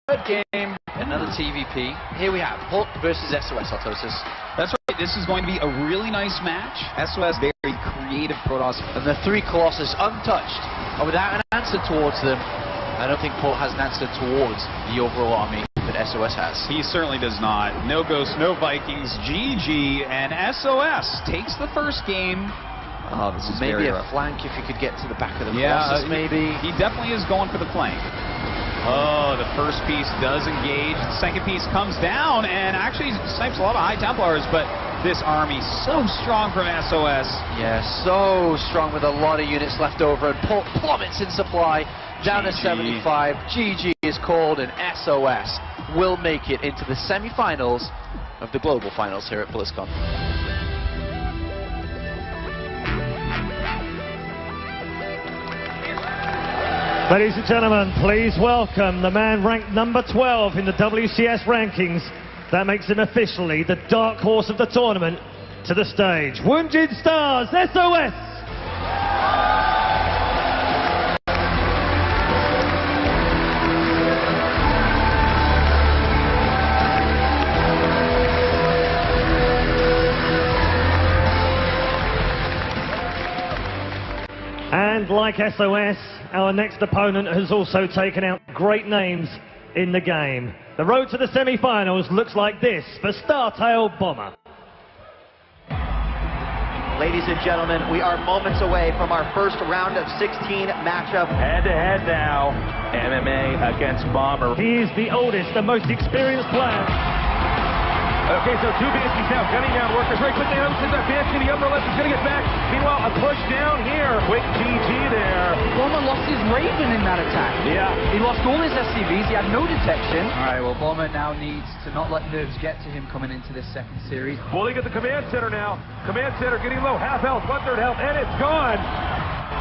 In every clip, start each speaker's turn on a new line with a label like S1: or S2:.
S1: Third game, another TVP. Here we have Hulk versus SOS, Autosis.
S2: That's right, this is going to be a really nice match. SOS, very creative Protoss.
S1: And the three Colossus untouched. And without an answer towards them, I don't think Paul has an answer towards the overall army that SOS has.
S2: He certainly does not. No Ghosts, no Vikings, GG, and SOS takes the first game. Oh, this is
S1: maybe
S2: very
S1: a
S2: rough.
S1: flank if you could get to the back of the
S2: Colossus,
S1: maybe.
S2: He definitely is going for the flank. Oh, the first piece does engage. The second piece comes down and actually snipes a lot of High Templars, but this army so strong from SOS.
S1: Yeah, so strong with a lot of units left over, and Paul plummets in supply down to 75. GG is called, and SOS will make it into the semi-finals of the global finals here at BlizzCon.
S3: Ladies and gentlemen, please welcome the man ranked number 12 in the WCS rankings. That makes him officially the dark horse of the tournament to the stage. Wounded Stars, SOS! And like SOS, our next opponent has also taken out great names in the game. The road to the semi-finals looks like this for StarTale Bomber.
S4: Ladies and gentlemen, we are moments away from our first round of 16 matchup.
S5: Head-to-head now, MMA against Bomber.
S3: He is the oldest and most experienced player.
S5: Okay, so two Banshees now, gunning down workers very quickly. Sends that Banshee in the upper left, he's going to get back. Meanwhile, a push down here. Quick GG there.
S6: Bomber lost his Raven in that attack.
S5: Yeah.
S6: He lost all his SCVs, he had no detection.
S7: Alright, well Bomber now needs to not let nerves get to him coming into this second series.
S5: Pulling at the command center now. Command center getting low, half health, 1/3 health, and it's gone.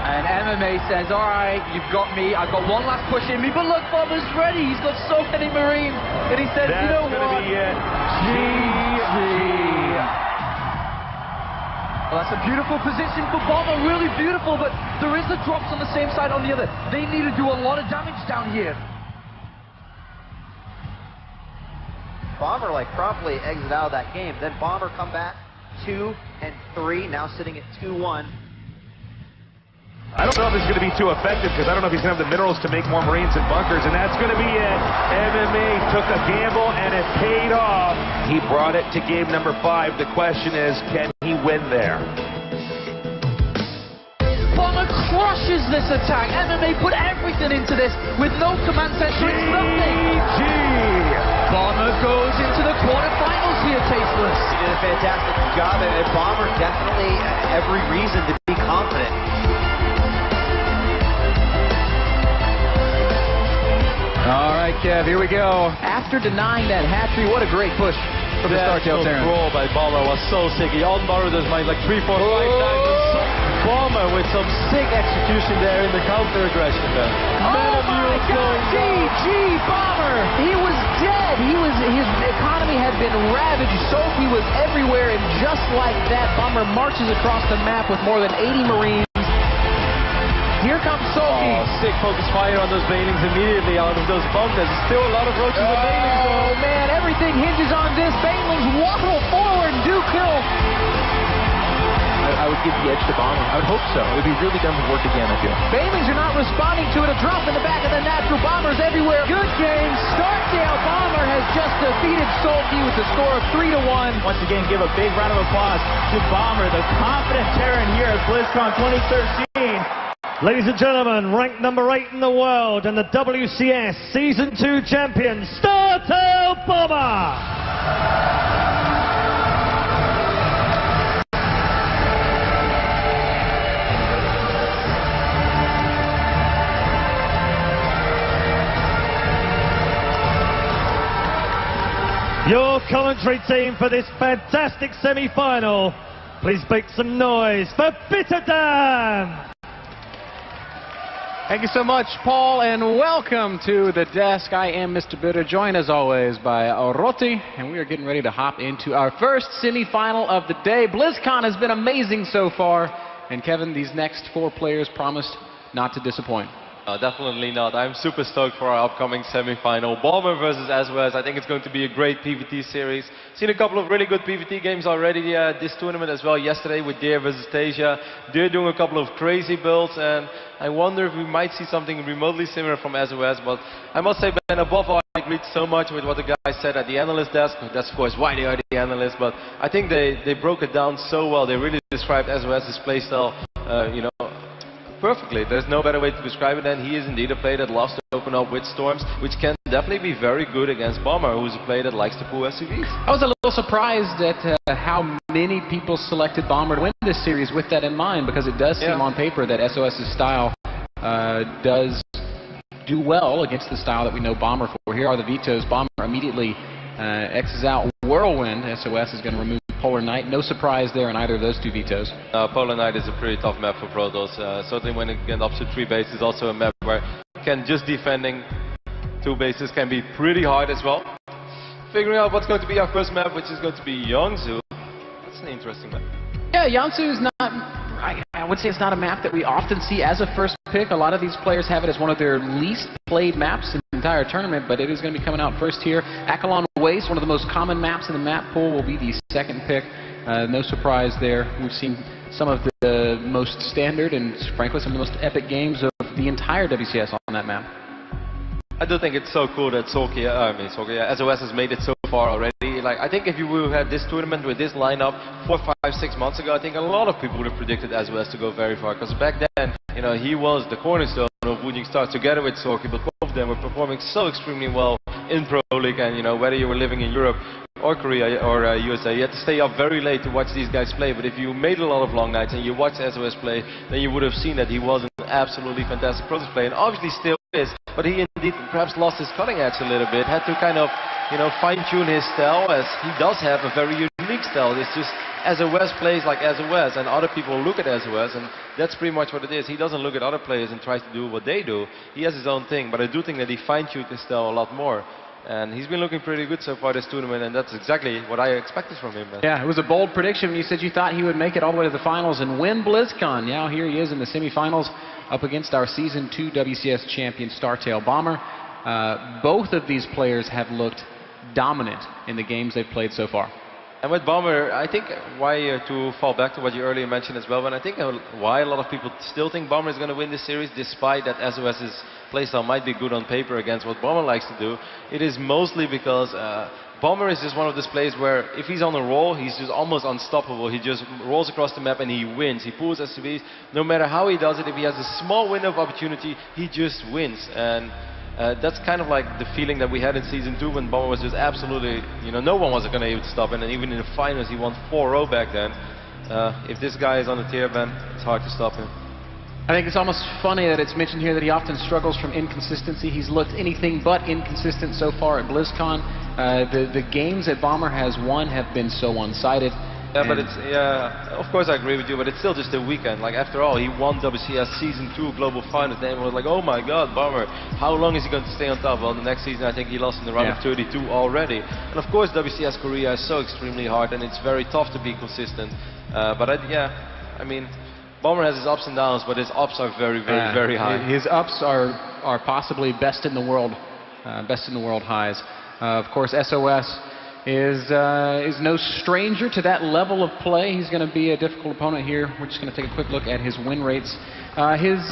S7: And MMA says, alright, you've got me, I've got one last push in me, but look, Bomber's ready, he's got so many Marines. And he says,
S5: That's
S7: you know what?
S5: Be it. GG.
S7: Well, that's a beautiful position for Bomber, really beautiful, but there is the drops on the same side on the other. They need to do a lot of damage down here.
S4: Bomber promptly exit out of that game. Then Bomber come back 2 and 3, now sitting at 2-1.
S5: I don't know if it's going to be too effective because I don't know if he's going to have the minerals to make more Marines and bunkers, and that's going to be it. MMA took a gamble and it paid off. He brought it to game number 5. The question is, can he win there?
S7: Bomber crushes this attack. MMA put everything into this with no command center. It's nothing.
S5: GG.
S7: Bomber goes into the quarterfinals here, Tasteless.
S4: He did a fantastic job, and Bomber definitely every reason to be confident.
S7: All right, Kev, here we go. After denying that hatchery, what a great push from the StarTale Terran.
S8: Roll by Bomber was so sick. He unbarred us by 3, 4, 5 times. Bomber with some sick execution there in the counter aggression.
S7: Oh my God! GG Bomber! He was dead. His economy had been ravaged. Sophie was everywhere, and just like that, Bomber marches across the map with more than 80 Marines. Here comes Sophie.
S8: Oh, sick focus fire on those Banelings immediately out of those bunkers. Still a lot of roaches and Banelings.
S7: Oh man, everything hinges on this. Banelings waddle forward and do kill.
S8: I would give the edge to Bomber. I would hope so. It would be really done to work again, I feel.
S7: Banelings are not responding to it. A drop in the back of the natural. Bombers everywhere. Good game. StarTale Bomber has just defeated Sophie with a score of 3-1.
S8: Once again, give a big round of applause to Bomber, the confident Terran here at BlizzCon 2013.
S3: Ladies and gentlemen, ranked number 8 in the world and the WCS Season 2 champion, StarTale Bomber! Your commentary team for this fantastic semi-final, please make some noise for Bitterdam!
S9: Thank you so much, Paul, and welcome to the desk. I am Mr. Bitter, joined as always by Roti, and we are getting ready to hop into our first semi-final of the day. BlizzCon has been amazing so far, and Kevin, these next 4 players promised not to disappoint.
S8: Definitely not. I'm super stoked for our upcoming semi-final. Bomber versus SOS. I think it's going to be a great PvT series. Seen a couple of really good PvT games already this tournament as well. Yesterday with Deer versus Tasia. Deer doing a couple of crazy builds, and I wonder if we might see something remotely similar from SOS. But I must say, Ben, above all, I agreed so much with what the guys said at the analyst desk. That's of course why they are the analysts, but I think they broke it down so well. They really described SOS's playstyle, perfectly. There's no better way to describe it than he is indeed a player that loves to open up with storms, which can definitely be very good against Bomber, who's a player that likes to pull SCVs.
S9: I was a little surprised at how many people selected Bomber to win this series with that in mind, because it does seem on paper that SOS's style does do well against the style that we know Bomber for. Here are the vetoes. Bomber immediately X's out Whirlwind. SOS is going to remove Polar Knight. No surprise there in either of those two vetoes.
S8: Polar Knight is a pretty tough map for Protoss. Certainly when it gets up to 3 bases, also a map where just defending 2 bases can be pretty hard as well. Figuring out what's going to be our first map, which is going to be Yangzhou. That's an interesting map.
S9: Yeah, Yangzhou is not, I would say it's not a map that we often see as a first pick. A lot of these players have it as one of their least played maps in the entire tournament, but it is going to be coming out first here. Akalon Waste, one of the most common maps in the map pool, will be the second pick. No surprise there. We've seen some of the most standard and frankly some of the most epic games of the entire WCS on that map.
S8: I do think it's so cool that SOS has made it so far already. Like, I think if you would have had this tournament with this lineup 4, 5, 6 months ago, I think a lot of people would have predicted SOS to go very far. Because back then, he was the cornerstone of Woojing Stars together with Sorky, but both of them were performing so extremely well in Pro League. And whether you were living in Europe or Korea or USA, you had to stay up very late to watch these guys play. But if you made a lot of long nights and you watched SOS play, then you would have seen that he was an absolutely fantastic Protoss player, and obviously still is. But he indeed perhaps lost his cutting edge a little bit, had to kind of fine-tune his style, as he does have a very unique style. It's just SOS plays like SOS, and other people look at SOS, and that's pretty much what it is. He doesn't look at other players and tries to do what they do. He has his own thing, but I do think that he fine-tuned his style a lot more. And he's been looking pretty good so far this tournament, and that's exactly what I expected from him.
S9: Yeah, it was a bold prediction when you said you thought he would make it all the way to the finals and win BlizzCon. Now here he is in the semifinals up against our Season 2 WCS champion Startail Bomber. Both of these players have looked dominant in the games they've played so far.
S8: And with Bomber, I think to fall back to what you earlier mentioned as well, and I think why a lot of people still think Bomber is going to win this series, despite that SOS's playstyle might be good on paper against what Bomber likes to do, it is mostly because Bomber is just one of those players where if he's on a roll, he's just almost unstoppable. He just rolls across the map and he wins. He pulls SCVs. No matter how he does it, if he has a small window of opportunity, he just wins. And that's kind of like the feeling that we had in Season 2 when Bomber was just absolutely, no one was going to even stop him. And even in the finals, he won 4-0 back then. If this guy is on the tier, Ben, it's hard to stop him.
S9: I think it's almost funny that it's mentioned here that he often struggles from inconsistency. He's looked anything but inconsistent so far at BlizzCon. The games that Bomber has won have been so one-sided.
S8: Yeah, but it's, of course I agree with you, but it's still just a weekend. Like, after all, he won WCS Season 2 Global Finals, and everyone was like, oh my god, Bomber, how long is he going to stay on top? Well, the next season I think he lost in the round of 32 already. And of course WCS Korea is so extremely hard, and it's very tough to be consistent. I mean, Bomber has his ups and downs, but his ups are very, very, very high.
S9: His ups are possibly best in the world highs. Of course, SOS is no stranger to that level of play. He's going to be a difficult opponent here. We're just going to take a quick look at his win rates. His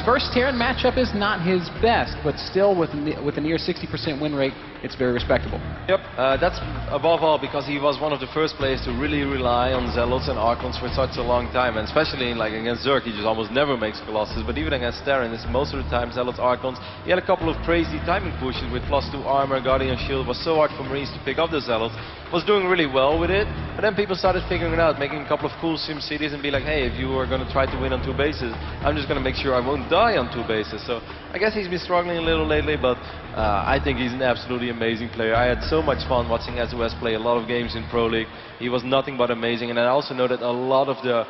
S9: versus Terran matchup is not his best, but still with a near 60% win rate, it's very respectable.
S8: Yep, that's above all because he was one of the first players to really rely on Zealots and Archons for such a long time, and especially against Zerg, he just almost never makes Colossus, but even against Terran, it's most of the time Zealots, Archons. He had a couple of crazy timing pushes with +2 armor, Guardian Shield. Was so hard for Marines to pick up the Zealots. Was doing really well with it, but then people started figuring it out, making a couple of cool sim cities and be like, hey, if you are going to try to win on 2 bases, I'm just going to make sure I won't die on 2 bases. So I guess he's been struggling a little lately, but I think he's an absolutely amazing player. I had so much fun watching SOS play a lot of games in Pro League. He was nothing but amazing, and I also know that a lot of the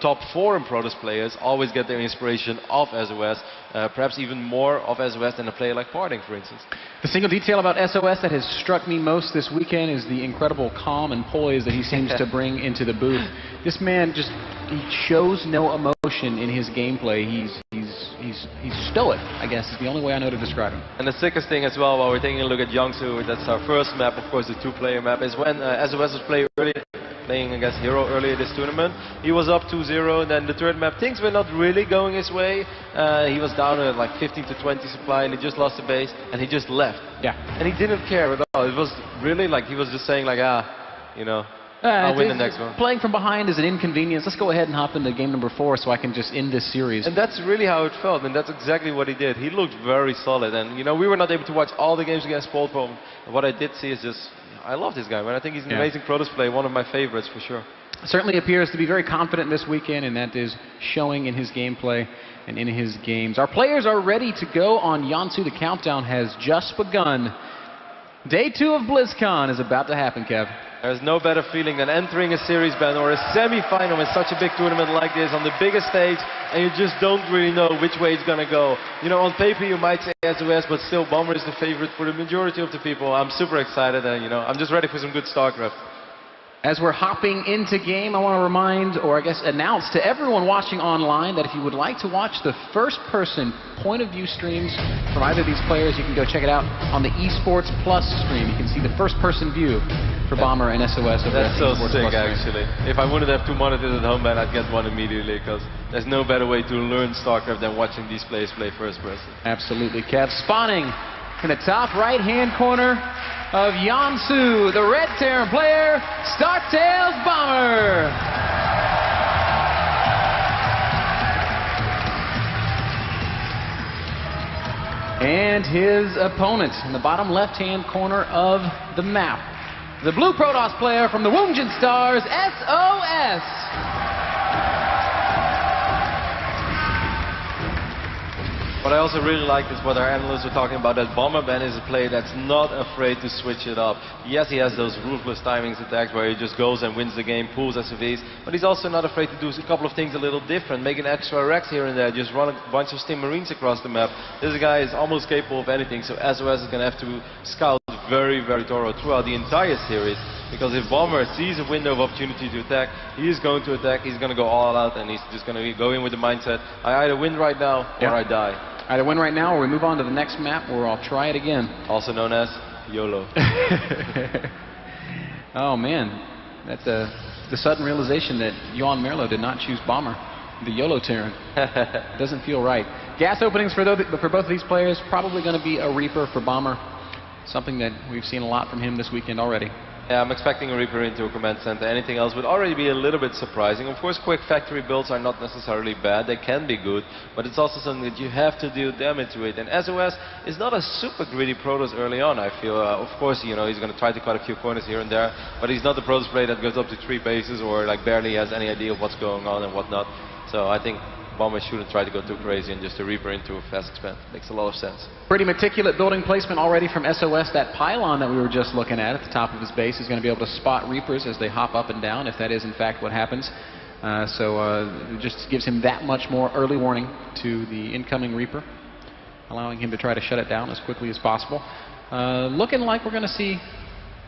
S8: top 4 in Protoss players always get their inspiration off SOS, perhaps even more of SOS than a player like Parting, for instance.
S9: The single detail about SOS that has struck me most this weekend is the incredible calm and poise that he seems to bring into the booth. This man he shows no emotion in his gameplay. He's he's stoic, I guess is the only way I know to describe him.
S8: And the sickest thing as well, while we're taking a look at Jiangsu, that's our first map, of course, the two-player map, is when SOS was playing against Hero earlier this tournament. He was up 2-0, and then the third map, things were not really going his way. He was down at like 15 to 20 supply, and he just lost the base, and he just left.
S9: Yeah.
S8: And he didn't care at all. It was really like he was just saying like, you know, I'll win the next one.
S9: Playing from behind is an inconvenience. Let's go ahead and hop into game number 4 so I can just end this series.
S8: And that's really how it felt, and that's exactly what he did. He looked very solid, and you know, we were not able to watch all the games against Poltron. What I did see is just, I love this guy, man. I think he's an amazing Protoss player, one of my favorites for sure.
S9: Certainly appears to be very confident this weekend, and that is showing in his gameplay and in his games. Our players are ready to go on Jiangsu. The countdown has just begun. Day 2 of BlizzCon is about to happen, Kev.
S8: There's no better feeling than entering a series, Ben, or a semi-final in such a big tournament like this on the biggest stage, and you just don't really know which way it's going to go. You know, on paper you might say SOS, but still Bomber is the favorite for the majority of the people. I'm super excited, and you know, I'm just ready for some good StarCraft.
S9: As we're hopping into game, I want to remind, or I guess announce to everyone watching online that if you would like to watch the first-person point-of-view streams from either of these players, you can go check it out on the Esports Plus stream. You can see the first-person view for Bomber and SOS.
S8: That's so sick, actually. If I wouldn't have 2 monitors at home, man, I'd get one immediately, because there's no better way to learn StarCraft than watching these players play first-person.
S9: Absolutely, Kev. Spawning in the top right-hand corner of Jiangsu, the red Terran player, Startails Bomber. And his opponent in the bottom left-hand corner of the map, the blue Protoss player from the Wounded Stars, SOS.
S8: What I also really like is what our analysts were talking about, that Bomber Ben is a player that's not afraid to switch it up. Yes, he has those ruthless timings attacks where he just goes and wins the game, pulls SOVs, but he's also not afraid to do a couple of things a little different, make an extra Rex here and there, just run a bunch of Stim Marines across the map. This guy is almost capable of anything, so SOS is going to have to scout very, very thorough throughout the entire series. Because if Bomber sees a window of opportunity to attack, he is going to attack, he's going to go all out, and he's just going to go in with the mindset, I either win right now or I die.
S9: Either win right now or we move on to the next map or I'll try it again.
S8: Also known as YOLO.
S9: Oh man, that's the sudden realization that Johan Merlo did not choose Bomber, the YOLO Terran. Doesn't feel right. Gas openings for both of these players, probably going to be a Reaper for Bomber. Something that we've seen a lot from him this weekend already.
S8: Yeah, I'm expecting a Reaper into a command center. Anything else would already be a little bit surprising. Of course, quick factory builds are not necessarily bad. They can be good, but it's also something that you have to deal damage to it. And SOS is not a super greedy Protoss early on, I feel. Of course, you know, he's going to try to cut a few corners here and there, but he's not the Protoss player that goes up to 3 bases or like barely has any idea of what's going on and whatnot. So I think Bomber shouldn't try to go too crazy and just a Reaper into a fast expand. Makes a lot of sense.
S9: Pretty meticulous building placement already from SOS. That pylon that we were just looking at the top of his base is going to be able to spot Reapers as they hop up and down, if that is in fact what happens. It just gives him that much more early warning to the incoming Reaper, allowing him to try to shut it down as quickly as possible. Looking like we're going to see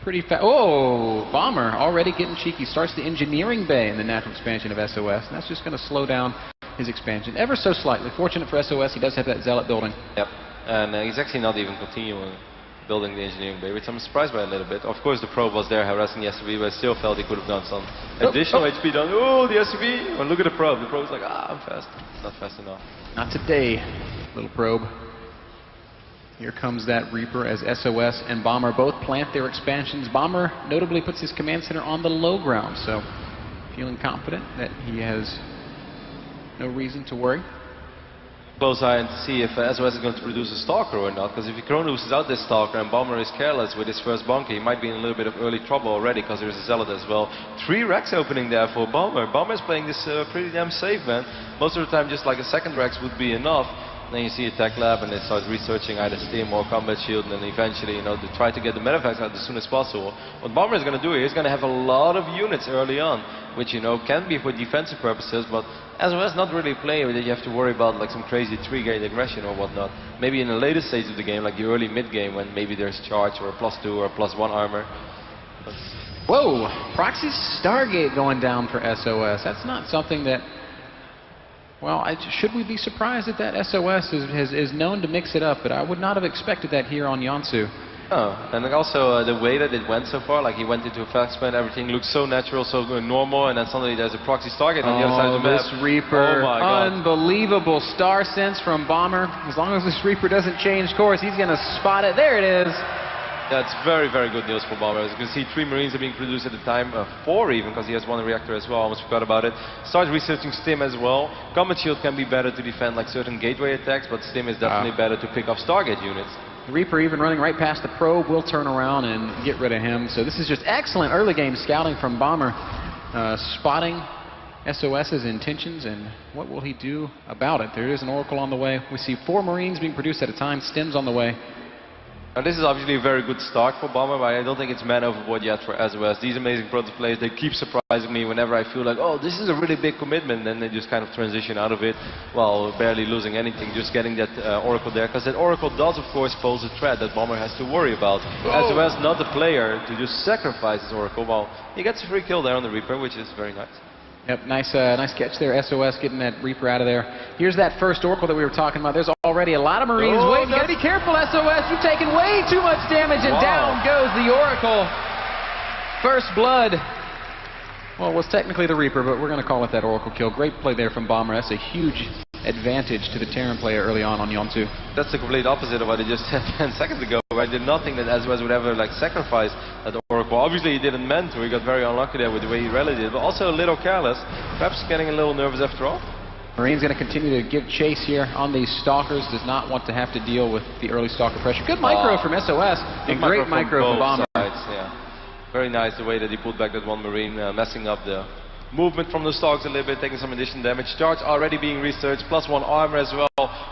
S9: pretty fast. Oh, Bomber already getting cheeky. Starts the engineering bay in the natural expansion of SOS, and that's just going to slow down his expansion ever so slightly. Fortunate for SOS, he does have that Zealot building.
S8: Yep, and he's actually not even continuing building the engineering bay, which I'm surprised by a little bit. Of course, the probe was there harassing the SUV, but I still felt he could have done some additional HP down. Oh, the SUV! Well, look at the probe. The probe's like, I'm fast. Not fast enough.
S9: Not today, little probe. Here comes that Reaper as SOS and Bomber both plant their expansions. Bomber notably puts his command center on the low ground, so feeling confident that he has no reason to worry.
S8: Close eye and to see if SOS is going to produce a Stalker or not, because if he chronos out this Stalker and Bomber is careless with his first bunker, he might be in a little bit of early trouble already, because there's a Zealot as well. 3 Rex opening there for Bomber. Bomber is playing this pretty damn safe, man. Most of the time just like a second Rex would be enough. Then you see a tech lab and they start researching either Stim or Combat Shield, and then eventually, you know, they try to get the Medivacs out as soon as possible. What Bomber is going to do here, he's going to have a lot of units early on, which, you know, can be for defensive purposes, but SOS not really a player that you have to worry about like some crazy 3-gate aggression or whatnot. Maybe in the later stage of the game, like the early mid-game, when maybe there's charge or a +2 or a +1 armor. But
S9: whoa! Proxy Stargate going down for SOS. That's not something that well, should we be surprised that that SOS is known to mix it up? But I would not have expected that here on Yansu.
S8: Oh, and also the way that it went so far, like he went into a fast spin, everything looks so natural, so normal, and then suddenly there's a proxy Stargate on the other side of the map.
S9: This Reaper,
S8: oh my God.
S9: Unbelievable star sense from Bomber. As long as this Reaper doesn't change course, he's going to spot it. There it is.
S8: That's very, very good news for Bomber. As you can see, 3 Marines are being produced at the time, 4 even, because he has 1 reactor as well. Almost forgot about it. Starts researching Stim as well. Combat Shield can be better to defend like certain gateway attacks, but Stim is definitely better to pick off Stargate units.
S9: The Reaper even running right past the probe will turn around and get rid of him. So this is just excellent early game scouting from Bomber, spotting SOS's intentions and what will he do about it. There is an Oracle on the way. We see 4 Marines being produced at a time. Stim's on the way.
S8: Now this is obviously a very good start for Bomber, but I don't think it's man overboard yet for SOS. These amazing proto players, they keep surprising me whenever I feel like, oh, this is a really big commitment, then they just kind of transition out of it while barely losing anything, just getting that Oracle there, because that Oracle does of course pose a threat that Bomber has to worry about. SOS not the player to just sacrifice his Oracle. Well, he gets a free kill there on the Reaper, which is very nice.
S9: Yep, nice catch there, SOS getting that Reaper out of there. Here's that first Oracle that we were talking about. There's already a lot of Marines waiting. You gotta be careful, SOS. You've taken way too much damage, and down goes the Oracle. First blood. Well, it was technically the Reaper, but we're gonna call it that Oracle kill. Great play there from Bomber. That's a huge advantage to the Terran player early on Yansu.
S8: That's the complete opposite of what I just said 10 seconds ago. I did not think that SOS would ever like sacrifice that Oracle. Obviously he didn't meant to. He got very unlucky there with the way he rallied it, but also a little careless. Perhaps getting a little nervous after all.
S9: Marine's going to continue to give chase here on these Stalkers. Does not want to have to deal with the early Stalker pressure. Good micro from SOS and great micro from Bomber.
S8: Yeah. Very nice the way that he pulled back that 1 Marine, messing up the movement from the Stalks a little bit, taking some additional damage. Charge already being researched, plus 1 armor as well.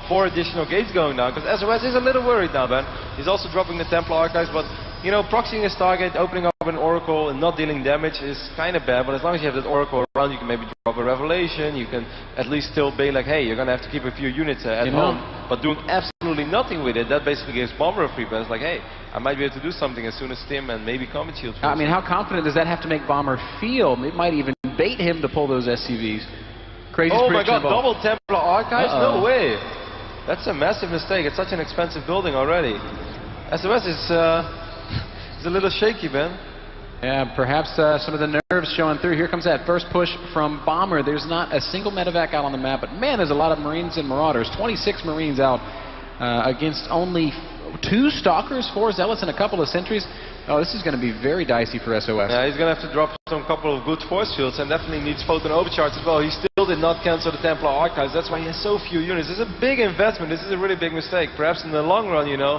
S8: 4 additional gates going down, because SOS is a little worried now, Ben. He's also dropping the Templar Archives, but, you know, proxying a Stargate, opening up an Oracle, and not dealing damage is kind of bad, but as long as you have that Oracle around, you can maybe drop a Revelation, you can at least still be like, hey, you're going to have to keep a few units at home, but doing absolutely nothing with it, that basically gives Bomber a free pass, like, hey, I might be able to do something as soon as Stim and maybe Combat Shield.
S9: I mean, how confident does that have to make Bomber feel? It might even bait him to pull those SCVs. Crazy.
S8: Oh my God, double Templar Archives? No way. That's a massive mistake. It's such an expensive building already. SOS is a little shaky, Ben.
S9: Yeah, perhaps some of the nerves showing through. Here comes that first push from Bomber. There's not a single medevac out on the map, but man, there's a lot of Marines and Marauders. 26 Marines out against only 2 Stalkers, 4 Zealots, and a couple of Sentries. Oh, this is going to be very dicey for SOS.
S8: Yeah, he's going to have to drop some couple of good force fields and definitely needs photon overcharge as well. He still did not cancel the Templar Archives. That's why he has so few units. This is a big investment. This is a really big mistake. Perhaps in the long run, you know,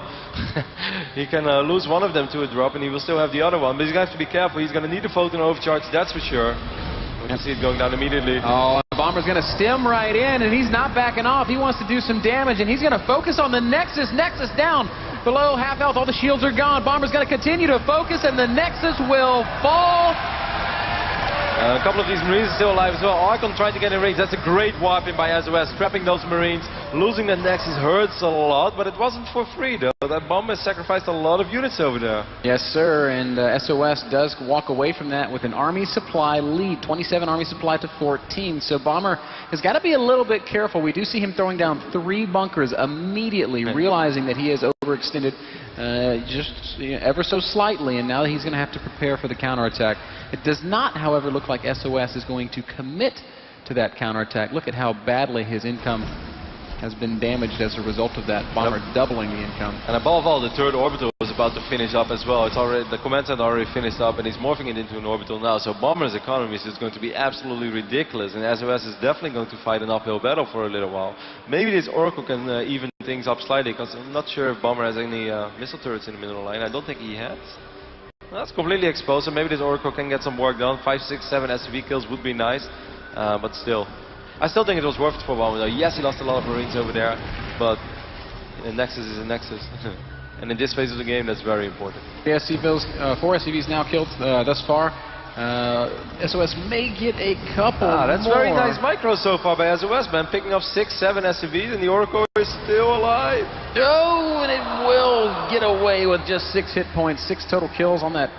S8: he can lose one of them to a drop and he will still have the other one. But he's going to have to be careful. He's going to need a photon overcharge, that's for sure. We can see it going down immediately.
S9: Oh, Bomber's going to stim right in, and he's not backing off. He wants to do some damage, and he's going to focus on the Nexus. Nexus down below half health. All the shields are gone. Bomber's going to continue to focus, and the Nexus will fall.
S8: A couple of these Marines are still alive as well. Archon trying to get in range. That's a great warping by SOS. Trapping those Marines. Losing the Nexus hurts a lot, but it wasn't for free, though. That Bomber sacrificed a lot of units over there.
S9: Yes, sir, and SOS does walk away from that with an Army supply lead. 27 Army supply to 14. So Bomber has got to be a little bit careful. We do see him throwing down 3 bunkers immediately, realizing that he has overextended just ever so slightly, and now he's going to have to prepare for the counterattack. It does not, however, look like SOS is going to commit to that counterattack. Look at how badly his income has been damaged as a result of that. Bomber doubling the income.
S8: And above all, the 3rd orbital was about to finish up as well. It's already, the command center already finished up, and he's morphing it into an orbital now. So Bomber's economy is going to be absolutely ridiculous, and SOS is definitely going to fight an uphill battle for a little while. Maybe this Oracle can even things up slightly, because I'm not sure if Bomber has any missile turrets in the middle line. I don't think he has. Well, that's completely exposed, so maybe this Oracle can get some work done. 5, 6, 7 SCV kills would be nice, but still. I still think it was worth it for Bomber though. Yes, he lost a lot of Marines over there, but a Nexus is a Nexus. And in this phase of the game, that's very important.
S9: 4 SCVs now killed thus far. SOS may get a couple
S8: that's
S9: more.
S8: Very nice micro so far by SOS, man. Picking up 6, 7 SCVs, and the Oracle is still alive.
S9: Oh, and it will get away with just 6 hit points, 6 total kills on that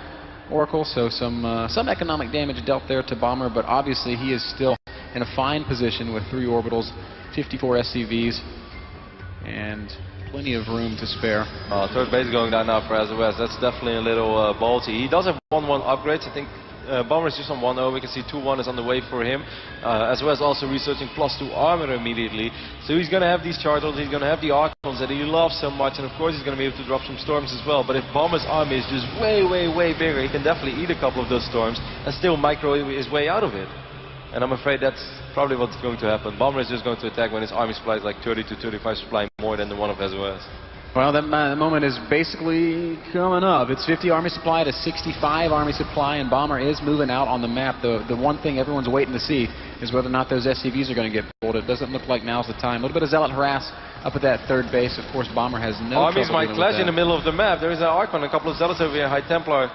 S9: Oracle. So some economic damage dealt there to Bomber, but obviously he is still in a fine position with 3 orbitals, 54 SCVs, and plenty of room to spare.
S8: Third base going down now for SOS. That's definitely a little ballsy. He does have 1-1 upgrades. I think Bomber is just on 1-0. We can see 2-1 is on the way for him. SOS also researching +2 armor immediately. So he's going to have these charters, he's going to have the Archons that he loves so much, and of course he's going to be able to drop some storms as well. But if Bomber's army is just way, way, way bigger, he can definitely eat a couple of those storms and still micro his way out of it. And I'm afraid that's probably what's going to happen. Bomber is just going to attack when his army supply is like 30 to 35 supply more than the one of SOS.
S9: Well, that moment is basically coming up. It's 50 army supply to 65 army supply, and Bomber is moving out on the map. The one thing everyone's waiting to see is whether or not those SCVs are going to get pulled. It doesn't look like now's the time. A little bit of Zealot harass up at that third base. Of course, Bomber has no
S8: armies
S9: trouble
S8: might clash in the middle of the map. There is an Archon, a couple of Zealots over here, High Templar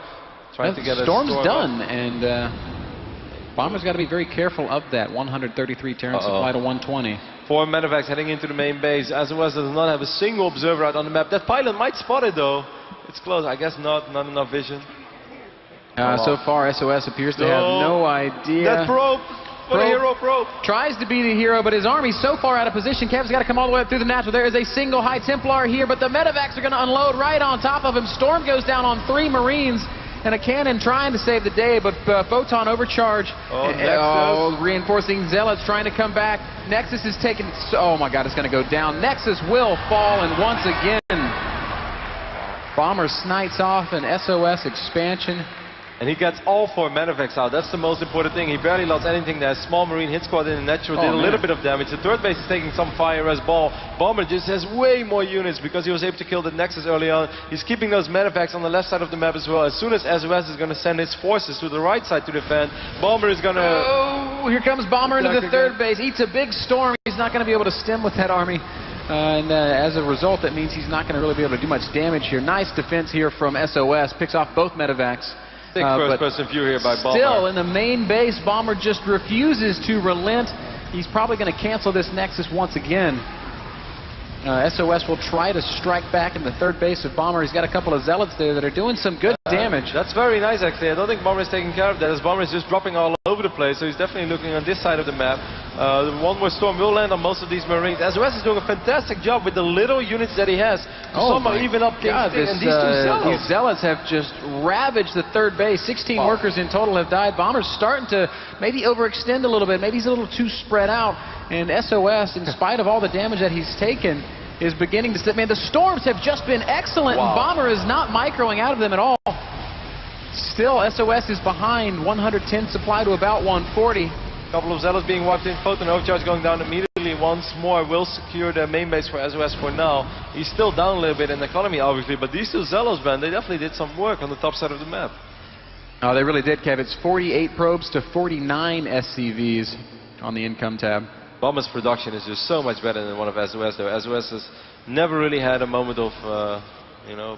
S8: trying to get a storm
S9: done, and Bomber's got to be very careful of that. 133 Terran supply to 120.
S8: 4 medevacs heading into the main base. SOS does not have a single observer out on the map. That pilot might spot it though. It's close. I guess not enough vision.
S9: So far, SOS appears to have no idea.
S8: That probe! What a hero probe!
S9: Tries to be the hero, but his army's so far out of position. Kev's got to come all the way up through the natural. There is a single High Templar here, but the medevacs are going to unload right on top of him. Storm goes down on 3 Marines. And a cannon trying to save the day, but Photon overcharge. Reinforcing Zealots trying to come back. Nexus is taking, oh my god, it's going to go down. Nexus will fall, and once again, Bomber snipes off an SOS expansion.
S8: And he gets all 4 medevacs out. That's the most important thing. He barely lost anything there. Small Marine hit squad in the natural did a little bit of damage. The third base is taking some fire as ball. Bomber just has way more units because he was able to kill the Nexus early on. He's keeping those medevacs on the left side of the map as well. As soon as SOS is going to send his forces to the right side to defend, Bomber is going to...
S9: Oh, here comes Bomber into the third base. Eats a big storm. He's not going to be able to stem with that army. As a result, that means he's not going to really be able to do much damage here. Nice defense here from SOS. Picks off both medevacs.
S8: First-person view here by Bomber.
S9: Still, in the main base, Bomber just refuses to relent. He's probably going to cancel this Nexus once again. SOS will try to strike back in the third base of Bomber. He's got a couple of Zealots there that are doing some good damage.
S8: That's very nice, actually. I don't think Bomber is taking care of that, as Bomber is just dropping all over the place, so he's definitely looking on this side of the map. One more storm will land on most of these Marines. SOS is doing a fantastic job with the little units that he has. Some are even up and these 2 Zealots.
S9: These Zealots have just ravaged the third base. 16 workers in total have died. Bomber's starting to maybe overextend a little bit. Maybe he's a little too spread out. And SOS, in spite of all the damage that he's taken, is beginning to... Man, the storms have just been excellent, and Bomber is not microing out of them at all. Still, SOS is behind 110 supply to about 140.
S8: A couple of Zealots being wiped in. Photon overcharge going down immediately once more. Will secure the main base for SOS for now. He's still down a little bit in economy, obviously, but these 2 Zealots, man, they definitely did some work on the top side of the map.
S9: Oh, they really did, Kev. It's 48 probes to 49 SCVs on the income tab.
S8: Bomber's production is just so much better than one of SOS, though. SOS has never really had a moment of,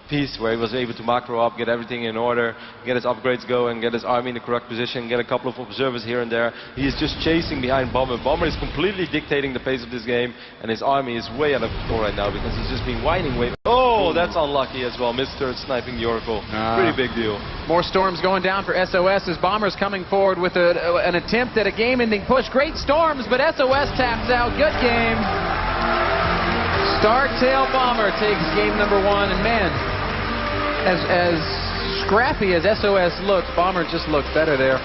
S8: peace where he was able to macro up, get everything in order, get his upgrades going, get his army in the correct position, get a couple of observers here and there. He is just chasing behind Bomber. Bomber is completely dictating the pace of this game, and his army is way out of control right now because he's just been whining way... Oh, that's unlucky as well. Missed third, sniping the Oracle. Pretty big deal.
S9: More storms going down for SOS as Bomber's coming forward with an attempt at a game-ending push. Great storms, but SOS taps out. Good game. Startail Bomber takes game number 1. And man, as scrappy as SOS looks, Bomber just looked better there.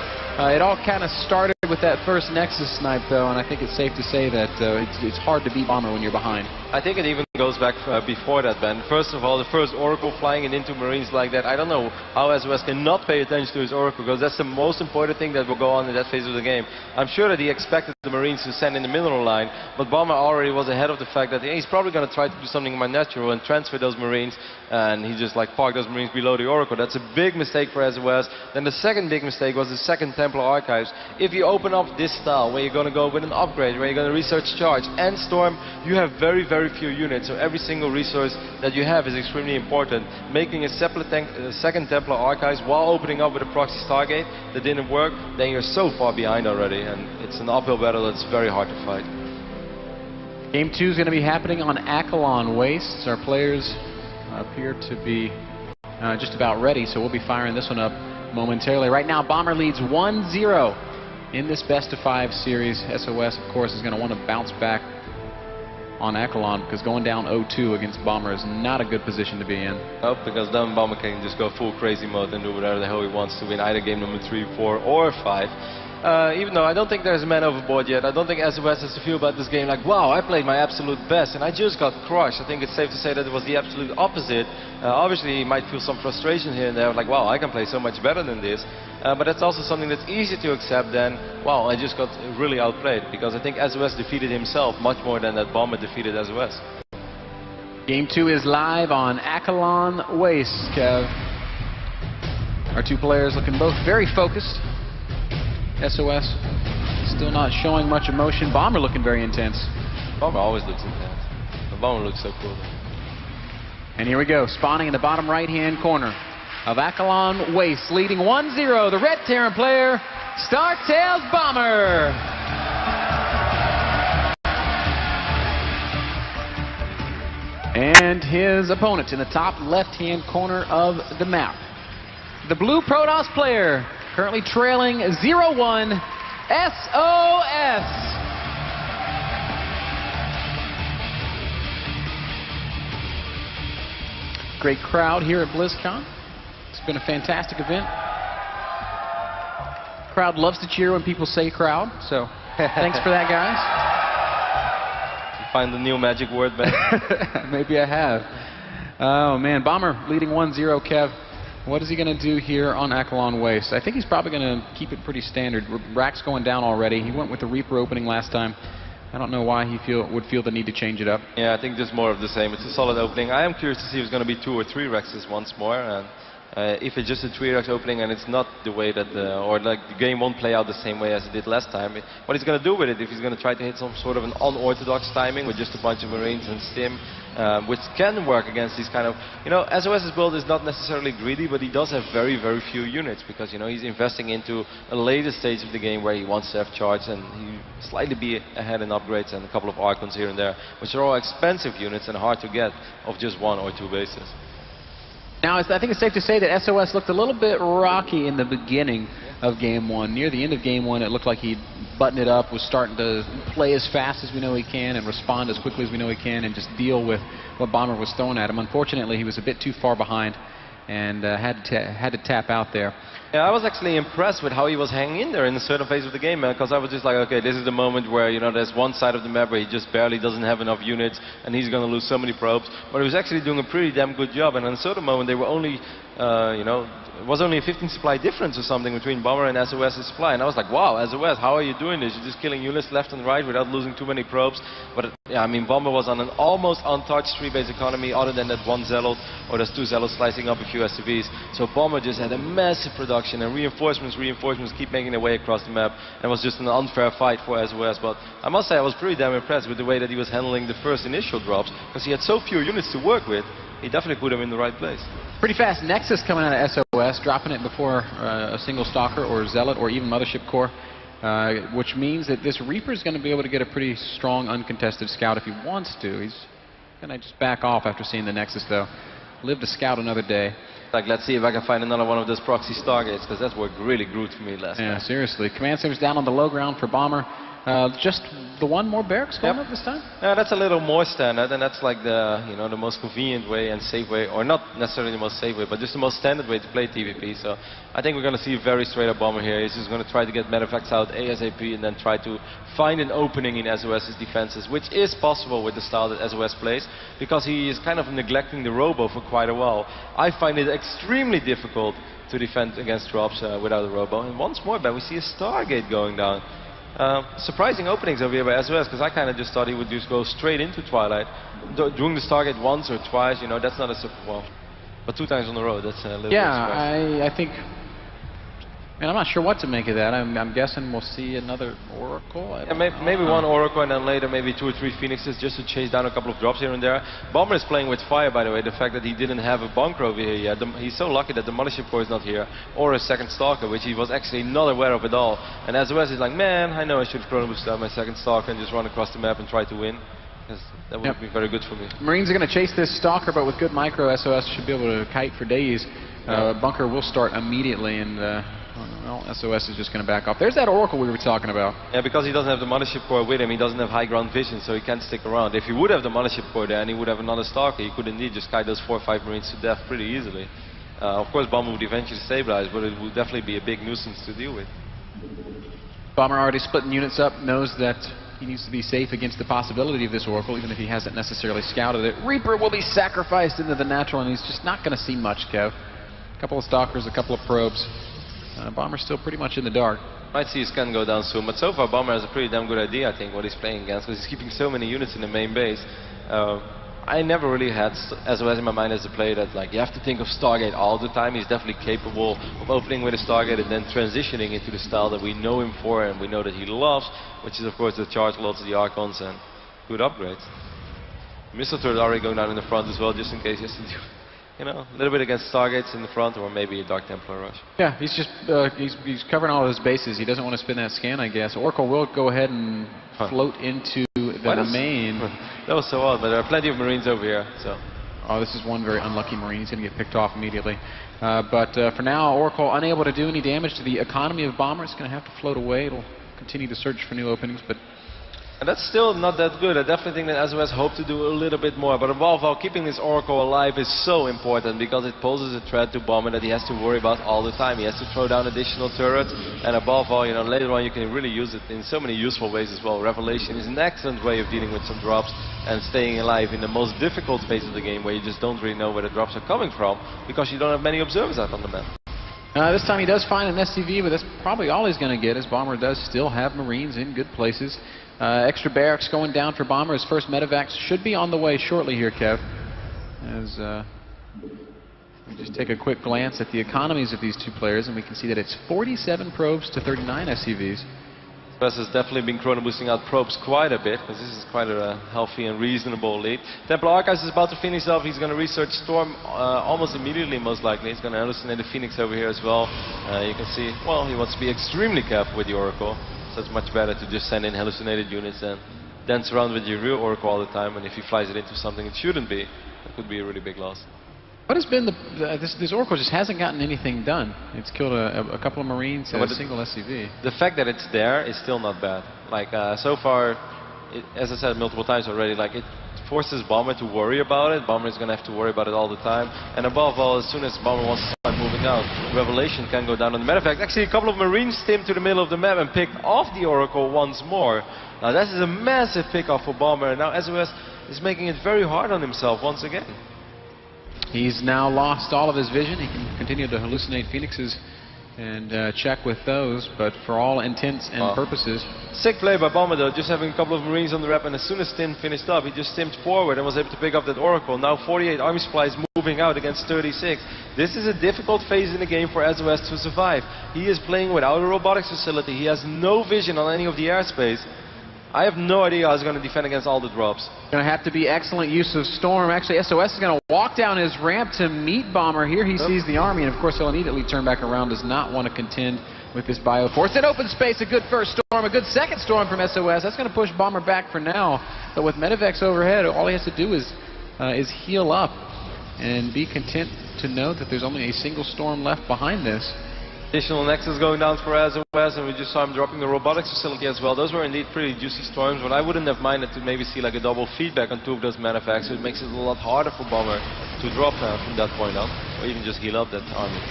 S9: It all kind of started with that first Nexus snipe, though, and I think it's safe to say that it's hard to beat Bomber when you're behind.
S8: I think it even goes back before that, Ben. First of all, the first Oracle flying it into Marines like that, I don't know how SOS cannot pay attention to his Oracle, because that's the most important thing that will go on in that phase of the game. I'm sure that he expected the Marines to send in the mineral line, but Bomber already was ahead of the fact that he's probably going to try to do something more natural and transfer those Marines, and he just parked those Marines below the Oracle. That's a big mistake for SOS. Then the second big mistake was the second Templar Archives. If you open up this style, where you're going to go with an upgrade, where you're going to research charge and storm, you have very, very few units, so every single resource that you have is extremely important. Making a second Templar Archives while opening up with a proxy Stargate that didn't work, then you're so far behind already, and it's an uphill battle that's very hard to fight.
S9: Game 2 is going to be happening on Acheron Wastes. Our players appear to be just about ready, so we'll be firing this one up momentarily. Right now, Bomber leads 1-0 In this best-of-5 series, SOS, of course, is going to want to bounce back on Echelon, because going down 0-2 against Bomber is not a good position to be in.
S8: Oh, because then Bomber can just go full crazy mode and do whatever the hell he wants to win either game number 3, 4, or 5. Even though I don't think there's a man overboard yet. I don't think SOS has to feel about this game like, wow, I played my absolute best and I just got crushed. I think it's safe to say that it was the absolute opposite. Obviously, he might feel some frustration here and there, like, wow, I can play so much better than this. But that's also something that's easy to accept than, wow, I just got really outplayed. Because I think SOS defeated himself much more than that Bomber defeated SOS.
S9: Game 2 is live on Echelon Waste, Kev. Our two players looking both very focused. SOS still not showing much emotion. Bomber looking very intense.
S8: Bomber always looks intense. The Bomber looks so cool.
S9: And here we go, spawning in the bottom right-hand corner of Echelon Waste, leading 1-0. The Red Terran player, Startails Bomber. And his opponent in the top left-hand corner of the map, the Blue Protoss player, currently trailing 0-1, SOS. Great crowd here at BlizzCon. It's been a fantastic event. Crowd loves to cheer when people say crowd, so thanks for that, guys.
S8: You find the new magic word, man.
S9: Maybe I have. Oh, man. Bomber leading 1-0, Kev. What is he going to do here on Echelon Waste? I think he's probably going to keep it pretty standard. Rack's going down already. He went with the Reaper opening last time. I don't know why he would feel the need to change it up.
S8: Yeah, I think just more of the same. It's a solid opening. I am curious to see if it's going to be 2 or 3 Rexes once more. And if it's just a 3-Rex opening and it's not the way that, or like the game won't play out the same way as it did last time, what he's going to do with it, if he's going to try to hit some sort of an unorthodox timing with just a bunch of Marines and Stim, which can work against these kind of, SOS's build is not necessarily greedy, but he does have very, very few units because, he's investing into a later stage of the game where he wants to have charge and he slightly be ahead in upgrades and a couple of Archons here and there, which are all expensive units and hard to get off just 1 or 2 bases.
S9: Now, I think it's safe to say that SOS looked a little bit rocky in the beginning of Game 1. Near the end of Game 1, it looked like he'd buttoned it up, was starting to play as fast as we know he can and respond as quickly as we know he can and just deal with what Bomber was throwing at him. Unfortunately, he was a bit too far behind and had to tap out there.
S8: Yeah, I was actually impressed with how he was hanging in there in a certain phase of the game, man, because I was just like, okay, this is the moment where, there's one side of the map where he just barely doesn't have enough units and he's going to lose so many probes, but he was actually doing a pretty damn good job, and in a certain moment they were only, it was only a 15 supply difference or something between Bomber and SOS's supply, and I was like, wow, SOS, how are you doing this? You're just killing units left and right without losing too many probes. But yeah, I mean, Bomber was on an almost untouched 3-base economy other than that 1 Zealot, or there's 2 Zealots slicing up a few SCVs. So Bomber just had a massive production, and reinforcements keep making their way across the map, and it was just an unfair fight for SOS. But I must say I was pretty damn impressed with the way that he was handling the first initial drops, because he had so few units to work with. He definitely put him in the right place.
S9: Pretty fast Nexus coming out of SOS, dropping it before a single Stalker or Zealot or even Mothership Core, which means that this Reaper is going to be able to get a pretty strong uncontested scout if he wants to. He's going to just back off after seeing the Nexus, though. Live to scout another day.
S8: Like, let's see if I can find another one of those proxy Stargates, because that's what really grew for me last time.
S9: Yeah, seriously. Command center's down on the low ground for Bomber. Just the one more barracks going up this time?
S8: Yeah, that's a little more standard, and that's like the, the most convenient way and safe way, or not necessarily the most safe way, but just the most standard way to play TVP. So I think we're going to see a very straight up Bomber here. He's just going to try to get Medifacts out ASAP and then try to find an opening in SOS's defenses, which is possible with the style that SOS plays, because he is kind of neglecting the Robo for quite a while. I find it extremely difficult to defend against drops without a Robo, and once more, we see a Stargate going down. Surprising openings over here by SOS, because I kind of just thought he would just go straight into Twilight. Doing the Stargate once or twice, that's not a well, but 2 times on the road, that's a little bit surprising.
S9: I think, and I'm not sure what to make of that. I'm guessing we'll see another Oracle.
S8: Maybe 1 Oracle and then later maybe 2 or 3 Phoenixes just to chase down a couple of drops here and there. Bomber is playing with fire, by the way. The fact that he didn't have a bunker over here yet. He's so lucky that the Mothership Core is not here, or a second Stalker, which he was actually not aware of at all. And SOS is like, man, I know I should have Chrono Boosted out my second Stalker and just run across the map and try to win. That would be very good for me.
S9: Marines are going to chase this Stalker, but with good micro, SOS should be able to kite for days. Bunker will start immediately, and Well, SOS is just going to back off. There's that Oracle we were talking about.
S8: Yeah, because he doesn't have the mothership core with him, he doesn't have high ground vision, so he can't stick around. If he would have the mothership core there and he would have another Stalker, he could indeed just kite those 4 or 5 Marines to death pretty easily. Of course, Bomber would eventually stabilize, but it would definitely be a big nuisance to deal with.
S9: Bomber already splitting units up, knows that he needs to be safe against the possibility of this Oracle, even if he hasn't necessarily scouted it. Reaper will be sacrificed into the natural, and he's just not going to see much, Kev. A couple of Stalkers, a couple of probes. Bomber's still pretty much in the dark.
S8: Might see his scan go down soon, but so far Bomber has a pretty damn good idea, I think, what he's playing against, because he's keeping so many units in the main base. I never really had SOS in my mind as a player that, like, you have to think of Stargate all the time. He's definitely capable of opening with a Stargate and then transitioning into the style that we know him for and we know that he loves, which is, of course, the charge loads, the Archons, and good upgrades. Missile turret already going down in the front as well, just in case he has to do, you know, a little bit against Stargates in the front, or maybe a Dark Templar rush.
S9: Yeah, he's just he's covering all of his bases. He doesn't want to spin that scan, I guess. Oracle will go ahead and float into the main.
S8: That was so odd, but there are plenty of Marines over here, so.
S9: Oh, this is one very unlucky Marine. He's going to get picked off immediately. But for now, Oracle unable to do any damage to the economy of Bomber. It's going to have to float away. It'll continue to search for new openings, but...
S8: And that's still not that good. I definitely think that SOS hope to do a little bit more. But above all, keeping this Oracle alive is so important because it poses a threat to Bomber that he has to worry about all the time. He has to throw down additional turrets. And above all, you know, later on you can really use it in so many useful ways as well. Revelation is an excellent way of dealing with some drops and staying alive in the most difficult phase of the game where you just don't really know where the drops are coming from because you don't have many observers out on the map.
S9: This time he does find an SCV, but that's probably all he's going to get, as Bomber does still have Marines in good places. Extra barracks going down for Bomber. His first medevacs should be on the way shortly here, Kev. As we just take a quick glance at the economies of these two players, and we can see that it's 47 probes to 39 SCVs.
S8: SOS has definitely been chrono boosting out probes quite a bit, because this is quite a healthy and reasonable lead. Templar Archives is about to finish off. He's going to research Storm almost immediately, most likely. He's going to hallucinate the Phoenix over here as well. You can see, well, he wants to be extremely careful with the Oracle. So it's much better to just send in hallucinated units and dance around with your real Oracle all the time, and if he flies it into something it shouldn't be, that could be a really big loss.
S9: What has been this Oracle just hasn't gotten anything done. It's killed a couple of Marines and a single SCV.
S8: The fact that it's there is still not bad. Like, so far, as I said multiple times already, like, it forces Bomber to worry about it. Bomber is going to have to worry about it all the time. And above all, as soon as Bomber wants to start moving out, Revelation can go down on the medevac. Actually, a couple of Marines stimmed to the middle of the map and picked off the Oracle once more. Now, this is a massive pickoff for Bomber. And now SOS is making it very hard on himself once again.
S9: He's now lost all of his vision. He can continue to hallucinate Phoenixes and check with those, but for all intents and purposes...
S8: Sick play by Bomber though, just having a couple of Marines on the rep, and as soon as Stim finished up, he just stimmed forward and was able to pick up that Oracle. Now 48 army supplies moving out against 36. This is a difficult phase in the game for SOS to survive. He is playing without a robotics facility. He has no vision on any of the airspace. I have no idea how he's going to defend against all the drops.
S9: Going to have to be excellent use of Storm. Actually, SOS is going to walk down his ramp to meet Bomber. Here he sees the army, and of course he'll immediately turn back around, does not want to contend with this bioforce. In open space, a good first Storm, a good second Storm from SOS. That's going to push Bomber back for now. But with medevacs overhead, all he has to do is heal up and be content to know that there's only a single Storm left behind this.
S8: Additional Nexus going down for SOS, and we just saw him dropping the robotics facility as well. Those were indeed pretty juicy storms, but I wouldn't have minded to maybe see like a double feedback on two of those medevacs, so it makes it a lot harder for Bomber to drop from that point on, or even just heal up that army.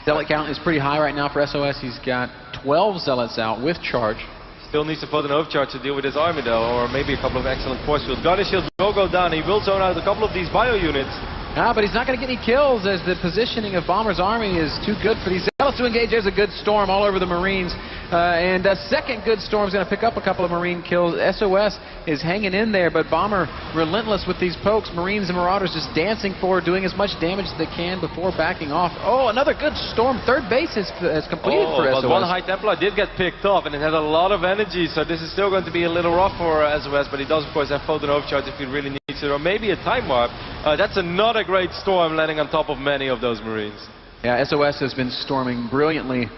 S9: Zealot count is pretty high right now for SOS. He's got 12 Zealots out with charge.
S8: Still needs to put an overcharge to deal with his army though, or maybe a couple of excellent force fields. Guardian shields will go down. He will zone out a couple of these bio units.
S9: But he's not going to get any kills as the positioning of Bomber's army is too good for these Zealots to engage. There's a good Storm all over the Marines. And a second good Storm is going to pick up a couple of Marine kills. SOS is hanging in there, but Bomber relentless with these pokes. Marines and Marauders just dancing forward, doing as much damage as they can before backing off. Oh, another good Storm. Third base is completed for SOS.
S8: But one High Templar did get picked off, and it had a lot of energy, so this is still going to be a little rough for SOS, but he does, of course, have Photon Overcharge if he really needs it, or maybe a Time Warp. That's another great Storm landing on top of many of those Marines.
S9: Yeah, SOS has been storming brilliantly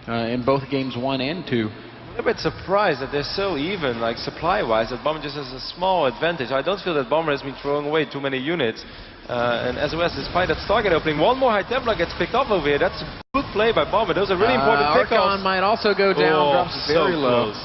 S9: in both games 1 and 2.
S8: I'm a bit surprised that they're so even, like supply-wise, that Bomber just has a small advantage. I don't feel that Bomber has been throwing away too many units. And SOS, despite that Stargate opening, one more High Templar gets picked up over here. That's a good play by Bomber. Those are really important pickups.
S9: Archon might also go down, drops
S8: so
S9: very low.
S8: close.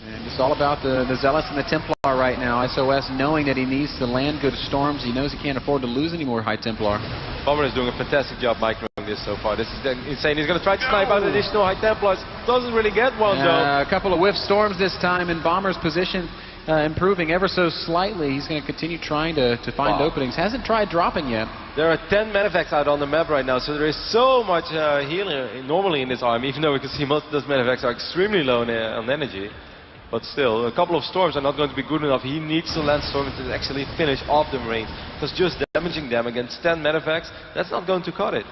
S9: And it's all about the Zealots and the Templar right now. SOS knowing that he needs to land good storms. He knows he can't afford to lose any more High Templar.
S8: Bomber is doing a fantastic job microing this so far. This is insane. He's going to try to snipe out additional High Templars. Doesn't really get one, though.
S9: A couple of whiff storms this time, and Bomber's position improving ever so slightly. He's going to continue trying to find openings. Hasn't tried dropping yet.
S8: There are 10 medevacs out on the map right now, so there is so much healing normally in this army, even though we can see most of those medevacs are extremely low on energy. But still, a couple of storms are not going to be good enough. He needs to land storms to actually finish off the Marines, because just damaging them against 10 medevacs, that's not going to cut it.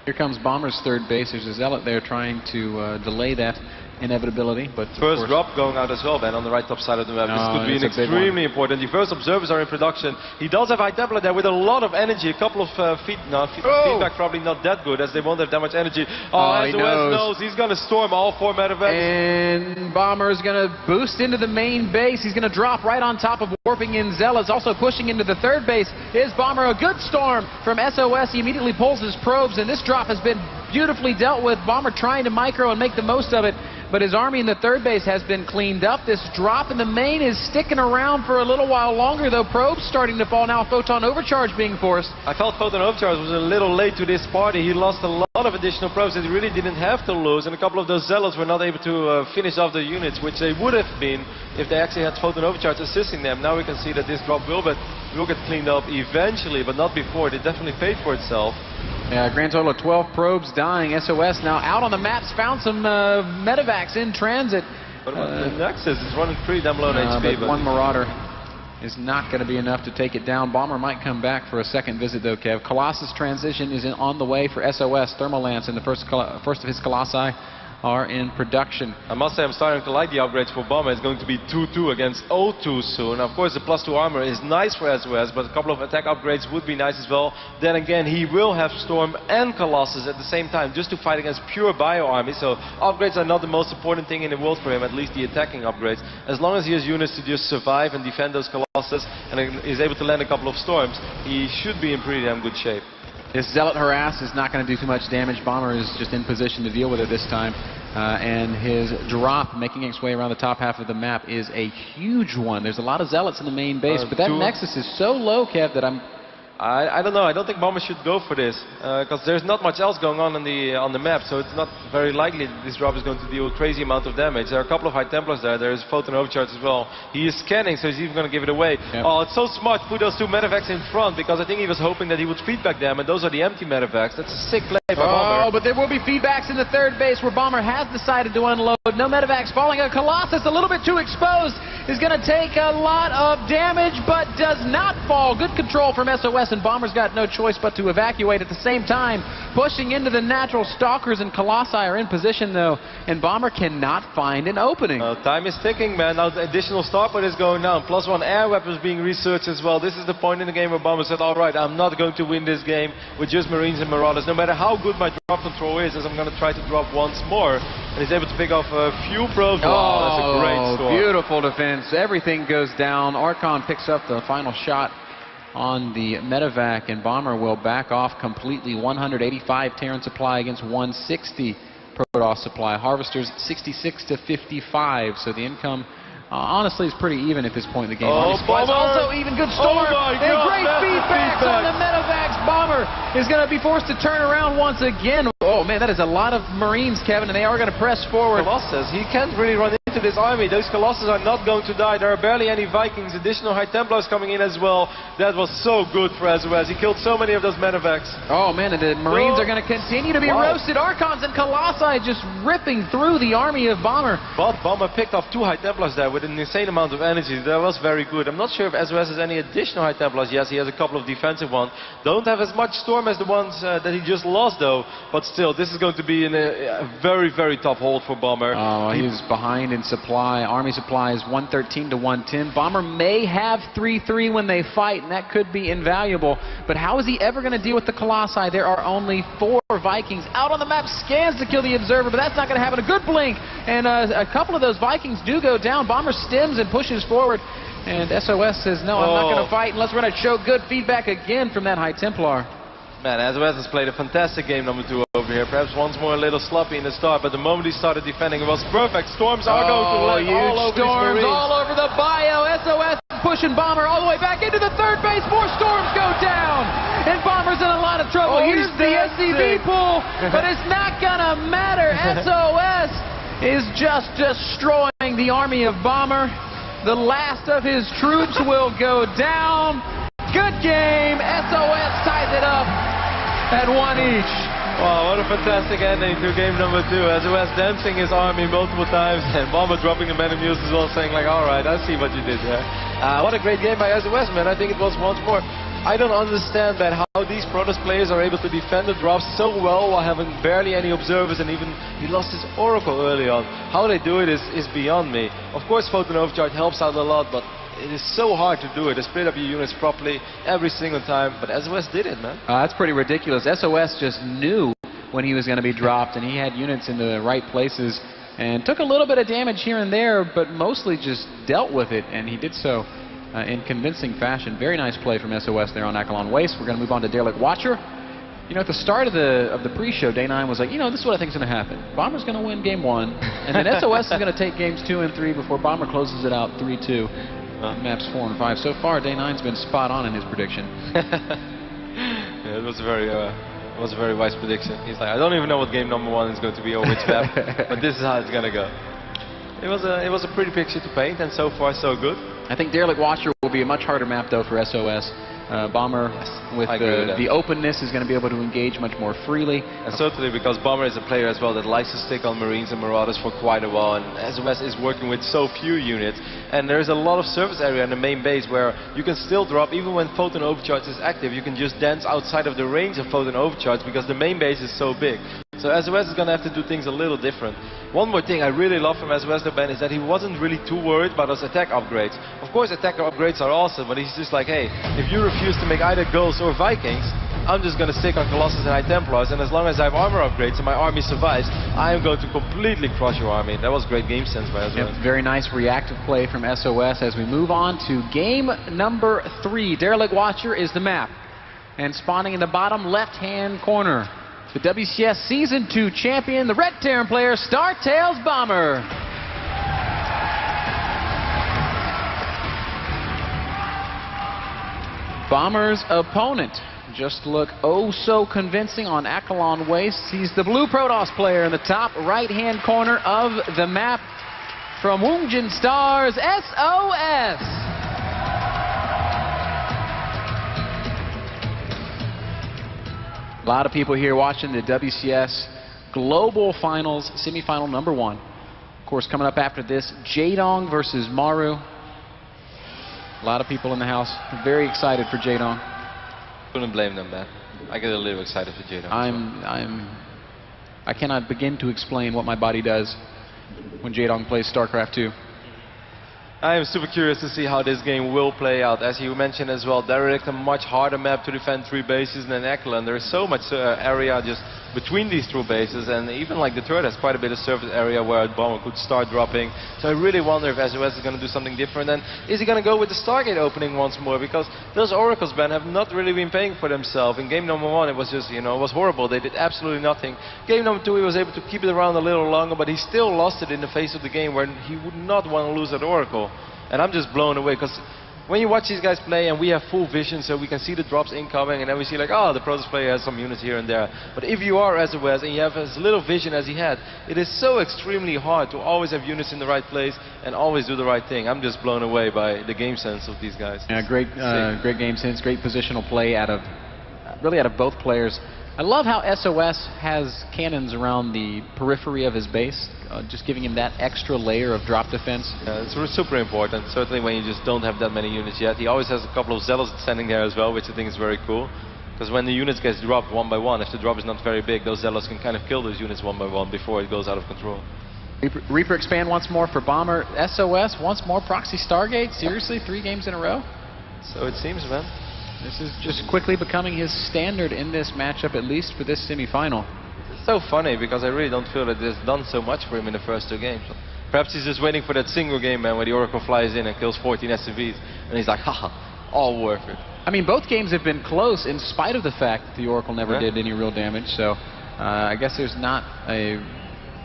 S9: Here comes Bomber's third base. There's a Zealot there trying to delay that inevitability. But
S8: first drop going out as well, Ben, on the right top side of the map. This could be an extremely important. The first observers are in production. He does have High Templar there with a lot of energy. A couple of feedback probably not that good, as they won't have that much energy. SOS knows he's going to storm all 4 medevacs.
S9: And Bomber is going to boost into the main base. He's going to drop right on top of warping in Zealots. Also pushing into the third base is Bomber. A good storm from SOS. He immediately pulls his probes, and this drop has been beautifully dealt with. Bomber trying to micro and make the most of it, but his army in the third base has been cleaned up. This drop in the main is sticking around for a little while longer, though. Probes starting to fall now. Photon overcharge being forced.
S8: I felt Photon overcharge was a little late to this party. He lost a lot of additional probes that he really didn't have to lose, and a couple of those Zealots were not able to finish off the units, which they would have been if they actually had Photon overcharge assisting them. Now we can see that this drop will get cleaned up eventually, but not before. It definitely paid for itself.
S9: Yeah, grand total of 12 probes dying. SOS now out on the maps, found some medevacs in transit.
S8: But the Nexus is running pretty damn low on HP.
S9: But one Marauder is not going to be enough to take it down. Bomber might come back for a second visit, though, Kev. Colossus transition is on the way for SOS. Thermalance and the first of his Colossi are in production.
S8: I must say I'm starting to like the upgrades for Bomber. It's going to be 2-2 against 0-2 soon. Of course, the +2 armor is nice for SOS, but a couple of attack upgrades would be nice as well. Then again, he will have Storm and Colossus at the same time, just to fight against pure bio army. So upgrades are not the most important thing in the world for him, at least the attacking upgrades. As long as he has units to just survive and defend those Colossus and is able to land a couple of storms, he should be in pretty damn good shape.
S9: This Zealot harass is not going to do too much damage. Bomber is just in position to deal with it this time. And his drop, making its way around the top half of the map, is a huge one. There's a lot of Zealots in the main base, but that Nexus is so low, Kev, that
S8: I don't know. I don't think Bomber should go for this, because there's not much else going on the map, so it's not very likely that this drop is going to deal a crazy amount of damage. There are a couple of High Templars there. There is Photon overcharge as well. He is scanning, so he's even going to give it away. Yep. Oh, it's so smart to put those 2 medevacs in front, because I think he was hoping that he would feedback them, and those are the empty medevacs. That's a sick play by Bomber.
S9: Oh, but there will be feedbacks in the third base where Bomber has decided to unload. No medevacs falling. A Colossus a little bit too exposed is going to take a lot of damage, but does not fall. Good control from SOS, and Bomber's got no choice but to evacuate at the same time. Pushing into the natural stalkers, and Colossi are in position, though, and Bomber cannot find an opening.
S8: Time is ticking, man. Now the additional starport is going down. +1 air weapons being researched as well. This is the point in the game where Bomber said, all right, I'm not going to win this game with just Marines and Marauders, no matter how good my drop control is, as I'm going to try to drop once more. And he's able to pick off a few probes. Wow, that's a great storm.
S9: Beautiful defense. Everything goes down. Archon picks up the final shot on the medevac, and Bomber will back off completely. 185 Terran supply against 160 Protoss supply. Harvesters 66 to 55, so the income honestly is pretty even at this point in the game. Also even good storm, and great feedbacks on the medevacs. Bomber is going to be forced to turn around once again. Oh man, that is a lot of Marines, Kevin, and they are going to press forward.
S8: Colossus, he can't really run into this army. Those Colossus are not going to die. There are barely any Vikings. Additional High Templars coming in as well. That was so good for SOS. He killed so many of those medevacs.
S9: Oh man, and the Marines are going to continue to be roasted. Archons and Colossi just ripping through the army of Bomber.
S8: But Bomber picked off 2 High Templars there with an insane amount of energy. That was very good. I'm not sure if SOS has any additional High Templars. Yes, he has a couple of defensive ones. Don't have as much storm as the ones that he just lost, though. But still, this is going to be in a very, very tough hold for Bomber.
S9: Oh, he's behind in supply. Army supply is 113 to 110. Bomber may have 3-3 when they fight, and that could be invaluable. But how is he ever going to deal with the Colossi? There are only 4 Vikings out on the map. Scans to kill the Observer, but that's not going to happen. A good blink, and a couple of those Vikings do go down. Bomber stems and pushes forward, and SOS says, no, I'm not going to fight unless we're going to show good feedback again from that High Templar.
S8: Man, SOS has played a fantastic game number 2 over here. Perhaps once more a little sloppy in the start, but the moment he started defending, it was perfect. Storms are going to land all over
S9: storms
S8: these Marines.
S9: all over the bio. SOS pushing Bomber all the way back into the third base. More storms go down, and Bomber's in a lot of trouble. Here's the SCV pull, but it's not gonna matter. SOS is just destroying the army of Bomber. The last of his troops will go down. Good game. SOS ties it up at 1 each.
S8: Wow, what a fantastic ending to game number 2. SOS dancing his army multiple times, and Bomber dropping a man of muse as well, saying like, all right, I see what you did there. What a great game by SOS, man. I think it was once more. I don't understand, man, how these Protoss players are able to defend the drops so well while having barely any observers, and even he lost his Oracle early on. How they do it is beyond me. Of course, Photon Overcharge helps out a lot, but it is so hard to do it, to split up your units properly every single time, but SOS did it, man.
S9: That's pretty ridiculous. SOS just knew when he was going to be dropped, and he had units in the right places, and took a little bit of damage here and there, but mostly just dealt with it, and he did so in convincing fashion. Very nice play from SOS there on Akalon Waste. We're going to move on to Derelict Watcher. You know, at the start of the pre-show, Day 9 was like, you know, this is what I think is going to happen. Bomber's going to win game 1, and then SOS is going to take games 2 and 3 before Bomber closes it out 3-2. Maps 4 and 5. So far, Day 9's been spot on in his prediction.
S8: Yeah, it was a very wise prediction. He's like, I don't even know what game number 1 is going to be or which map, but this is how it's going to go. It was a pretty picture to paint, and so far so good.
S9: I think Derelict Watcher will be a much harder map though for SOS. Bomber with the openness is going to be able to engage much more freely.
S8: And certainly because Bomber is a player as well that likes to stick on Marines and Marauders for quite a while, and SOS is working with so few units, and there's a lot of surface area in the main base where you can still drop. Even when Photon Overcharge is active, you can just dance outside of the range of Photon Overcharge because the main base is so big. So SOS is going to have to do things a little different. One more thing I really love from SOS though, Ben, is that he wasn't really too worried about those attack upgrades. Of course, attack upgrades are awesome, but he's just like, hey, if you refuse to make either Ghosts or Vikings, I'm just going to stick on Colossus and High Templars, and as long as I have armor upgrades and my army survives, I am going to completely crush your army. That was great game sense by SOS.
S9: Yep, very nice reactive play from SOS as we move on to game number 3. Derelict Watcher is the map, and spawning in the bottom left-hand corner, the WCS Season 2 champion, the Red Terran player, StarTales Bomber. Bomber's opponent just look oh so convincing on Akalon Waste. He's the blue Protoss player in the top right-hand corner of the map from Woongjin Stars, SOS. A lot of people here watching the WCS Global Finals, semifinal number 1. Of course, coming up after this, Jaedong versus Maru. A lot of people in the house very excited for Jaedong.
S8: Couldn't blame them, man. I get a little excited for Jaedong.
S9: I cannot begin to explain what my body does when Jaedong plays StarCraft 2.
S8: I am super curious to see how this game will play out. As you mentioned as well, Derelict, a much harder map to defend 3 bases than Akalon. There is so much area just between these 2 bases, and even like the turret has quite a bit of surface area where a Bomber could start dropping. So I really wonder if SOS is going to do something different, and is he going to go with the Stargate opening once more? Because those Oracles, Ben, have not really been paying for themselves. In game number 1, it was just, you know, it was horrible. They did absolutely nothing. Game number 2, he was able to keep it around a little longer, but he still lost it in the face of the game where he would not want to lose that Oracle. And I'm just blown away, because when you watch these guys play and we have full vision, so we can see the drops incoming, and then we see like, oh, the Protoss player has some units here and there. But if you are SOS and you have as little vision as he had, it is so extremely hard to always have units in the right place and always do the right thing. I'm just blown away by the game sense of these guys.
S9: Yeah, great game sense, great positional play out of both players. I love how SOS has cannons around the periphery of his base, just giving him that extra layer of drop defense.
S8: Yeah, it's super important, certainly when you just don't have that many units yet. He always has a couple of Zealots standing there as well, which I think is very cool. Because when the units get dropped one by one, if the drop is not very big, those Zealots can kind of kill those units one by one before it goes out of control.
S9: Reaper expand once more for Bomber. SOS once more proxy Stargate. Seriously, 3 games in a row?
S8: So it seems, man.
S9: This is just quickly becoming his standard in this matchup, at least for this semifinal.
S8: It's so funny because I really don't feel that it's done so much for him in the first 2 games. Perhaps he's just waiting for that single game, man, where the Oracle flies in and kills 14 SCVs, and he's like, haha, all worth it.
S9: I mean, both games have been close in spite of the fact that the Oracle never did any real damage. So I guess there's not a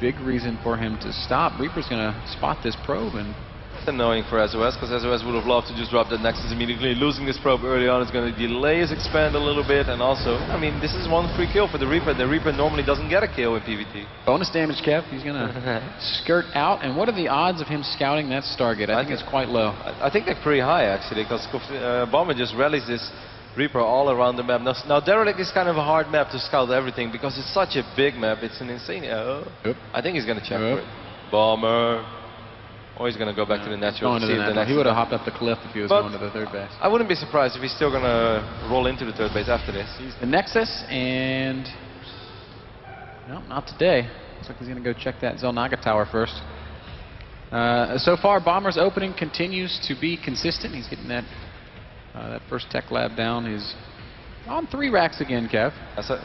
S9: big reason for him to stop. Reaper's going to spot this probe, and
S8: it's annoying for SOS, because SOS would have loved to just drop that Nexus immediately. Losing this probe early on is going to delay his expand a little bit, and also, I mean, this is one free kill for the Reaper. The Reaper normally doesn't get a kill in PvT.
S9: Bonus damage, Kev. He's going to skirt out. And what are the odds of him scouting that Stargate? I think it's quite low.
S8: I think they're pretty high, actually, because Bomber just rallies this Reaper all around the map. Now Derelict is kind of a hard map to scout everything, because it's such a big map. It's an insane... I think he's going to check for it. Bomber... Or he's going to go back to the natural.
S9: He would have hopped up the cliff if he was going to the third base.
S8: I wouldn't be surprised if he's still going to roll into the third base after this.
S9: The Nexus, and... No, not today. Looks like he's going to go check that Zelnaga tower first. So far, Bomber's opening continues to be consistent. He's getting that first tech lab down. He's on 3 racks again, Kev.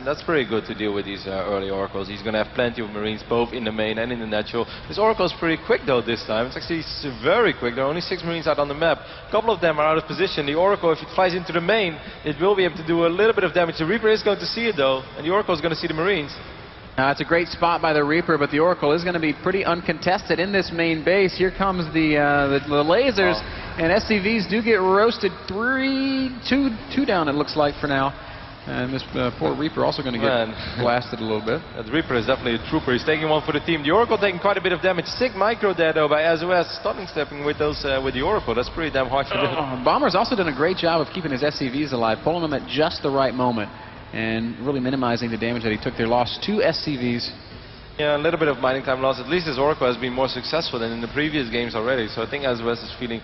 S8: That's pretty good to deal with these early Oracles. He's going to have plenty of Marines, both in the main and in the natural. This Oracle is pretty quick, though, this time. It's actually very quick. There are only 6 Marines out on the map. A couple of them are out of position. The Oracle, if it flies into the main, it will be able to do a little bit of damage. The Reaper is going to see it, though, and the Oracle is going to see the Marines.
S9: It's a great spot by the Reaper, but the Oracle is going to be pretty uncontested in this main base. Here comes the lasers, and SCVs do get roasted. 2 down, it looks like, for now. And this poor Reaper also going to get blasted a little bit.
S8: The Reaper is definitely a trooper. He's taking one for the team. The Oracle taking quite a bit of damage. 6 micro there, though, by SOS. Stunning stepping with the Oracle. That's pretty damn hard for them.
S9: Bomber's also done a great job of keeping his SCVs alive, pulling them at just the right moment, and really minimizing the damage that he took there. Lost 2 SCVs.
S8: Yeah, a little bit of mining time loss. At least this Oracle has been more successful than in the previous games already. So I think SOS is feeling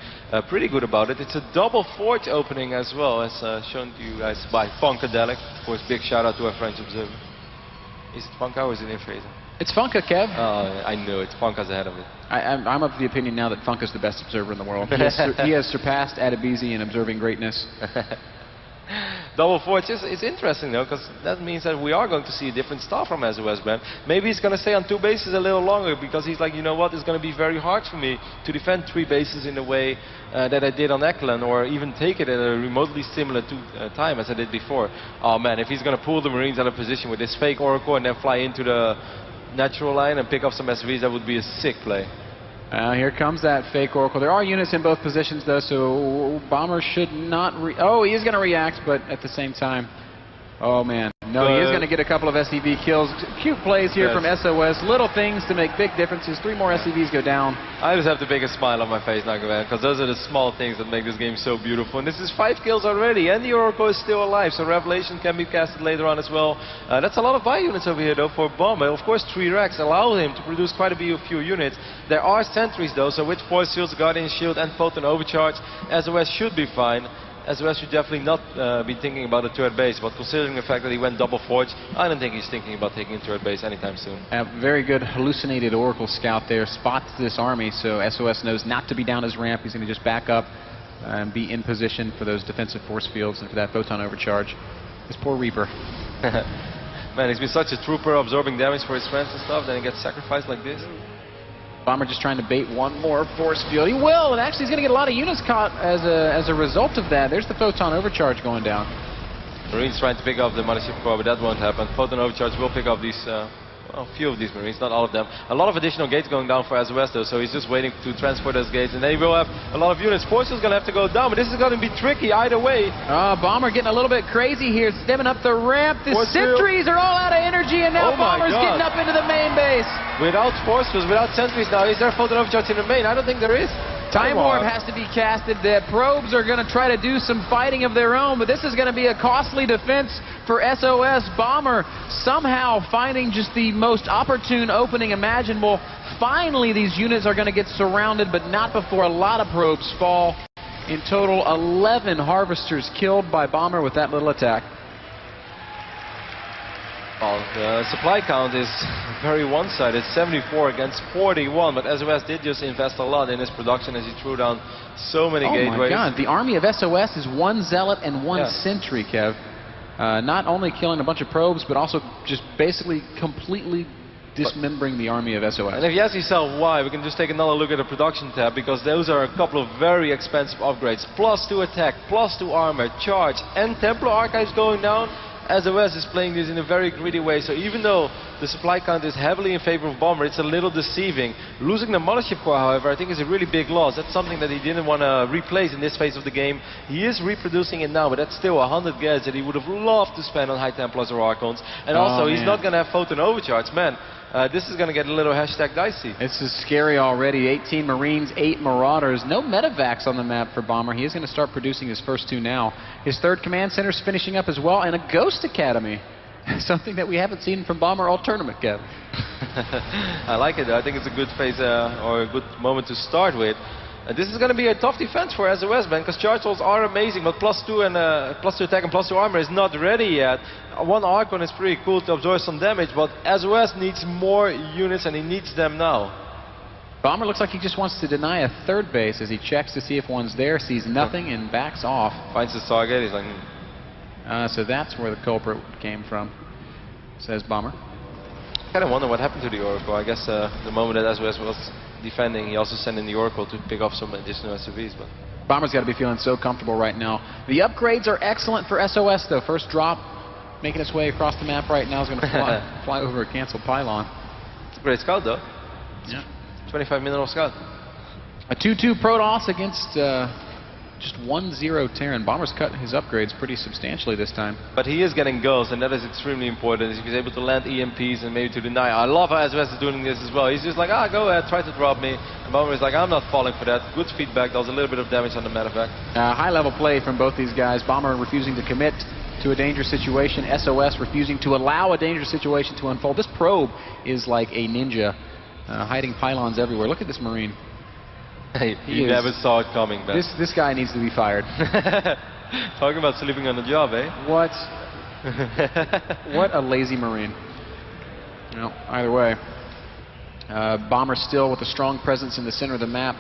S8: pretty good about it. It's a double forge opening as well, as shown to you guys by Funkadelic. Of course, big shout out to our French observer. Is it Funka or is it Infraser?
S9: It's Funka, Kev.
S8: Oh, I knew it. Funka's ahead of it.
S9: I'm of the opinion now that Funka's the best observer in the world. He has surpassed Adebisi in observing greatness.
S8: Double forge is interesting, though, because that means that we are going to see a different style from SOS brand. Maybe he's going to stay on 2 bases a little longer, because he's like, you know what, it's going to be very hard for me to defend 3 bases in the way that I did on Eklan, or even take it at a remotely similar time as I did before. Oh man, if he's going to pull the Marines out of position with this fake Oracle and then fly into the natural line and pick up some SVs, that would be a sick play.
S9: Here comes that fake Oracle. There are units in both positions, though, so Bomber should not... Oh, he is going to react, but at the same time... Oh, man. No, he is going to get a couple of SCV kills. Cute plays here from SOS. Little things to make big differences. 3 more SCVs go down.
S8: I just have the biggest smile on my face, Nagavan, because those are the small things that make this game so beautiful. And this is 5 kills already, and the Oracle is still alive, so Revelation can be casted later on as well. That's a lot of buy units over here, though, for Bomber. Of course, 3 racks allow him to produce quite a few units. There are sentries, though, so with Force Fields, Guardian Shield, and Photon Overcharge, SOS should be fine. SOS should definitely not be thinking about a third base, but considering the fact that he went double forge, I don't think he's thinking about taking a third base anytime soon.
S9: Very good hallucinated Oracle scout there, spots this army, so SOS knows not to be down his ramp. He's going to just back up and be in position for those defensive force fields and for that photon overcharge. This poor Reaper.
S8: Man, he's been such a trooper, absorbing damage for his friends and stuff, then he gets sacrificed like this.
S9: Bomber just trying to bait 1 more force field. He will, and actually he's going to get a lot of units caught as a result of that. There's the photon overcharge going down.
S8: Marines trying to pick up the Mothership Core, but that won't happen. Photon overcharge will pick up these, a few of these Marines, not all of them. A lot of additional gates going down for SOS, though, so he's just waiting to transport those gates, and then he will have a lot of units. Force is going to have to go down, but this is going to be tricky either way.
S9: Bomber getting a little bit crazy here, stemming up the ramp. The sentries are all out of energy, and now Bomber's getting up into the main base.
S8: Without force fields, without sentries now, is there photon overcharge in the main? I don't think there is.
S9: Time Warp has to be casted. The probes are going to try to do some fighting of their own, but this is going to be a costly defense for SOS. Bomber somehow finding just the most opportune opening imaginable. Finally, these units are going to get surrounded, but not before a lot of probes fall. In total, 11 harvesters killed by Bomber with that little attack.
S8: Well, the supply count is very one-sided, 74 against 41, but SOS did just invest a lot in his production as he threw down so many gateways.
S9: Oh my god, the army of SOS is 1 Zealot and 1 Sentry, Kev. Not only killing a bunch of probes, but also just basically completely dismembering the army of SOS.
S8: And if you ask yourself why, we can just take another look at the production tab, because those are a couple of very expensive upgrades. +2 attack, +2 armor, charge, and Templar archives going down. SOS is playing this in a very greedy way, so even though the supply count is heavily in favor of Bomber, it's a little deceiving. Losing the Mothership Core, however, I think is a really big loss. That's something that he didn't want to replace in this phase of the game. He is reproducing it now, but that's still 100 gas that he would have loved to spend on High Templars or Archons. And also, he's not going to have Photon Overcharge. Man, this is going to get a little #dicey.
S9: This is scary already. 18 Marines, 8 Marauders. No medevacs on the map for Bomber. He is going to start producing his first 2 now. His 3rd command center is finishing up as well, and a Ghost Academy. Something that we haven't seen from Bomber all tournament, Kev.
S8: I like it, though. I think it's a good phase or a good moment to start with. This is going to be a tough defense for SOS, man, because charge rolls are amazing, but +2 and +2 attack and +2 armor is not ready yet. 1 Archon is pretty cool to absorb some damage, but SOS needs more units, and he needs them now.
S9: Bomber looks like he just wants to deny a 3rd base as he checks to see if one's there, sees nothing, and backs off.
S8: Finds the target, he's like...
S9: So that's where the culprit came from, says Bomber.
S8: Kind of wonder what happened to the Oracle. I guess the moment that SOS was defending, he also sent in the Oracle to pick off some additional SUVs. But
S9: Bomber's got to be feeling so comfortable right now. The upgrades are excellent for SOS, though. First drop, making its way across the map right now, is going to fly over a canceled pylon.
S8: It's a great scout, though.
S9: Yeah.
S8: 25 mineral scout.
S9: A 2-2 Protoss against just 1-0 Terran. Bomber's cut his upgrades pretty substantially this time.
S8: But he is getting ghosts, and that is extremely important. If he's able to land EMPs and maybe to deny. I love how SOS is doing this as well. He's just like, go ahead, try to drop me. And Bomber is like, I'm not falling for that. Good feedback, does a little bit of damage on the medevac.
S9: High-level play from both these guys. Bomber refusing to commit to a dangerous situation. SOS refusing to allow a dangerous situation to unfold. This probe is like a ninja, hiding pylons everywhere. Look at this Marine.
S8: Hey, you never saw it coming, Ben.
S9: This guy needs to be fired.
S8: Talking about sleeping on the job, eh?
S9: What? What a lazy Marine. No, either way. Bomber still with a strong presence in the center of the map.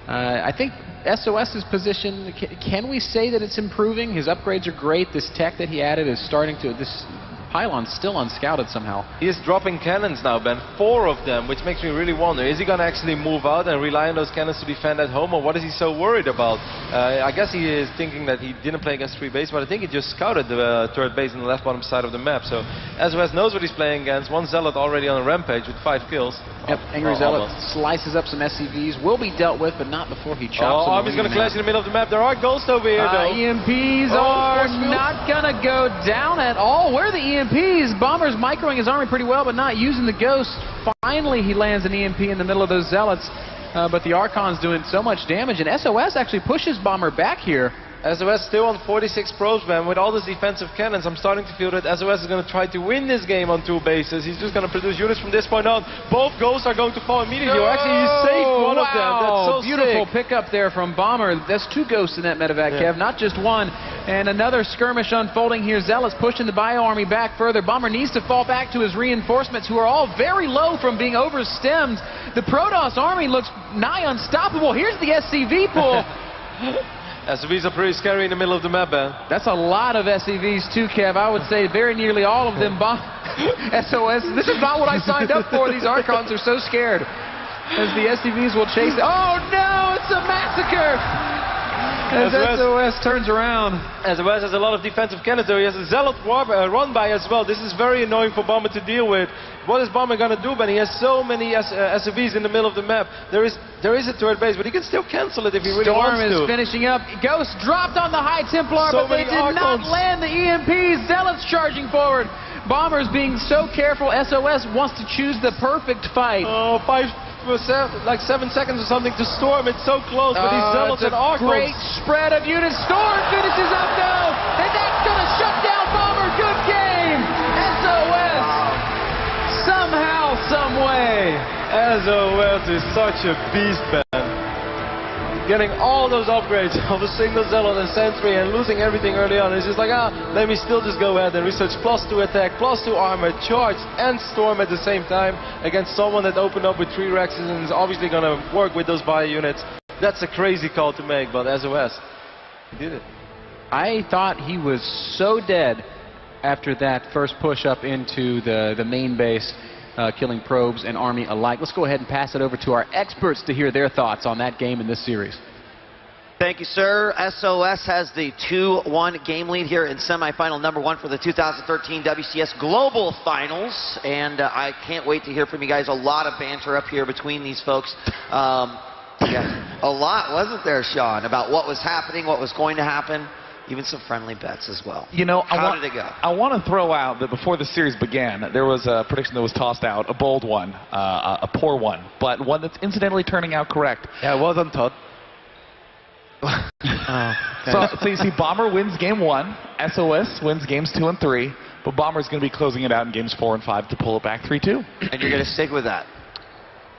S9: I think SOS's position, can we say that it's improving? His upgrades are great. This tech that he added is starting to... This pylon's still unscouted somehow.
S8: He is dropping cannons now, Ben. 4 of them, which makes me really wonder. Is he going to actually move out and rely on those cannons to defend at home, or what is he so worried about? I guess he is thinking that he didn't play against 3 base, but I think he just scouted the 3rd base on the left bottom side of the map. So SOS knows what he's playing against. 1 Zealot already on a rampage with 5 kills.
S9: Yep, Angry Zealot slices up some SCVs. Will be dealt with, but not before he chops them.
S8: Army's going to clash in the middle of the map. There are ghosts over here, though.
S9: EMPs are not going to go down at all. Where are the EMPs? Bomber's microing his army pretty well, but not using the ghost. Finally, he lands an EMP in the middle of those Zealots, but the Archon's doing so much damage, and SOS actually pushes Bomber back here.
S8: SOS still on 46 probes, man. With all these defensive cannons, I'm starting to feel that SOS is going to try to win this game on 2 bases. He's just going to produce units from this point on. Both ghosts are going to fall immediately. Actually, he saved one of them. That's so
S9: beautiful
S8: sick.
S9: pickup there from Bomber. That's 2 ghosts in that medevac, Kev, not just 1. And another skirmish unfolding here. Zealots pushing the Bio Army back further. Bomber needs to fall back to his reinforcements, who are all very low from being overstemmed. The Protoss army looks nigh unstoppable. Here's the SCV pool.
S8: SCVs are pretty scary in the middle of the map, man.
S9: That's a lot of SCVs too, Kev. I would say very nearly all of them SOS. This is not what I signed up for. These Archons are so scared as the SCVs will chase it. Oh no, it's a massacre! As SOS turns around.
S8: SOS has a lot of defensive cannons, though. He has a Zealot run by as well. This is very annoying for Bomber to deal with. What is Bomber going to do, Ben? He has so many SUVs in the middle of the map. There is a 3rd base, but he can still cancel it if he really wants to.
S9: Storm is finishing up. Ghost dropped on the High Templar, but they did not land the EMPs. Zealots charging forward. Bomber's being so careful. SOS wants to choose the perfect fight.
S8: Oh, 7 seconds or something to Storm. It's so close, but these Zealots and Archons.
S9: Great spread of units. Storm finishes up, no! And that's going to shut down Bomber. Good game! SOS! Somehow, some way.
S8: SOS is such a beast, man. Getting all those upgrades of a single Zealot and Sentry and losing everything early on. It's just like, let me still just go ahead and research +2 attack, +2 armor, charge, and Storm at the same time against someone that opened up with 3 Rexes and is obviously going to work with those bio units. That's a crazy call to make, but SOS, he did it.
S9: I thought he was so dead after that first push up into the main base. killing probes and Army alike. Let's go ahead and pass it over to our experts to hear their thoughts on that game in this series.
S4: Thank you, sir. SOS has the 2-1 game lead here in semifinal number 1 for the 2013 WCS Global Finals. And I can't wait to hear from you guys. A lot of banter up here between these folks. Yeah, a lot, wasn't there, Sean, about what was happening, what was going to happen. Even some friendly bets as well.
S5: You know,
S4: how did it go?
S5: I want to throw out that before the series began, there was a prediction that was tossed out, a bold one, a poor one, but one that's incidentally turning out correct.
S8: Yeah, well done, Todd.
S5: So you see, Bomber wins game 1, SOS wins games 2 and 3, but Bomber's going to be closing it out in games 4 and 5 to pull it back 3-2.
S4: And you're going to stick with that?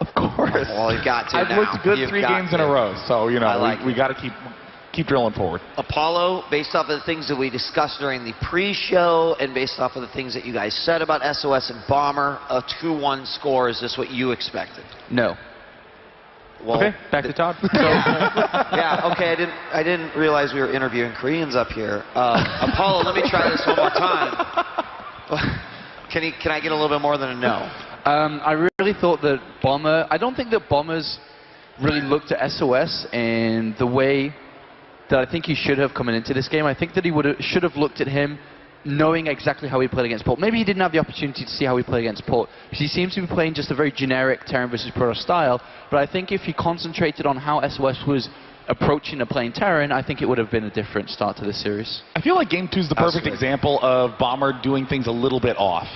S5: Of course.
S4: Well, you've got to.
S5: I've looked good 3 games in a row, so you know we got to keep drilling forward.
S4: Apollo, based off of the things that we discussed during the pre-show and based off of the things that you guys said about SOS and Bomber, a 2-1 score, is this what you expected?
S8: No.
S4: Well,
S8: okay, back to Todd.
S4: Yeah, okay, I didn't realize we were interviewing Koreans up here. Apollo, let me try this one more time. Can I get a little bit more than a no?
S1: I really thought that Bomber, I don't think that Bombers really looked at SOS in the way that I think he should have coming into this game. I think that he should have looked at him knowing exactly how he played against Port. Maybe he didn't have the opportunity to see how he played against Port, because he seems to be playing just a very generic Terran versus Protoss style, but I think if he concentrated on how SOS was approaching a playing Terran, I think it would have been a different start to the series.
S5: I feel like game 2 is the perfect example of Bomber doing things a little bit off.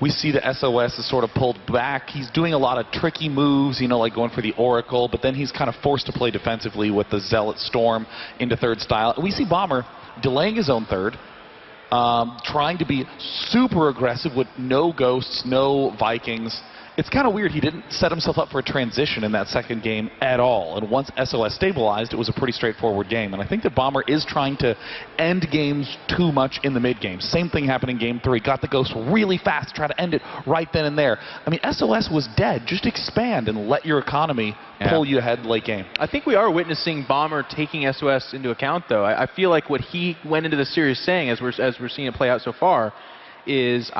S5: We see the SOS is sort of pulled back. He's doing a lot of tricky moves, you know, like going for the Oracle, but then he's kind of forced to play defensively with the Zealot Storm into 3rd style. And we see Bomber delaying his own 3rd, trying to be super aggressive with no Ghosts, no Vikings. It's kind of weird. He didn't set himself up for a transition in that 2nd game at all. And once SOS stabilized, it was a pretty straightforward game. And I think that Bomber is trying to end games too much in the mid-game. Same thing happened in game 3. Got the Ghost really fast, try to end it right then and there. I mean, SOS was dead. Just expand and let your economy pull you ahead late game.
S10: I think we are witnessing Bomber taking SOS into account, though. I feel like what he went into the series saying, as we're seeing it play out so far, is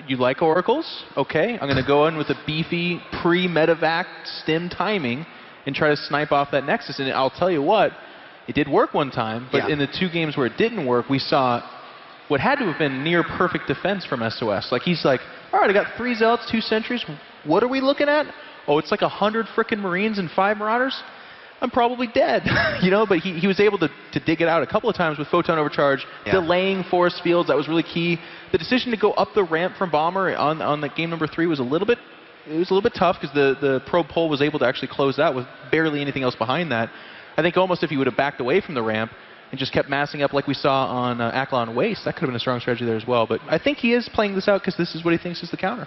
S10: you like Oracles? Okay, I'm going to go in with a beefy pre-medevac stim timing and try to snipe off that Nexus. And I'll tell you what, it did work one time, but in the 2 games where it didn't work, we saw what had to have been near perfect defense from SOS. Like, he's like, all right, I got 3 Zealots, 2 Sentries. What are we looking at? Oh, it's like 100 frickin' Marines and 5 Marauders? I'm probably dead. You know, but he was able to dig it out a couple of times with Photon Overcharge, delaying force fields. That was really key. The decision to go up the ramp from Bomber on the game number 3 was a little bit tough, because the probe pull was able to actually close that with barely anything else behind that. I think almost if he would have backed away from the ramp and just kept massing up like we saw on Akalon Waste, that could have been a strong strategy there as well. But I think he is playing this out because this is what he thinks is the counter.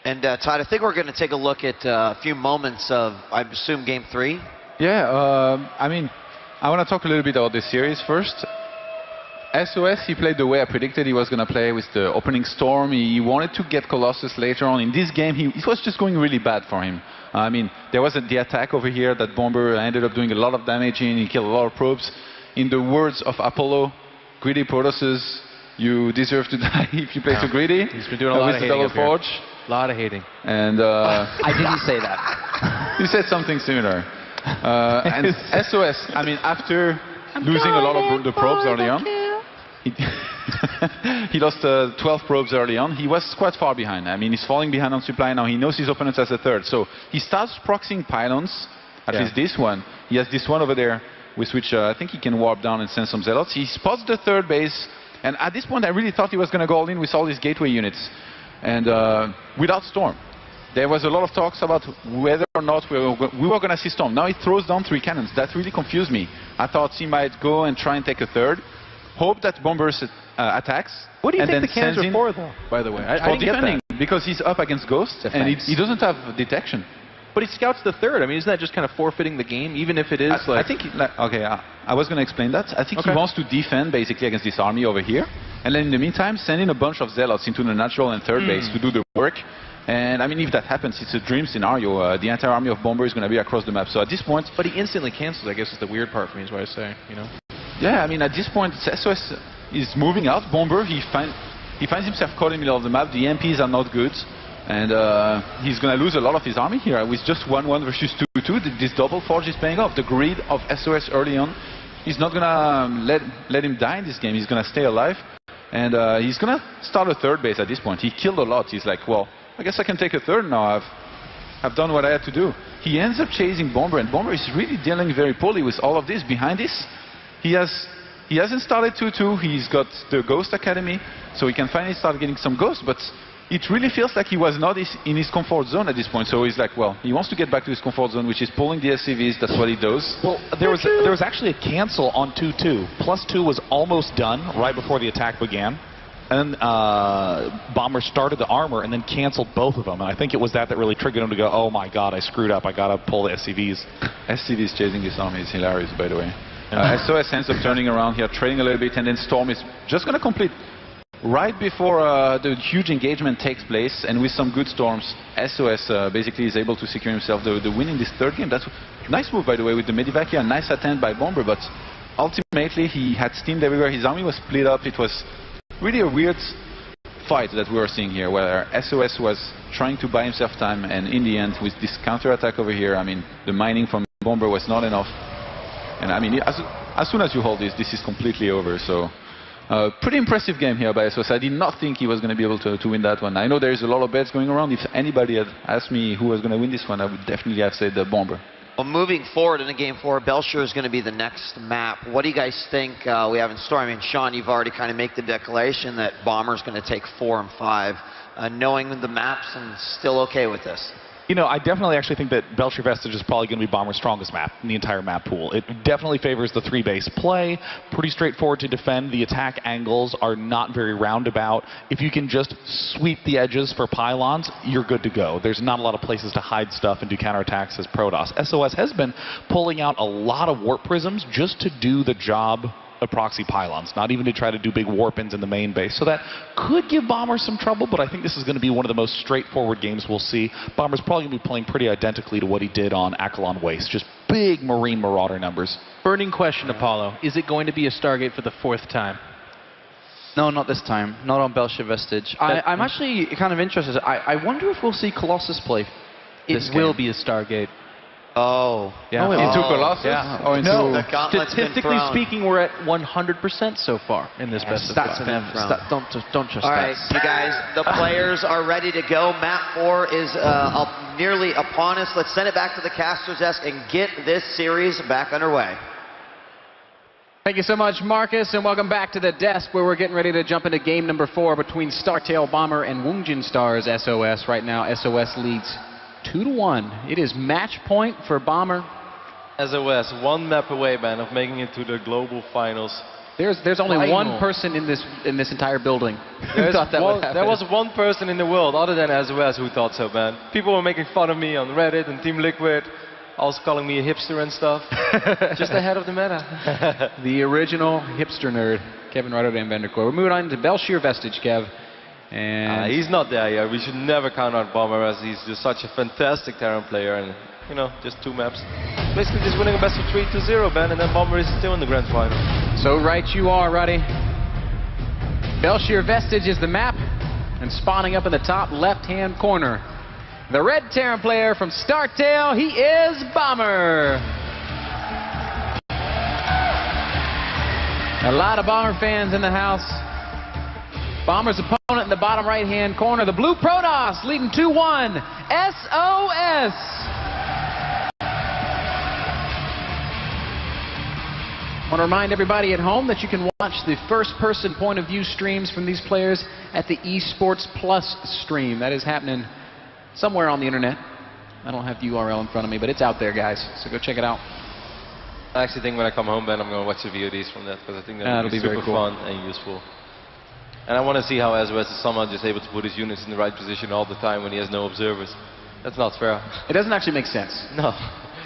S4: And Todd, I think we're going to take a look at a few moments of, I assume, game 3.
S11: Yeah, I mean, I want to talk a little bit about the series first. SOS, he played the way I predicted he was going to play, with the opening Storm. He wanted to get Colossus later on. In this game, it was just going really bad for him. I mean, there was the attack over here that Bomber ended up doing a lot of damage in. He killed a lot of probes. In the words of Apollo, greedy Protosses, you deserve to die if you play too greedy.
S10: He's been doing a lot of hating up here.
S11: A lot of hating. And
S9: I didn't say that.
S11: You said something similar. And SOS, I mean, after losing a lot of the probes early on, he lost 12 probes early on. He was quite far behind. I mean, he's falling behind on supply now. He knows his opponents as a 3rd. So he starts proxying pylons, at least this one. He has this one over there, with which I think he can warp down and send some Zealots. He spots the 3rd base, and at this point I really thought he was going to go all in with all these gateway units. And without Storm. There was a lot of talks about whether or not we were going to see Storm. Now he throws down 3 cannons. That really confused me. I thought he might go and try and take a 3rd. Hope that Bomber attacks.
S10: What do you think the cannons are for, though, by the way? I didn't
S11: defending,
S10: get that.
S11: because he's up against Ghosts, and he doesn't have detection.
S10: But he scouts the 3rd. I mean, isn't that just kind of forfeiting the game, even if it is
S11: I think, I was going to explain that. I think he wants to defend, basically, against this army over here. And then in the meantime, send in a bunch of Zealots into the natural and 3rd base to do the work. And I mean, if that happens, it's a dream scenario. The entire army of Bomber is going to be across the map. So at this point...
S10: But he instantly cancels, I guess, is the weird part for me, is what I say, you know?
S11: Yeah, I mean, at this point, SOS is moving out. Bomber, he finds himself caught in the middle of the map. The MPs are not good. And he's going to lose a lot of his army here. With just 1-1 versus 2-2, this double forge is paying off. The greed of SOS early on, he's not going to let him die in this game. He's going to stay alive. And he's going to start a third base at this point. He killed a lot. He's like, well, I guess I can take a third now. I've done what I had to do. He ends up chasing Bomber, and Bomber is really dealing very poorly with all of this. Behind this, he hasn't started 2-2. He's got the Ghost Academy, so he can finally start getting some ghosts, but it really feels like he was not in his comfort zone at this point. So he's like, well, he wants to get back to his comfort zone, which is pulling the SCVs. That's what he does.
S12: Well, there was actually a cancel on 2-2. +2 was almost done right before the attack began. And Bomber started the armor and then canceled both of them. And I think it was that really triggered him to go, oh my god, I screwed up. I got to pull the SCVs.
S11: SCVs chasing this army is hilarious, by the way. SOS ends up turning around here, trading a little bit, and then Storm is just going to complete right before the huge engagement takes place. And with some good storms, SOS basically is able to secure himself the win in this third game. That's a nice move, by the way, with the Medivac here. Nice attempt by Bomber, but ultimately he had steamed everywhere. His army was split up. It was really a weird fight that we were seeing here, where SOS was trying to buy himself time, and in the end, with this counter-attack over here, I mean, the mining from Bomber was not enough. And I mean, as soon as you hold this is completely over. So, pretty impressive game here by SOS. I did not think he was going to be able to win that one. I know there's a lot of bets going around. If anybody had asked me who was going to win this one, I would definitely have said the Bomber.
S4: Well, moving forward into Game 4, Belcher is going to be the next map. What do you guys think we have in store? I mean, Sean, you've already kind of made the declaration that Bomber's going to take 4 and 5. Knowing the maps, and still okay with this?
S12: You know, I definitely actually think that Belcher Vestige is probably going to be Bomber's strongest map in the entire map pool. It definitely favors the 3-base play. Pretty straightforward to defend. The attack angles are not very roundabout. If you can just sweep the edges for pylons, you're good to go. There's not a lot of places to hide stuff and do counterattacks as Protoss. SOS has been pulling out a lot of warp prisms just to do the job of proxy pylons, not even to try to do big warp-ins in the main base. So that could give Bomber some trouble, but I think this is going to be one of the most straightforward games we'll see. Bomber's probably going to be playing pretty identically to what he did on Akalon Waste, just big Marine Marauder numbers.
S10: Burning question, Apollo. Is it going to be a Stargate for the 4th time?
S13: No, not this time. Not on Belcher Vestige. I'm actually kind of interested. I wonder if we'll see Colossus play this game.
S10: It will be a Stargate.
S4: Oh.
S10: Yeah.
S11: Into Colossus?
S13: Yeah.
S10: Oh,
S4: No, the gauntlet's been
S10: statistically
S4: thrown.
S10: speaking, we're at 100% so far in this best of
S4: stats
S10: five.
S4: been thrown.
S13: Don't trust
S4: All right,
S13: stats.
S4: you guys, the players are ready to go. Map 4 is nearly upon us. Let's send it back to the caster's desk and get this series back underway.
S9: Thank you so much, Marcus, and welcome back to the desk where we're getting ready to jump into game number 4 between Startail Bomber and Woongjin Stars SOS. Right now, SOS leads 2-1. It is match point for Bomber.
S8: SOS, 1 map away, man, of making it to the global finals.
S9: There's only one person in this entire building who thought that would happen.
S8: There was one person in the world other than SOS who thought so, man. People were making fun of me on Reddit and Team Liquid, also calling me a hipster and stuff. Just ahead of the meta.
S9: The original hipster nerd, Kevin Rotterdam Vanderkoy. We're moving on to Belcher Vestige, Kev. And
S8: he's not there yet. We should never count out Bomber, as he's just such a fantastic Terran player, and you know, just 2 maps. Basically just winning a best of 3 to 0, man, and then Bomber is still in the grand final.
S9: So right you are, Roddy. Belcher Vestige is the map, and spawning up in the top left-hand corner, the red Terran player from Startail, he is Bomber. A lot of Bomber fans in the house. Bomber's opponent in the bottom right-hand corner, the blue Protoss, leading 2-1, SOS. I want to remind everybody at home that you can watch the first-person point-of-view streams from these players at the Esports Plus stream. That is happening somewhere on the internet. I don't have the URL in front of me, but it's out there, guys, so go check it out.
S8: I actually think when I come home, Ben, I'm going to watch the VODs from that, because I think that'll be super fun and useful. And I want to see how SOS is somehow just able to put his units in the right position all the time when he has no observers. That's not fair.
S9: It doesn't actually make sense.
S8: No.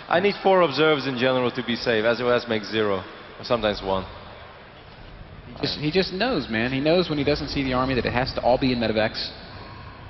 S8: I need 4 observers in general to be safe. SOS makes 0, or sometimes 1.
S9: He just knows, man. He knows when he doesn't see the army that it has to all be in Medivacs,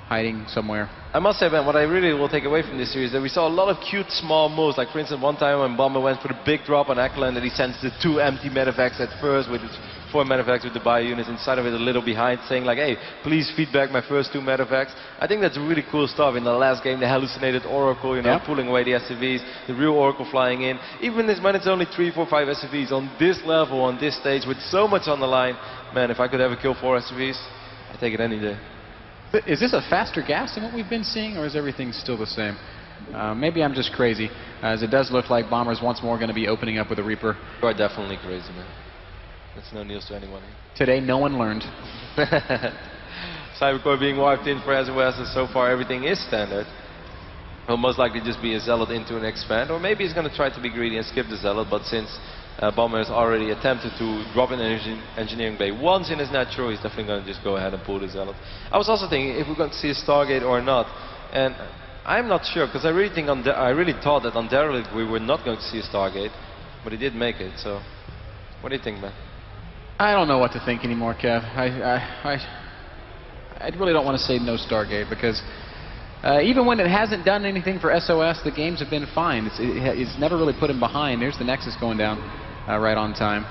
S9: hiding somewhere.
S8: I must say, Ben, what I really will take away from this series is that we saw a lot of cute small moves. Like, for instance, one time when Bomber went for the big drop on Ackland, and he sends the 2 empty Medivacs at first with his 4 medevacs with the bio units inside of it a little behind, saying like, hey, please feed back my first 2 medevacs. I think that's really cool stuff. In the last game, the hallucinated Oracle, you know, pulling away the SCVs, the real Oracle flying in. Even when it's only 3, 4, 5 SCVs on this level, on this stage, with so much on the line, man, if I could ever kill 4 SCVs, I'd take it any day.
S9: Is this a faster gas than what we've been seeing, or is everything still the same? Maybe I'm just crazy, as it does look like Bomber's once more going to be opening up with a Reaper.
S8: You are definitely crazy, man. That's no news to anyone.
S9: Today, no one learned.
S8: Cybercore being wiped in for SOS, and so far everything is standard. Will most likely just be a Zealot into an expand, or maybe he's going to try to be greedy and skip the Zealot, but since Bomber has already attempted to drop an engineering bay once in his natural, he's definitely going to just go ahead and pull the Zealot. I was also thinking if we're going to see a Stargate or not, and I'm not sure, because I really thought that on Derelict we were not going to see a Stargate, but he did make it, so what do you think, man?
S9: I don't know what to think anymore, Kev. I really don't want to say no Stargate, because even when it hasn't done anything for SOS, the games have been fine. It's never really put him behind. There's the Nexus going down right on time.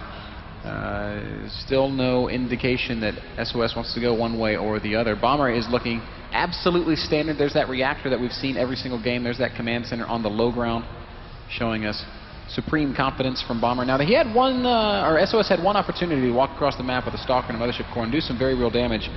S9: Still no indication that SOS wants to go one way or the other. Bomber is looking absolutely standard. There's that reactor that we've seen every single game. There's that command center on the low ground, showing us supreme confidence from Bomber. Now, he had one, or SOS had one opportunity to walk across the map with a Stalker and a Mothership Core and do some very real damage.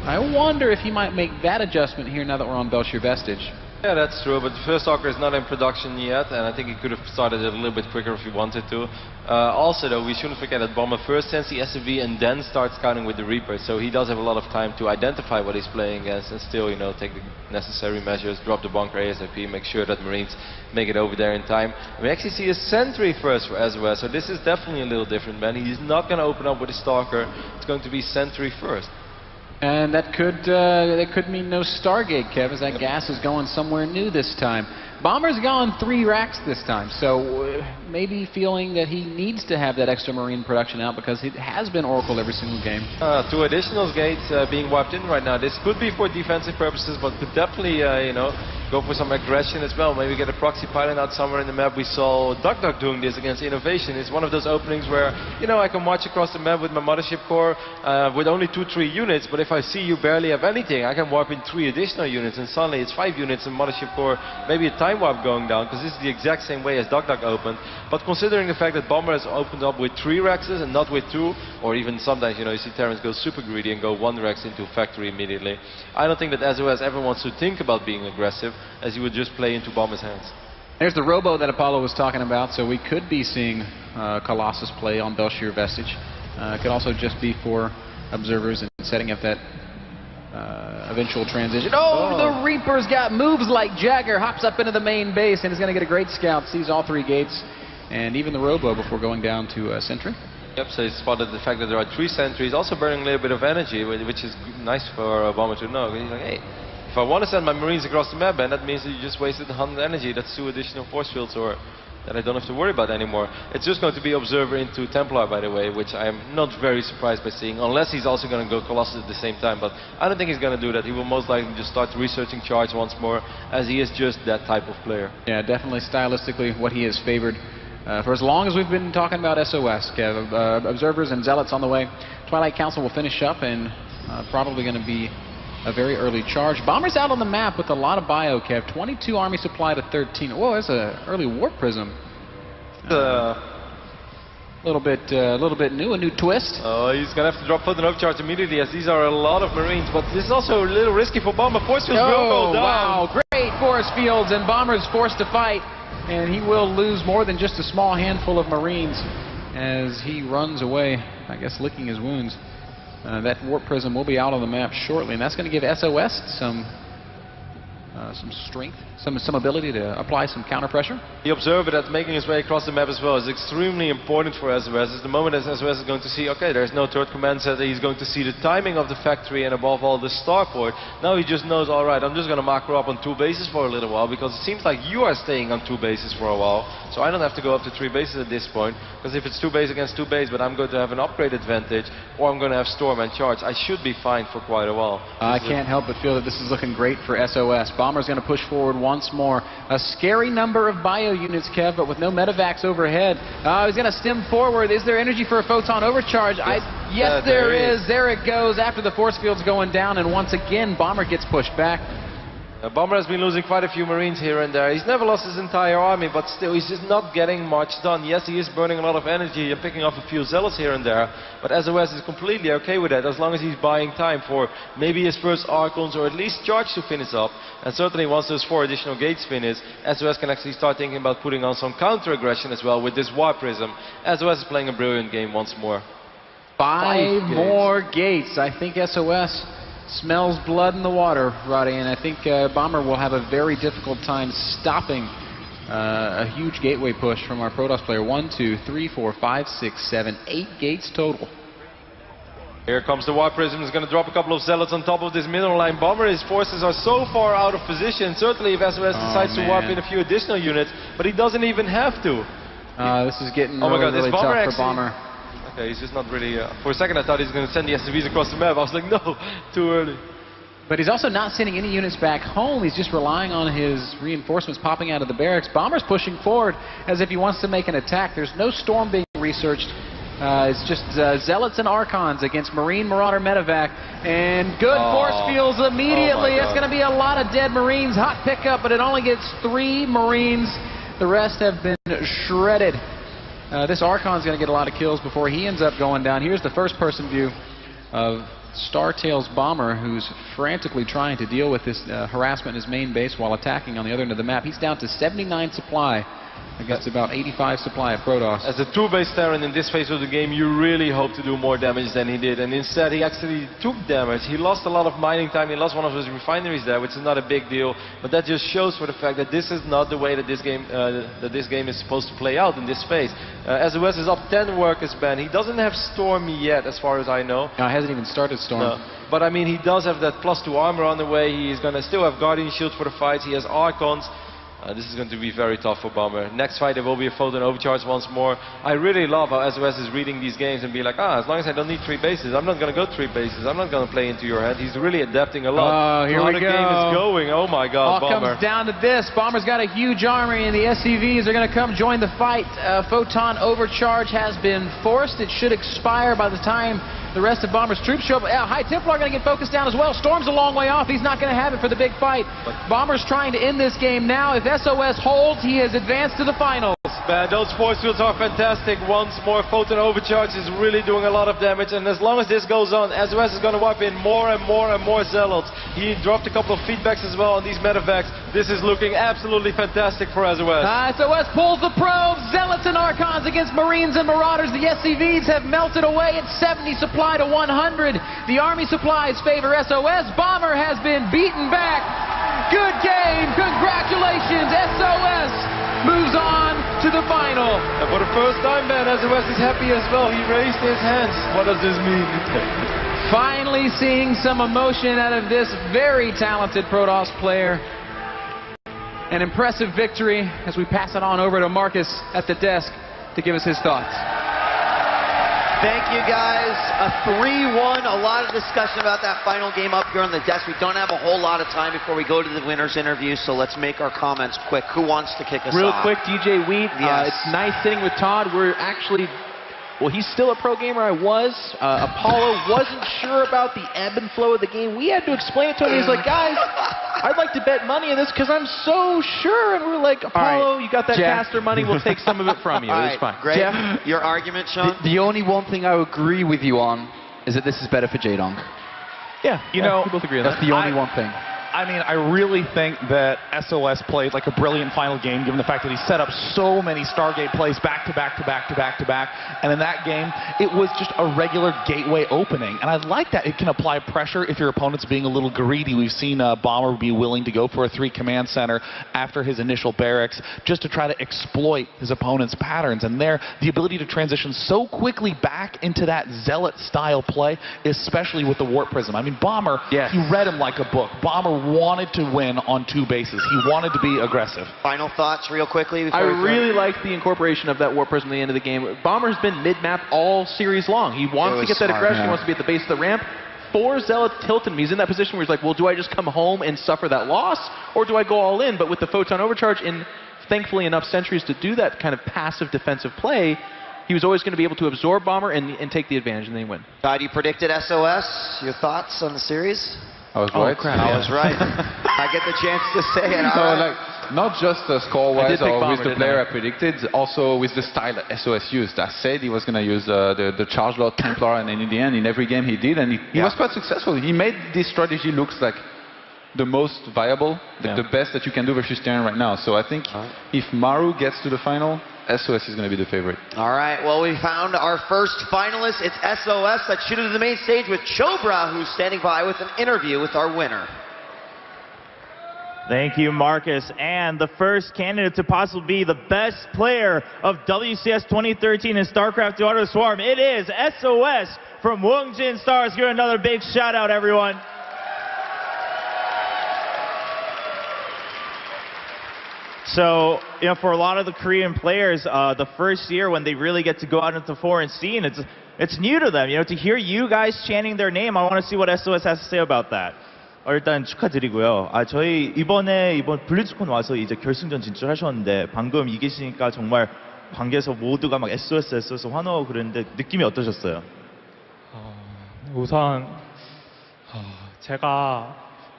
S9: I wonder if he might make that adjustment here now that we're on Belshir Vestige.
S8: Yeah, that's true, but the first Stalker is not in production yet, and I think he could have started it a little bit quicker if he wanted to. Also, though, we shouldn't forget that Bomber first sends the SCV and then starts scouting with the Reaper, so he does have a lot of time to identify what he's playing against and still, you know, take the necessary measures, drop the bunker ASAP, make sure that Marines make it over there in time. We actually see a Sentry first for SOS, so this is definitely a little different, man. He's not going to open up with a Stalker, it's going to be Sentry first.
S9: And that could mean no Stargate, Kev, as that gas is going somewhere new this time. Bomber's gone 3 racks this time, so maybe feeling that he needs to have that extra Marine production out because it has been Oracle every single game.
S8: 2 additional gates being wiped in right now. This could be for defensive purposes, but could definitely, you know, go for some aggression as well. Maybe get a proxy pilot out somewhere in the map. We saw Duck doing this against Innovation. It's one of those openings where, you know, I can march across the map with my Mothership Core with only 2-3 units, but if I see you barely have anything, I can warp in 3 additional units, and suddenly it's 5 units in Mothership Core, maybe a time warp going down, because this is the exact same way as Duck opened. But considering the fact that Bomber has opened up with 3 Rexes and not with 2, or even sometimes, you know, you see Terrans go super greedy and go 1 Rex into factory immediately, I don't think that SOS ever wants to think about being aggressive, as he would just play into Bomber's hands.
S9: There's the Robo that Apollo was talking about, so we could be seeing Colossus play on Belshir Vestige. Could also just be for observers and setting up that eventual transition. Oh, the Reaper's got moves like Jagger, hops up into the main base and is going to get a great scout, sees all 3 gates, and even the Robo before going down to Sentry.
S8: Yep, so he spotted the fact that there are 3 sentries, also burning a little bit of energy, which is nice for Bomber to know. He's like, hey, if I want to send my Marines across the map, man, that means that you just wasted 100 energy. That's 2 additional force fields, or that I don't have to worry about anymore. It's just going to be Observer into Templar, by the way, which I am not very surprised by seeing, unless he's also going to go Colossus at the same time. But I don't think he's going to do that. He will most likely just start researching charge once more, as he is just that type of player. Yeah,
S9: definitely stylistically what he has favored. For as long as we've been talking about SOS, Kev, Observers and Zealots on the way. Twilight Council will finish up, and probably going to be a very early charge. Bomber's out on the map with a lot of bio, Kev. 22 army supply to 13. Whoa, there's an early Warp Prism. A little bit new, a new twist.
S8: Oh, he's going to have to drop foot and overcharge immediately, as these are a lot of Marines. But this is also a little risky for Bomber. Force fields will go down.
S9: Wow, great force fields, and Bomber's forced to fight. And he will lose more than just a small handful of Marines as he runs away, I guess licking his wounds. That Warp Prism will be out on the map shortly, and that's going to give SOS some strength, some ability to apply some counter pressure.
S8: The Observer that's making his way across the map as well is extremely important for SOS. It's the moment that SOS is going to see, okay, there's no third command center, he's going to see the timing of the factory and above all the starport. Now he just knows, alright, I'm just going to macro up on 2 bases for a little while, because it seems like you are staying on 2 bases for a while. So I don't have to go up to 3 bases at this point, because if it's 2 base against 2 base, but I'm going to have an upgrade advantage, or I'm going to have Storm and Charge, I should be fine for quite a while.
S9: I can't help but feel that this is looking great for SOS. Bomber's going to push forward once more. A scary number of bio units, Kev, but with no medevacs overhead. He's going to stem forward. Is there energy for a photon overcharge? Yes, there is. There it goes after the force field's going down, and once again, Bomber gets pushed back.
S8: Bomber has been losing quite a few Marines here and there. He's never lost his entire army, but still he's just not getting much done. Yes, he is burning a lot of energy and picking off a few zealots here and there, but SOS is completely okay with that as long as he's buying time for maybe his first Archons or at least charge to finish up. And certainly once those 4 additional gates finish, SOS can actually start thinking about putting on some counter-aggression as well with this War Prism. SOS is playing a brilliant game once more.
S9: 5 more gates. I think SOS smells blood in the water, Roddy, and I think Bomber will have a very difficult time stopping a huge gateway push from our Protoss player. 1, 2, 3, 4, 5, 6, 7, 8 gates total.
S8: Here comes the War Prism. He's going to drop a couple of zealots on top of this middle line. Bomber, his forces are so far out of position. Certainly if SOS decides to warp in a few additional units, but he doesn't even have to.
S9: This is getting
S8: oh my God,
S9: really
S8: this Bomber
S9: tough
S8: actually,
S9: for Bomber.
S8: Okay, he's just not really... for a second I thought he was going to send the SCVs across the map. I was like, no, too early.
S9: But he's also not sending any units back home. He's just relying on his reinforcements popping out of the barracks. Bomber's pushing forward as if he wants to make an attack. There's no storm being researched. It's just Zealots and Archons against Marine Marauder Medevac. And good force fields immediately. It's going to be a lot of dead Marines. Hot pickup, but it only gets 3 Marines. The rest have been shredded. This Archon's going to get a lot of kills before he ends up going down. Here's the first-person view of Startail's Bomber, who's frantically trying to deal with this harassment in his main base while attacking on the other end of the map. He's down to 79 supply against about 85 supply of Protoss.
S8: As a 2-base Terran in this phase of the game, you really hope to do more damage than he did, and instead he actually took damage. He lost a lot of mining time, he lost one of his refineries there, which is not a big deal, but that just shows for the fact that this is not the way that this game is supposed to play out in this phase. SOS is up 10 workers, Ben. He doesn't have Storm yet, as far as I know.
S9: No, he hasn't even started Storm.
S8: No. But I mean, he does have that +2 armor on the way. He's going to still have Guardian Shield for the fights. He has Archons. This is going to be very tough for Bomber. Next fight there will be a Photon Overcharge once more. I really love how SOS is reading these games and be like, as long as I don't need 3 bases, I'm not going to go 3 bases. I'm not going to play into your head. He's really adapting a lot.
S9: Here we go.
S8: How the game is going. Oh my God,
S9: All
S8: Bomber.
S9: comes down to this. Bomber's got a huge army, and the SCVs are going to come join the fight. Photon Overcharge has been forced. It should expire by the time the rest of Bomber's troops show up. High Templar are going to get focused down as well. Storm's a long way off. He's not going to have it for the big fight. Bomber's trying to end this game now. If SOS holds, he has advanced to the finals.
S8: Man, those force fields are fantastic. Once more, Photon Overcharge is really doing a lot of damage, and as long as this goes on, SOS is going to wipe in more and more and more Zealots. He dropped a couple of feedbacks as well on these medevacs. This is looking absolutely fantastic for SOS.
S9: SOS pulls the probes. Zealots and Archons against Marines and Marauders. The SCVs have melted away at 70 supply to 100. The Army supplies favor SOS. Bomber has been beaten back. Good game. Congratulations. SOS moves on to the final.
S8: And for the first time, man, SOS is happy as well. He raised his hands. What does this mean?
S9: Finally seeing some emotion out of this very talented Protoss player. An impressive victory as we pass it on over to Marcus at the desk to give us his thoughts.
S4: Thank you, guys. A 3-1. A lot of discussion about that final game up here on the desk. We don't have a whole lot of time before we go to the winners interview, so let's make our comments quick. Who wants to kick us
S10: Real
S4: off?
S10: quick, DJ Wheat.
S4: Yes.
S10: It's nice sitting with Todd. We're actually... Well, he's still a pro gamer. I was. Apollo wasn't sure about the ebb and flow of the game. We had to explain it to him. He's like, guys, I'd like to bet money on this because I'm so sure. And we're like, Apollo, you got that caster money. We'll take some of it from you. It's fine.
S4: Great.
S13: Jeff,
S4: your argument, Sean?
S13: The only one thing I agree with you on is that this is better for Jaedong.
S10: Yeah,
S12: you know,
S10: we both agree on
S13: that's
S10: that.
S13: the only one thing.
S12: I mean, I really think that SOS played like a brilliant final game, given the fact that he set up so many Stargate plays back to back to back to back to back. And in that game, it was just a regular gateway opening. And I like that it can apply pressure if your opponent's being a little greedy. We've seen Bomber be willing to go for a 3 command center after his initial barracks just to try to exploit his opponent's patterns. And there, the ability to transition so quickly back into that Zealot style play, especially with the Warp Prism. I mean, Bomber, he read him like a book. Bomber wanted to win on 2 bases. He wanted to be aggressive.
S4: Final thoughts real quickly?
S10: I really like the incorporation of that Warp Prism at the end of the game. Bomber's been mid-map all series long. He wants to get that aggression. He wants to be at the base of the ramp. 4 Zealots tilt him. He's in that position where he's like, well, do I just come home and suffer that loss, or do I go all in? But with the Photon Overcharge and thankfully enough sentries to do that kind of passive defensive play, he was always going to be able to absorb Bomber and take the advantage, and then win.
S4: Todd, you predicted SOS. Your thoughts on the series?
S11: I was right.
S10: Crap,
S4: I was right. I get the chance to say it.
S11: So,
S4: All right.
S11: like, not just score-wise or with the player I predicted, also with the style that SOS used. I said he was going to use the Charge Lord, Templar, and then in the end, in every game he did, and he was quite successful. He made this strategy looks like the most viable, the best that you can do versus Terran right now. So I think if Maru gets to the final, SOS is going to be the favorite.
S4: All right, well, we found our first finalist. It's SOS. Let's shoot it to the main stage with Chobra, who's standing by with an interview with our winner.
S14: Thank you, Marcus. And the first candidate to possibly be the best player of WCS 2013 in StarCraft II Heart of the Swarm, it is SOS from Wongjin Stars. Give another big shout out, everyone. So, you know, for a lot of the Korean players, the first year when they really get to go out into the foreign scene, it's new to them. You know, to hear you guys chanting their name, I want to see what SOS has to say about that.
S15: 일단 축하드리고요. 저희 이번 블리즈콘 와서 이제 결승전 진출하셨는데 방금 이기시니까 정말 관계에서 모두가 막 SOS 환호하고 그랬는데 느낌이 어떠셨어요?
S16: 우선 제가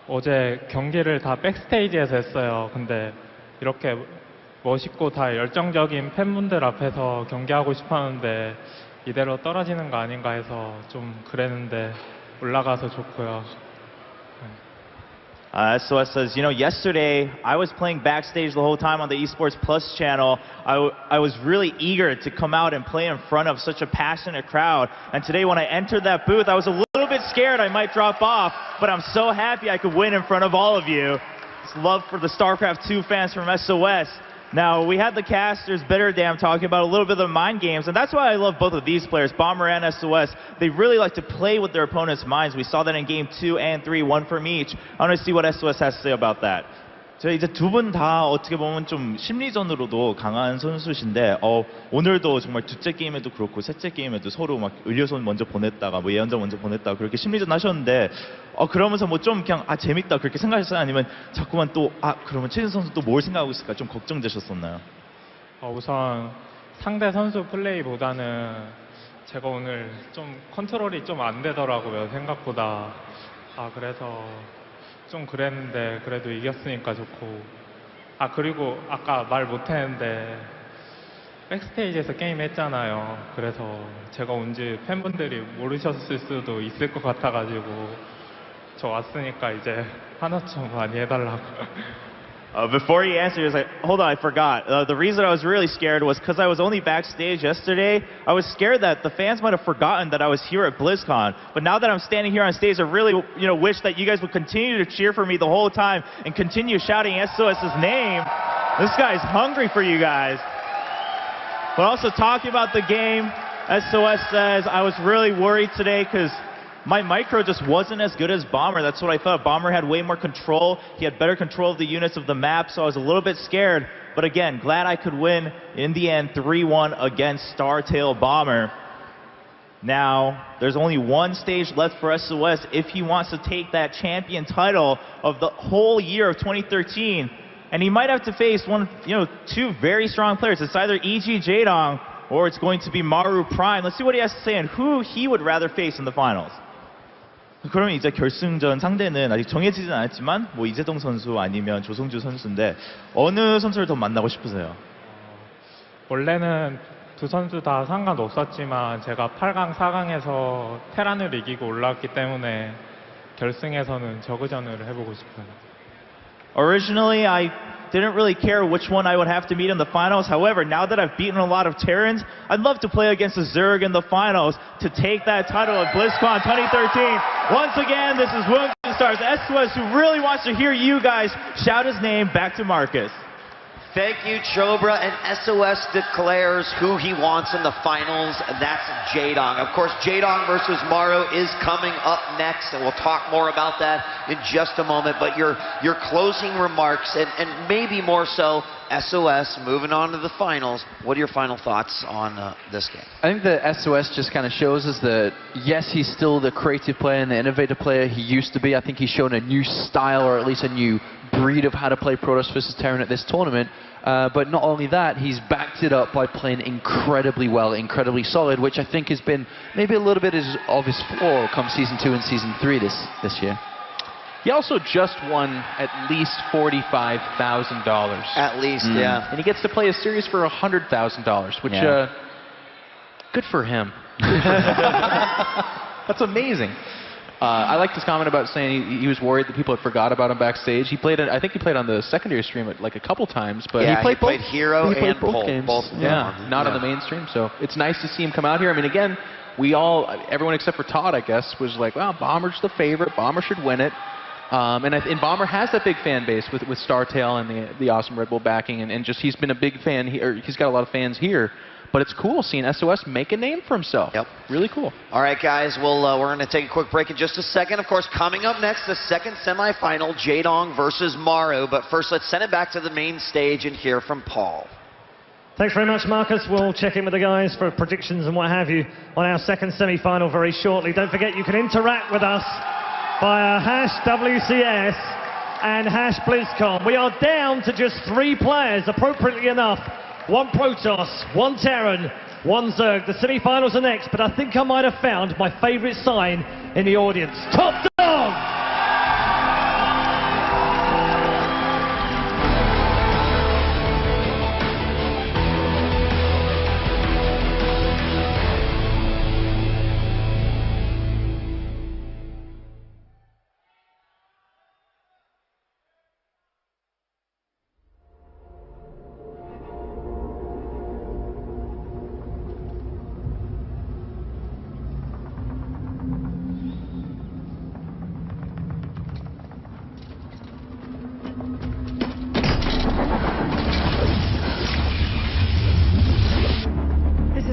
S16: 어제 경기를 다 백스테이지에서 했어요. 근데 이렇게 멋있고 다 열정적인 팬분들 앞에서 경기하고 싶었는데 이대로 떨어지는 거 아닌가 해서 좀 그랬는데 올라가서 좋고요.
S14: SOS says, you know, yesterday I was playing backstage the whole time on the Esports Plus channel. I was really eager to come out and play in front of such a passionate crowd. And today when I entered that booth, I was a little bit scared I might drop off, but I'm so happy I could win in front of all of you. It's love for the StarCraft 2 fans from SOS. Now, we had the casters, Bitterdam, talking about a little bit of the mind games, and that's why I love both of these players, Bomber and SOS. They really like to play with their opponents' minds. We saw that in Game 2 and 3, one from each. I want to see what SOS has to say about that.
S15: 저희 이제 두 분 다 어떻게 보면 좀 심리전으로도 강한 선수신데 오늘도 정말 둘째 게임에도 그렇고 셋째 게임에도 서로 막 의료선 먼저 보냈다가 뭐 예언자 먼저 보냈다가 그렇게 심리전 하셨는데 그러면서 뭐 좀 그냥 재밌다 그렇게 생각하셨어요? 아니면 자꾸만 또 그러면 최진 선수 또 뭘 생각하고 있을까 좀 걱정되셨었나요?
S16: 우선 상대 선수 플레이보다는 제가 오늘 좀 컨트롤이 좀 안 되더라고요, 생각보다. 그래서 좀 그랬는데 그래도 이겼으니까 좋고 그리고 아까 말 못했는데 백스테이지에서 게임 했잖아요. 그래서 제가 온지 팬분들이 모르셨을 수도 있을 것 같아가지고 저 왔으니까 이제 하나 좀 많이 해달라고.
S14: Before he answers, hold on, I forgot. The reason I was really scared was because I was only backstage yesterday. I was scared that the fans might have forgotten that I was here at BlizzCon. But now that I'm standing here on stage, I really, wish that you guys would continue to cheer for me the whole time and continue shouting SOS's name. This guy's hungry for you guys. But also talking about the game, SOS says, I was really worried today because my micro just wasn't as good as Bomber. That's what I thought. Bomber had way more control. He had better control of the units of the map, so I was a little bit scared. But again, glad I could win in the end 3-1 against Startail Bomber. Now, there's only one stage left for SOS if he wants to take that champion title of the whole year of 2013. And he might have to face two very strong players. It's either EG Jaedong or it's going to be Maru Prime. Let's see what he has to say and who he would rather face in the finals.
S15: 그러면 이제 결승전 상대는 아직 정해지진 않았지만 뭐 이재동 선수 아니면 조성주 선수인데 어느 선수를 더 만나고 싶으세요?
S16: 원래는 두 선수 다 상관없었지만 제가 8강, 4강에서 테란을 이기고 올라왔기 때문에 결승에서는 저그전을 해보고 싶어요.
S14: Originally, I didn't really care which one I would have to meet in the finals. However, now that I've beaten a lot of Terrans, I'd love to play against a Zerg in the finals to take that title at BlizzCon 2013. Once again, this is Wongjin Stars SOS, who really wants to hear you guys shout his name back to Marcus.
S4: Thank you, Chobra. And SOS declares who he wants in the finals. That's Jaedong. Of course, Jaedong versus Maru is coming up next, and we'll talk more about that in just a moment. But your closing remarks, and maybe more so, SOS moving on to the finals. What are your final thoughts on this game?
S1: I think that SOS just kind of shows us that, yes, he's still the creative player and the innovative player he used to be. I think he's shown a new style, or at least a new breed of how to play Protoss versus Terran at this tournament.
S9: But not only that, he's backed it up by playing incredibly well, incredibly solid, which I think has been maybe a little bit of his flaw come Season 2 and Season 3 this year.
S10: He also just won at least $45,000.
S4: At least, yeah.
S10: And he gets to play a series for $100,000, which, good for him. That's amazing. I liked his comment about saying he was worried that people had forgot about him backstage. He played, I think he played on the secondary stream like a couple times, but
S4: yeah,
S10: he played
S4: Hero and
S10: both games.
S4: Both
S10: not on the mainstream. So it's nice to see him come out here. I mean, again, everyone except for Todd, I guess, was like, well, Bomber's the favorite. Bomber should win it. And Bomber has that big fan base with StarTail and the awesome Red Bull backing, and just he's been a big fan. He's got a lot of fans here. But it's cool seeing SOS make a name for himself.
S4: Yep.
S10: Really cool.
S4: All right, guys. We're going to take a quick break in just a second. Of course, coming up next, the second semifinal, Jaedong versus Maru. But first, let's send it back to the main stage and hear from Paul.
S3: Thanks very much, Marcus. We'll check in with the guys for predictions and what have you on our second semi-final very shortly. Don't forget, you can interact with us via #WCS and #BlizzCon. We are down to just 3 players, appropriately enough. 1 Protoss, 1 Terran, 1 Zerg. The semi-finals are next, but I think I might have found my favorite sign in the audience. Top dog!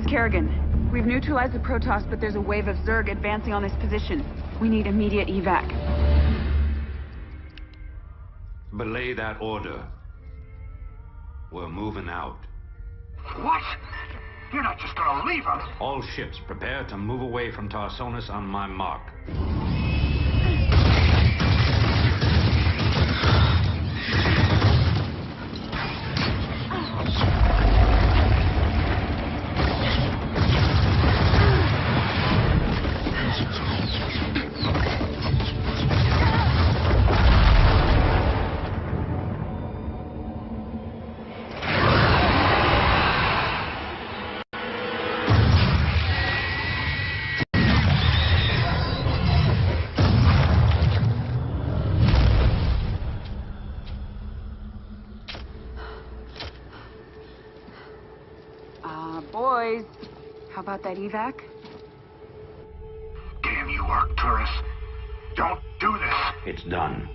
S17: Kerrigan, we've neutralized the Protoss, but there's a wave of Zerg advancing on this position. We need immediate evac.
S18: Belay that order. We're moving out.
S19: What? You're not just gonna leave us?
S18: All ships prepare to move away from Tarsonis on my mark.
S17: Boys, how about that evac?
S19: Damn you, Arcturus. Don't do this.
S18: It's done.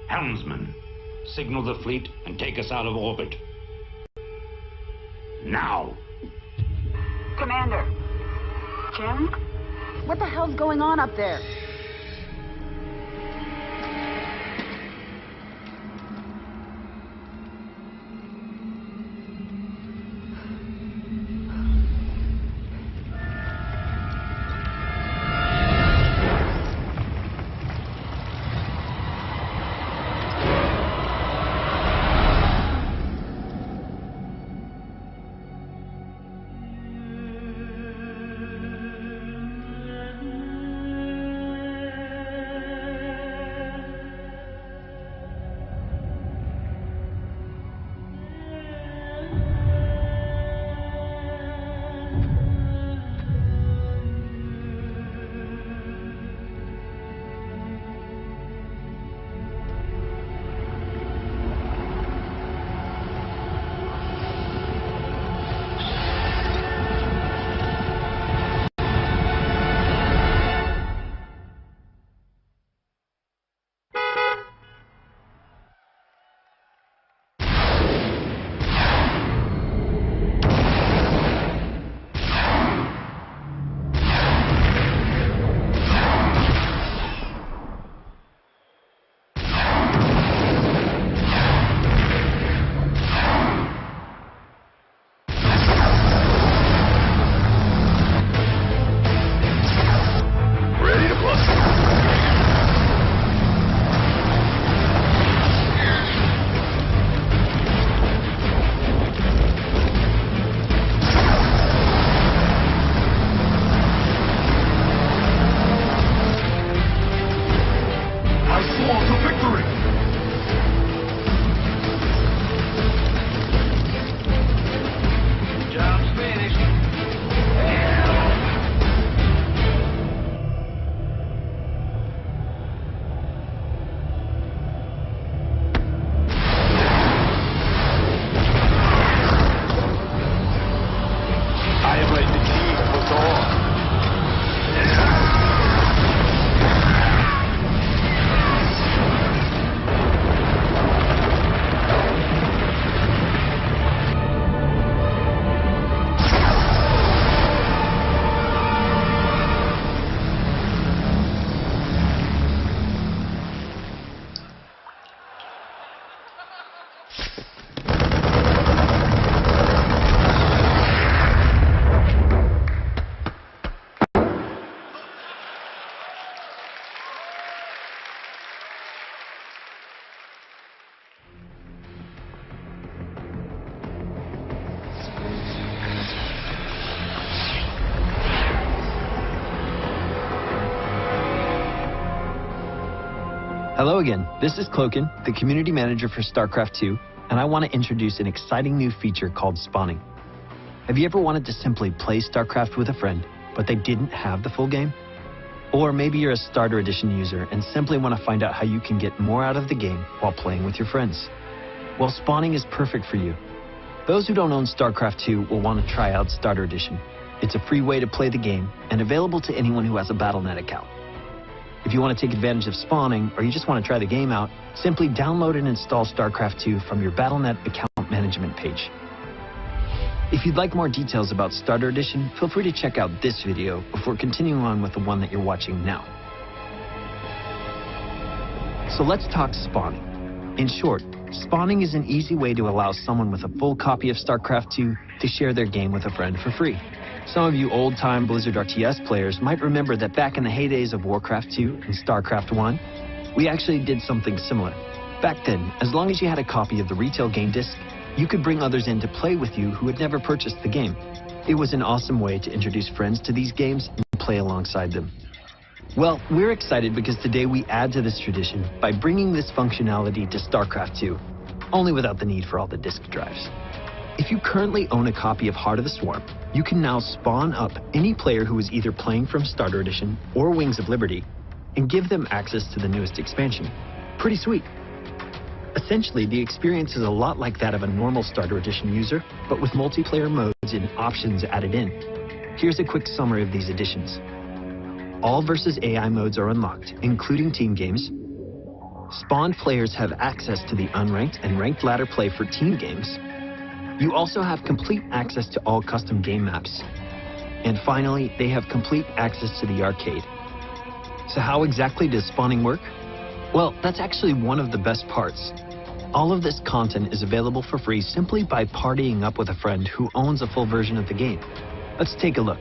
S18: Helmsman, signal the fleet and take us out of orbit. Now.
S17: Commander. Jim? What the hell's going on up there?
S20: Hello again, this is Cloakin, the community manager for StarCraft 2, and I want to introduce an exciting new feature called spawning. Have you ever wanted to simply play StarCraft with a friend, but they didn't have the full game? Or maybe you're a Starter Edition user and simply want to find out how you can get more out of the game while playing with your friends. Well, spawning is perfect for you. Those who don't own StarCraft 2 will want to try out Starter Edition. It's a free way to play the game and available to anyone who has a Battle.net account. If you want to take advantage of spawning, or you just want to try the game out, simply download and install StarCraft 2 from your Battle.net account management page. If you'd like more details about Starter Edition, feel free to check out this video before continuing on with the one that you're watching now. So let's talk spawning. In short, spawning is an easy way to allow someone with a full copy of StarCraft 2 to share their game with a friend for free. Some of you old-time Blizzard RTS players might remember that back in the heydays of Warcraft 2 and StarCraft 1, we actually did something similar. Back then, as long as you had a copy of the retail game disc, you could bring others in to play with you who had never purchased the game. It was an awesome way to introduce friends to these games and play alongside them. Well, we're excited because today we add to this tradition by bringing this functionality to StarCraft 2, only without the need for all the disk drives. If you currently own a copy of Heart of the Swarm, you can now spawn up any player who is either playing from Starter Edition or Wings of Liberty and give them access to the newest expansion. Pretty sweet. Essentially, the experience is a lot like that of a normal Starter Edition user, but with multiplayer modes and options added in. Here's a quick summary of these additions. All versus AI modes are unlocked, including team games. Spawned players have access to the unranked and ranked ladder play for team games. You also have complete access to all custom game maps. And finally, they have complete access to the arcade. So how exactly does spawning work? Well, that's actually one of the best parts. All of this content is available for free simply by partying up with a friend who owns a full version of the game. Let's take a look.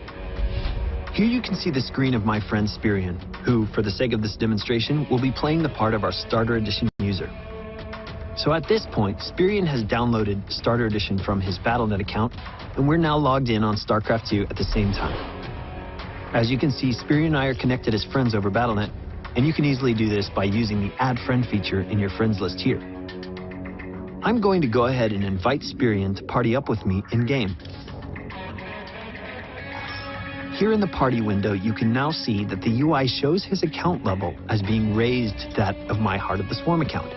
S20: Here you can see the screen of my friend Spirion, who, for the sake of this demonstration, will be playing the part of our Starter Edition user. So at this point, Spirion has downloaded Starter Edition from his Battle.net account, and we're now logged in on StarCraft 2 at the same time. As you can see, Spirion and I are connected as friends over Battle.net, and you can easily do this by using the Add Friend feature in your friends list here. I'm going to go ahead and invite Spirion to party up with me in-game. Here in the party window, you can now see that the UI shows his account level as being raised to that of my Heart of the Swarm account.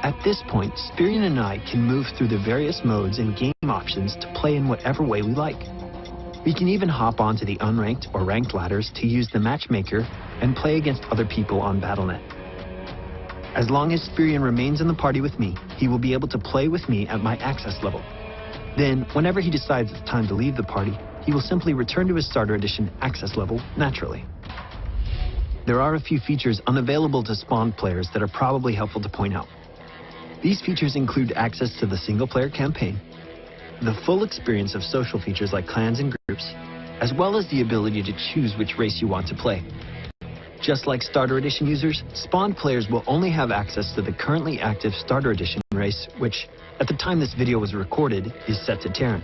S20: At this point, Spirion and I can move through the various modes and game options to play in whatever way we like. We can even hop onto the unranked or ranked ladders to use the matchmaker and play against other people on Battle.net. As long as Spirion remains in the party with me, he will be able to play with me at my access level. Then, whenever he decides it's time to leave the party, he will simply return to his Starter Edition access level naturally. There are a few features unavailable to spawned players that are probably helpful to point out. These features include access to the single-player campaign, the full experience of social features like clans and groups, as well as the ability to choose which race you want to play. Just like Starter Edition users, spawned players will only have access to the currently active Starter Edition race, which, at the time this video was recorded, is set to Terran.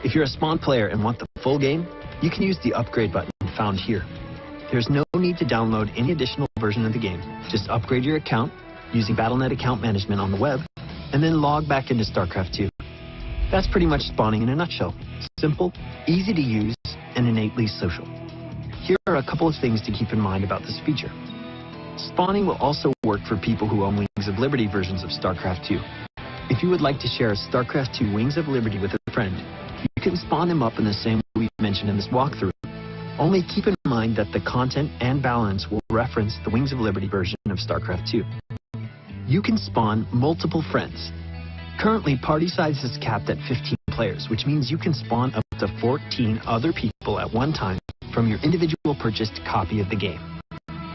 S20: If you're a spawned player and want the full game, you can use the upgrade button found here. There's no need to download any additional version of the game. Just upgrade your account using Battle.net account management on the web, and then log back into StarCraft 2. That's pretty much spawning in a nutshell. Simple, easy to use, and innately social. Here are a couple of things to keep in mind about this feature. Spawning will also work for people who own Wings of Liberty versions of StarCraft 2. If you would like to share a StarCraft 2 Wings of Liberty with a friend, you can spawn them up in the same way we mentioned in this walkthrough. Only keep in mind that the content and balance will reference the Wings of Liberty version of StarCraft 2. You can spawn multiple friends. Currently, party size is capped at 15 players, which means you can spawn up to 14 other people at one time from your individual purchased copy of the game.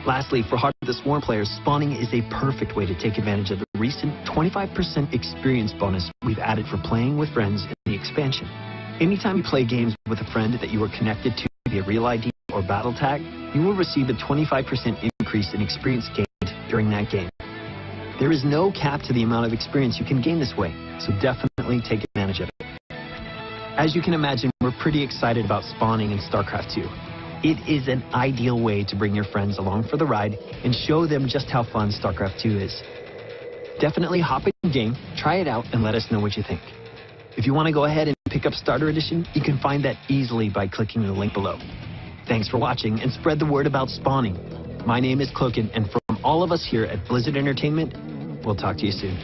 S20: Lastly, for Heart of the Swarm players, spawning is a perfect way to take advantage of the recent 25% experience bonus we've added for playing with friends in the expansion. Anytime you play games with a friend that you are connected to via Real ID or Battle Tag, you will receive a 25% increase in experience gained during that game. There is no cap to the amount of experience you can gain this way, so definitely take advantage of it. As you can imagine, we're pretty excited about spawning in StarCraft 2. It is an ideal way to bring your friends along for the ride and show them just how fun StarCraft 2 is. Definitely hop in the game, try it out, and let us know what you think. If you want to go ahead and pick up Starter Edition, you can find that easily by clicking the link below. Thanks for watching, and spread the word about spawning. My name is Cloakin, and from all of us here at Blizzard Entertainment, we'll talk to you soon.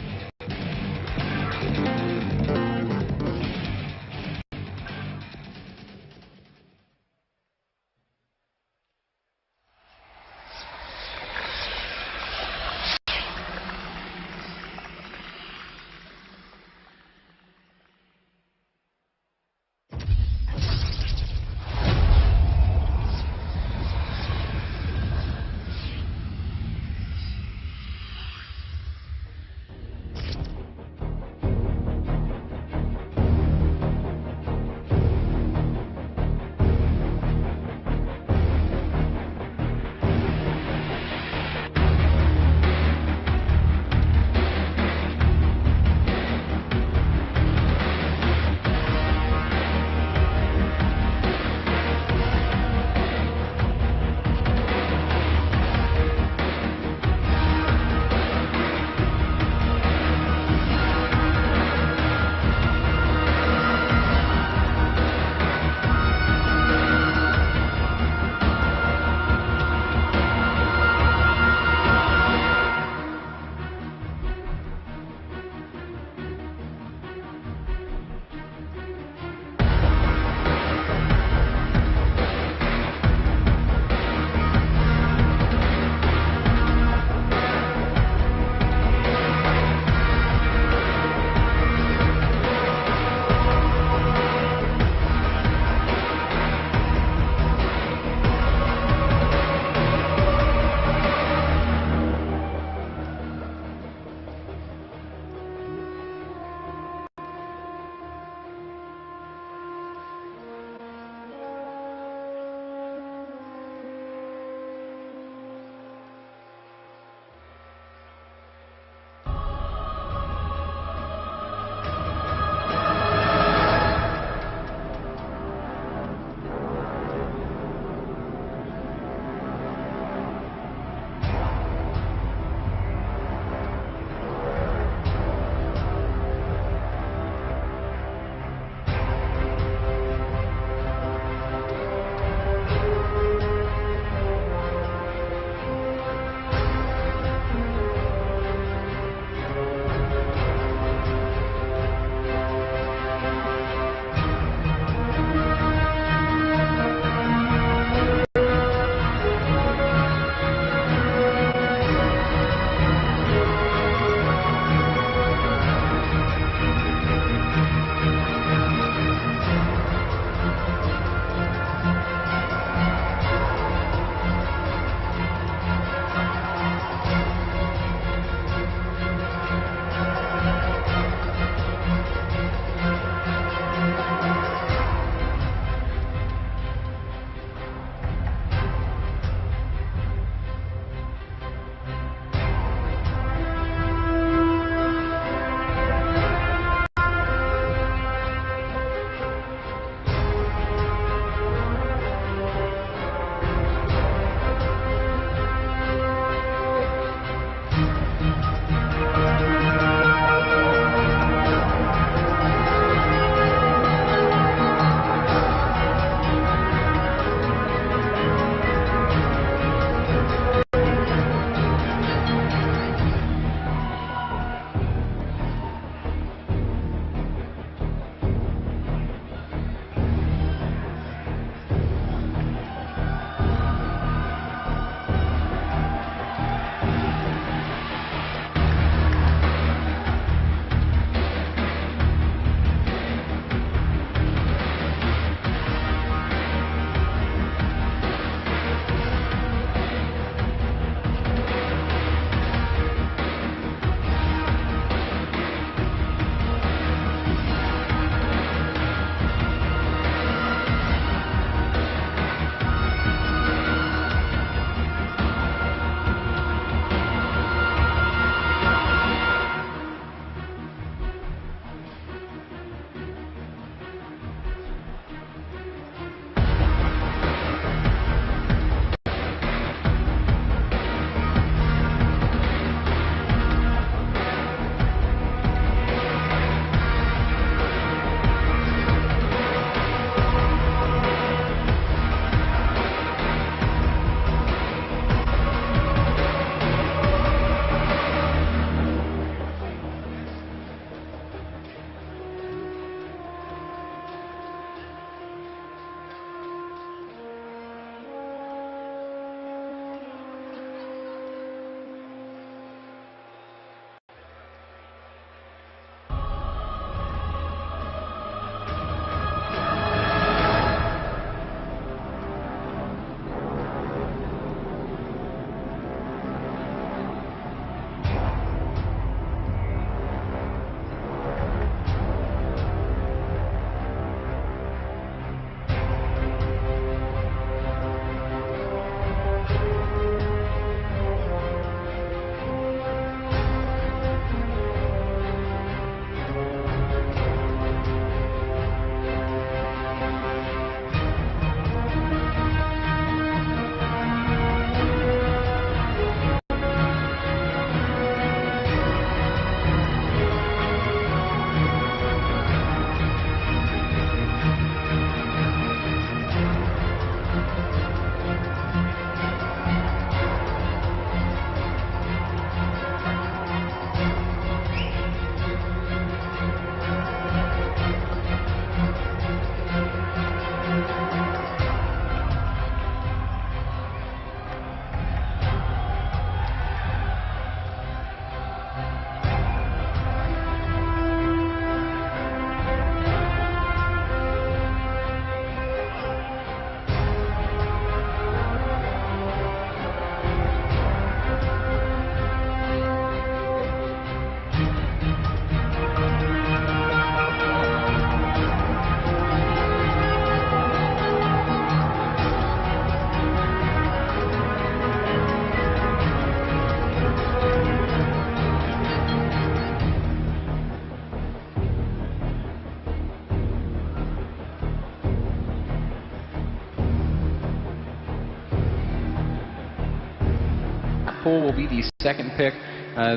S9: pool will be the second pick.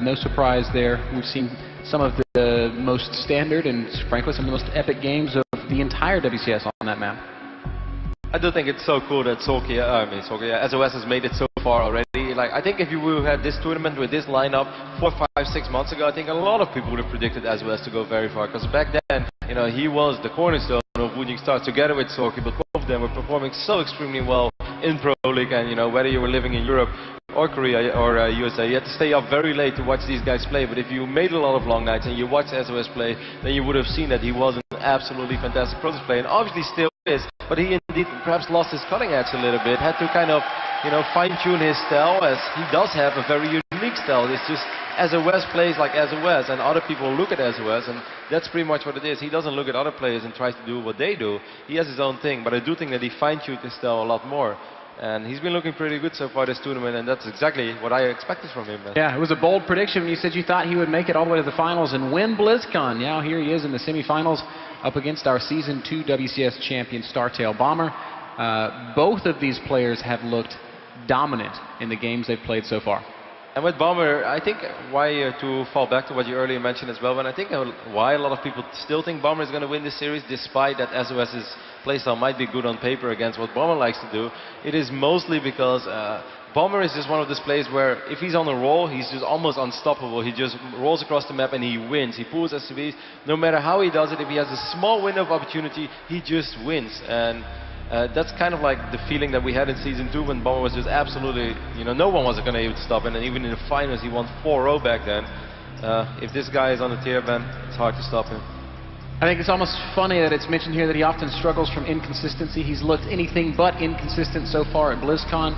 S9: No surprise there. We've seen some of the most standard and, frankly, some of the most epic games of the entire WCS on that map.
S8: I do think it's so cool that SOS has made it so far already. Like, I think if you would have had this tournament with this lineup 4, 5, 6 months ago, I think a lot of people would have predicted SOS to go very far. Because back then, you know, he was the cornerstone of Woonjing Stars together with Sorky, but both of them were performing so extremely well in Pro League. And, you know, whether you were living in Europe or Korea or USA, you had to stay up very late to watch these guys play. But if you made a lot of long nights and you watched SOS play, then you would have seen that he was an absolutely fantastic Protoss player, and obviously still is. But he indeed perhaps lost his cutting edge a little bit, had to kind of, you know, fine-tune his style, as he does have a very unique style. It's just SOS plays like SOS, and other people look at SOS, and that's pretty much what it is. He doesn't look at other players and tries to do what they do. He has his own thing, but I do think that he fine-tuned his style a lot more. And he's been looking pretty good so far this tournament, and that's exactly what I expected from him.
S9: Yeah, it was a bold prediction when you said you thought he would make it all the way to the finals and win BlizzCon. Now here he is in the semifinals up against our Season 2 WCS champion Startail Bomber. Both of these players have looked dominant in the games they've played so far.
S8: And with Bomber, I think why to fall back to what you earlier mentioned as well, but I think why a lot of people still think Bomber is going to win this series, despite that SOS's playstyle might be good on paper against what Bomber likes to do, it is mostly because Bomber is just one of those players where if he's on a roll, he's just almost unstoppable. He just rolls across the map and he wins. He pulls SCVs. No matter how he does it, if he has a small window of opportunity, he just wins. And that's kind of like the feeling that we had in Season 2 when Bomber was just absolutely, you know, no one was going to be able to stop him. And even in the finals, he won 4-0 back then. If this guy is on the tier band, it's hard to stop him.
S9: I think it's almost funny that it's mentioned here that he often struggles from inconsistency. He's looked anything but inconsistent so far at BlizzCon.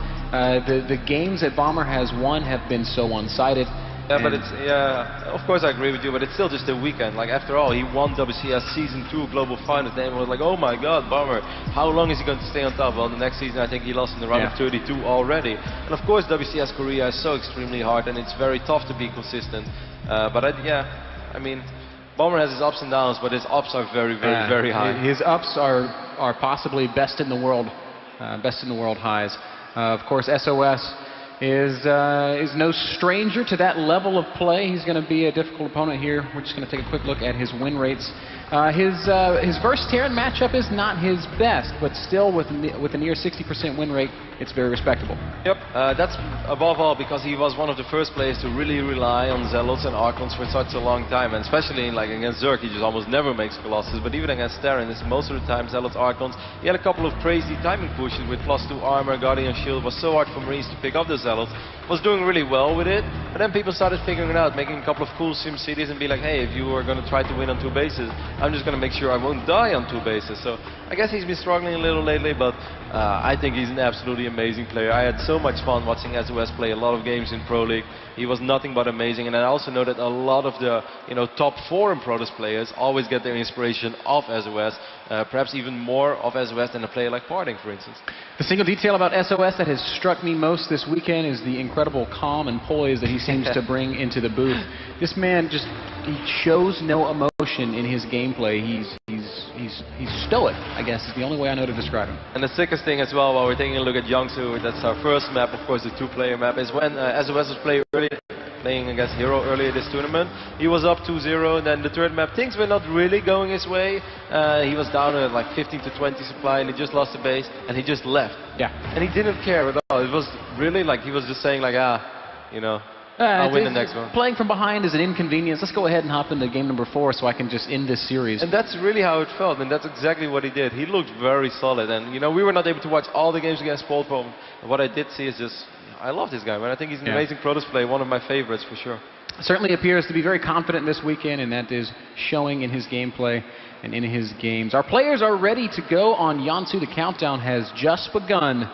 S9: The games that Bomber has won have been so one-sided.
S8: Yeah, but it's, yeah, of course I agree with you, but it's still just a weekend. Like, after all, he won WCS Season 2 Global Finals, then everyone was like, oh my god, Bomber, how long is he going to stay on top? Well, the next season I think he lost in the round of 32 already. And of course WCS Korea is so extremely hard, and it's very tough to be consistent. I mean, Bomber has his ups and downs, but his ups are very, very high.
S9: His ups are possibly best in the world highs. Of course, SOS is no stranger to that level of play. He's going to be a difficult opponent here. We're just going to take a quick look at his win rates. His versus Terran matchup is not his best, but still with a near 60% win rate, it's very respectable.
S8: Yep, that's above all because he was one of the first players to really rely on Zealots and Archons for such a long time, and especially like against Zerg, he just almost never makes Colossus, but even against Terran, it's most of the time Zealots, Archons. He had a couple of crazy timing pushes with +2 armor, Guardian Shield. It was so hard for Marines to pick up the Zealots. Was doing really well with it, but then people started figuring it out, making a couple of cool sim cities and be like, hey, if you are going to try to win on 2 bases, I'm just going to make sure I won't die on 2 bases. So I guess he's been struggling a little lately, but I think he's an absolutely amazing player. I had so much fun watching SOS play a lot of games in Pro League. He was nothing but amazing, and I also know that a lot of the top 4 in Protoss players always get their inspiration off SOS, perhaps even more of SOS than a player like Parting, for instance.
S9: The single detail about SOS that has struck me most this weekend is the incredible calm and poise that he seems to bring into the booth. This man he shows no emotion in his gameplay. He's stoic, I guess, is the only way I know to describe him.
S8: And the sickest thing as well, while we're taking a look at Yangsu, that's our first map, of course, the 2-player map, is when SOS was playing against Hero earlier this tournament. He was up 2-0, and then the third map, things were not really going his way. He was down at like 15 to 20 supply, and he just lost the base, and he just left.
S9: Yeah.
S8: And he didn't care at all. It was really like he was just saying like, I'll win the next one.
S9: Playing from behind is an inconvenience. Let's go ahead and hop into game number 4 so I can just end this series.
S8: And that's really how it felt, and that's exactly what he did. He looked very solid, and we were not able to watch all the games against Poltrom. What I did see is just, I love this guy, man. I think he's an amazing Protoss player, one of my favorites for sure.
S9: Certainly appears to be very confident this weekend, and that is showing in his gameplay and in his games. Our players are ready to go on Yangsu. The countdown has just begun.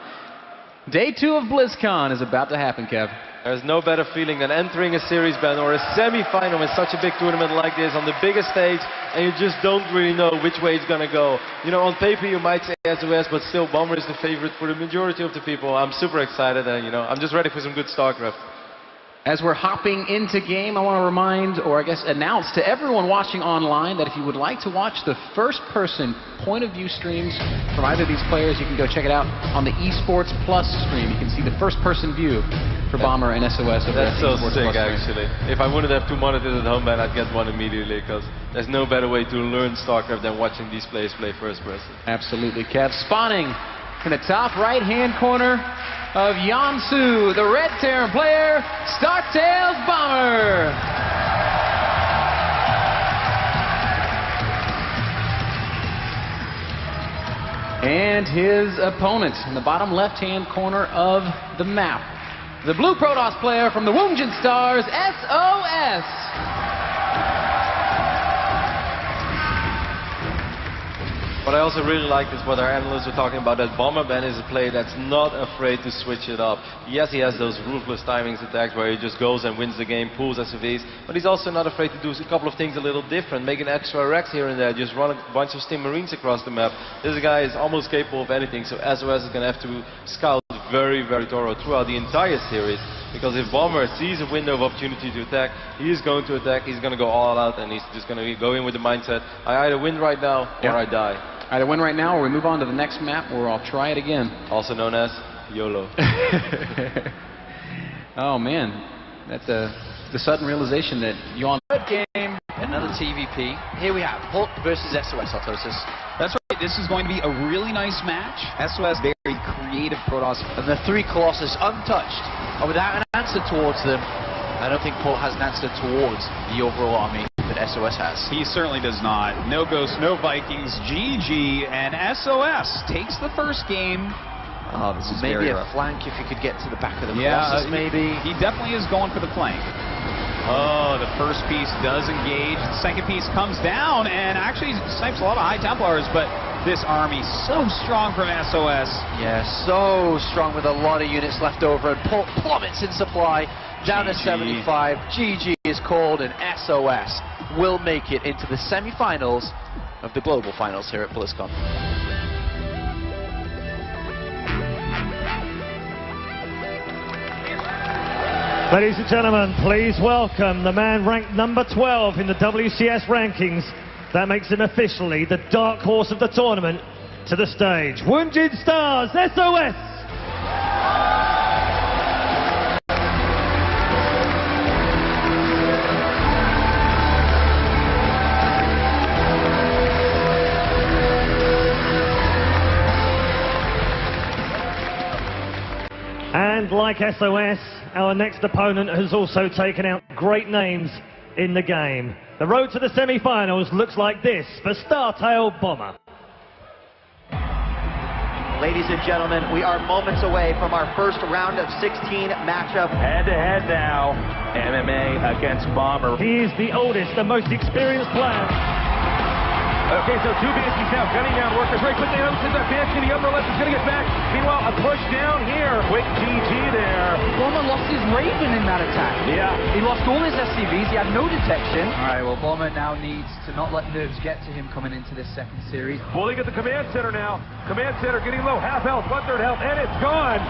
S9: Day 2 of BlizzCon is about to happen, Kev.
S8: There's no better feeling than entering a series ban or a semi-final in such a big tournament like this on the biggest stage, and you just don't really know which way it's going to go. On paper you might say SOS, but still Bomber is the favorite for the majority of the people. I'm super excited, and I'm just ready for some good StarCraft.
S9: As we're hopping into game, I want to remind, or I guess announce to everyone watching online that if you would like to watch the first-person point-of-view streams from either of these players, you can go check it out on the Esports Plus stream. You can see the first-person view for Bomber and SOS.
S8: That's so
S9: Esports
S8: sick,
S9: Plus
S8: actually. If I wouldn't have two monitors at home, man, I'd get one immediately, because there's no better way to learn StarCraft than watching these players play first-person.
S9: Absolutely, Kev. Spawning in the top right-hand corner of Yansu, the red Terran player, Startails Bomber. And his opponent in the bottom left-hand corner of the map, the blue Protoss player from the Wounded Stars, SOS.
S8: What I also really like is what our analysts were talking about, that Bomberman is a player that's not afraid to switch it up. Yes, he has those ruthless timings attacks where he just goes and wins the game, pulls SOVs, but he's also not afraid to do a couple of things a little different, make an extra Rex here and there, just run a bunch of Stim Marines across the map. This guy is almost capable of anything, so SOS is going to have to scout very, very thorough throughout the entire series, because if Bomber sees a window of opportunity to attack, he is going to attack, he's going to go all out, and he's just going to go in with the mindset, I either win right now or I die.
S9: Either win right now or we move on to the next map or I'll try it again.
S8: Also known as YOLO.
S9: Oh man, that's the sudden realization that you on
S1: game, another TVP. Here we have Hulk versus SOS, Autosis.
S2: That's right, this is going to be a really nice match. SOS, very creative Protoss.
S1: And the three Colossus untouched, and without an answer towards them. I don't think Paul has an answer towards the overall army that SOS has.
S2: He certainly does not. No Ghosts, no Vikings, GG, and SOS takes the first game.
S1: Oh, this is maybe a flank if you could get to the back of the Colossus, maybe.
S2: He definitely is going for the flank. Oh, the first piece does engage. The second piece comes down and actually snipes a lot of High Templars, but this army so strong from SOS.
S1: Yeah, so strong with a lot of units left over, and plummets in supply. Down to 75. GG is called, and SOS will make it into the semi-finals of the global finals here at BlizzCon.
S3: Ladies and gentlemen, please welcome the man ranked number 12 in the WCS rankings. That makes him officially the dark horse of the tournament to the stage. Wounded Stars, SOS! And like SOS, our next opponent has also taken out great names in the game. The road to the semi-finals looks like this for Startail Bomber.
S4: Ladies and gentlemen, we are moments away from our first round of 16 matchup.
S5: Head-to-head now, MMA against Bomber.
S3: He is the oldest, the most experienced player.
S5: Okay, so two Banshees now gunning down workers very quickly. Since that Banshee, the upper left is going to get back. Meanwhile, a push down here. Quick GG there.
S6: Bomber lost his Raven in that attack.
S5: Yeah.
S6: He lost all his SCVs. He had no detection.
S7: All right, well, Bomber now needs to not let nerves get to him coming into this second series.
S5: Pulling at the command center now. Command center getting low. Half health, 1/3 health, and it's gone.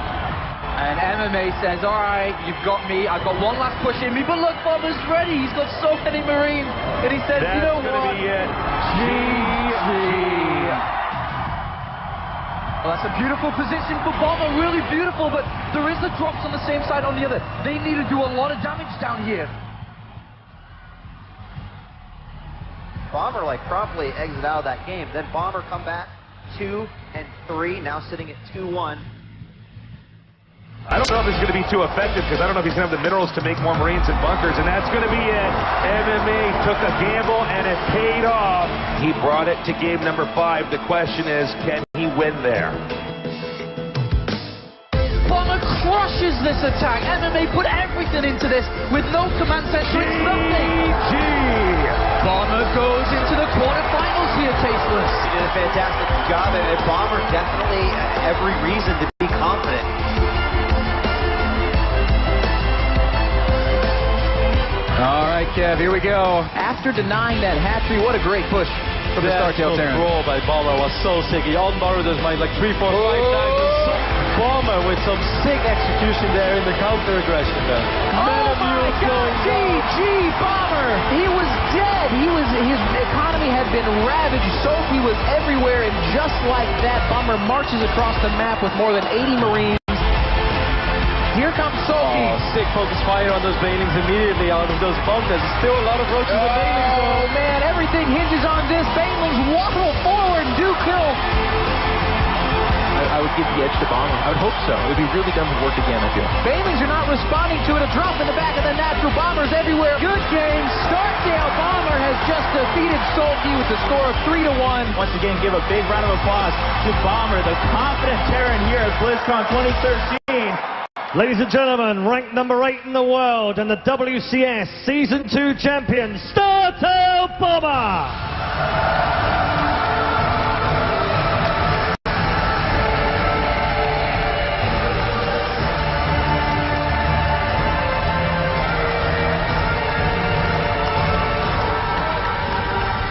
S6: And MMA says, all right, you've got me. I've got one last push in me. But look, Bomber's ready. He's got so many Marines. And he says, you know what?
S5: That's going to be it. GG.
S6: Well, that's a beautiful position for Bomber. Really beautiful. But there is the drops on the same side on the other. They need to do a lot of damage down here.
S4: Bomber promptly exit out of that game. Then Bomber come back 2 and 3. Now sitting at 2-1.
S5: I don't know if it's going to be too effective because I don't know if he's going to have the minerals to make more Marines and bunkers, and that's going to be it. MMA took a gamble and it paid off. He brought it to game number 5. The question is, can he win there?
S6: Bomber crushes this attack. MMA put everything into this with no command center. It's nothing. Bomber goes into the quarterfinals here, Tasteless.
S4: He did a fantastic job, and Bomber definitely every reason to be confident.
S9: All right, Kev, here we go. After denying that hatchery, what a great push for the StarCraft Terran.
S8: That throw by Bomber was so sick. He unborrowed his mind like 3, 4, 5 times. Bomber with some sick execution there in the counter aggression, man.
S7: Oh my God! GG Bomber! He was dead. His economy had been ravaged. Sophie was everywhere, and just like that, Bomber marches across the map with more than 80 Marines. Here comes Sophie.
S8: Oh, sick focus fire on those Bailings immediately out of those bombs. There's still a lot of roaches and Bailings.
S7: Oh man, everything hinges on this. Bailings waddle forward and do kill.
S10: I would give the edge to Bomber. I would hope so. It would be really dumb to work again, I feel.
S7: Bailings are not responding to it. A drop in the back of the natural. Bombers everywhere. Good game. Starkdale Bomber has just defeated Solky with the score of 3-1.
S14: Once again, give a big round of applause to Bomber, the confident Terran here at BlizzCon 2013.
S3: Ladies and gentlemen, ranked number 8 in the world and the WCS Season 2 champion, StarCraft Bomber!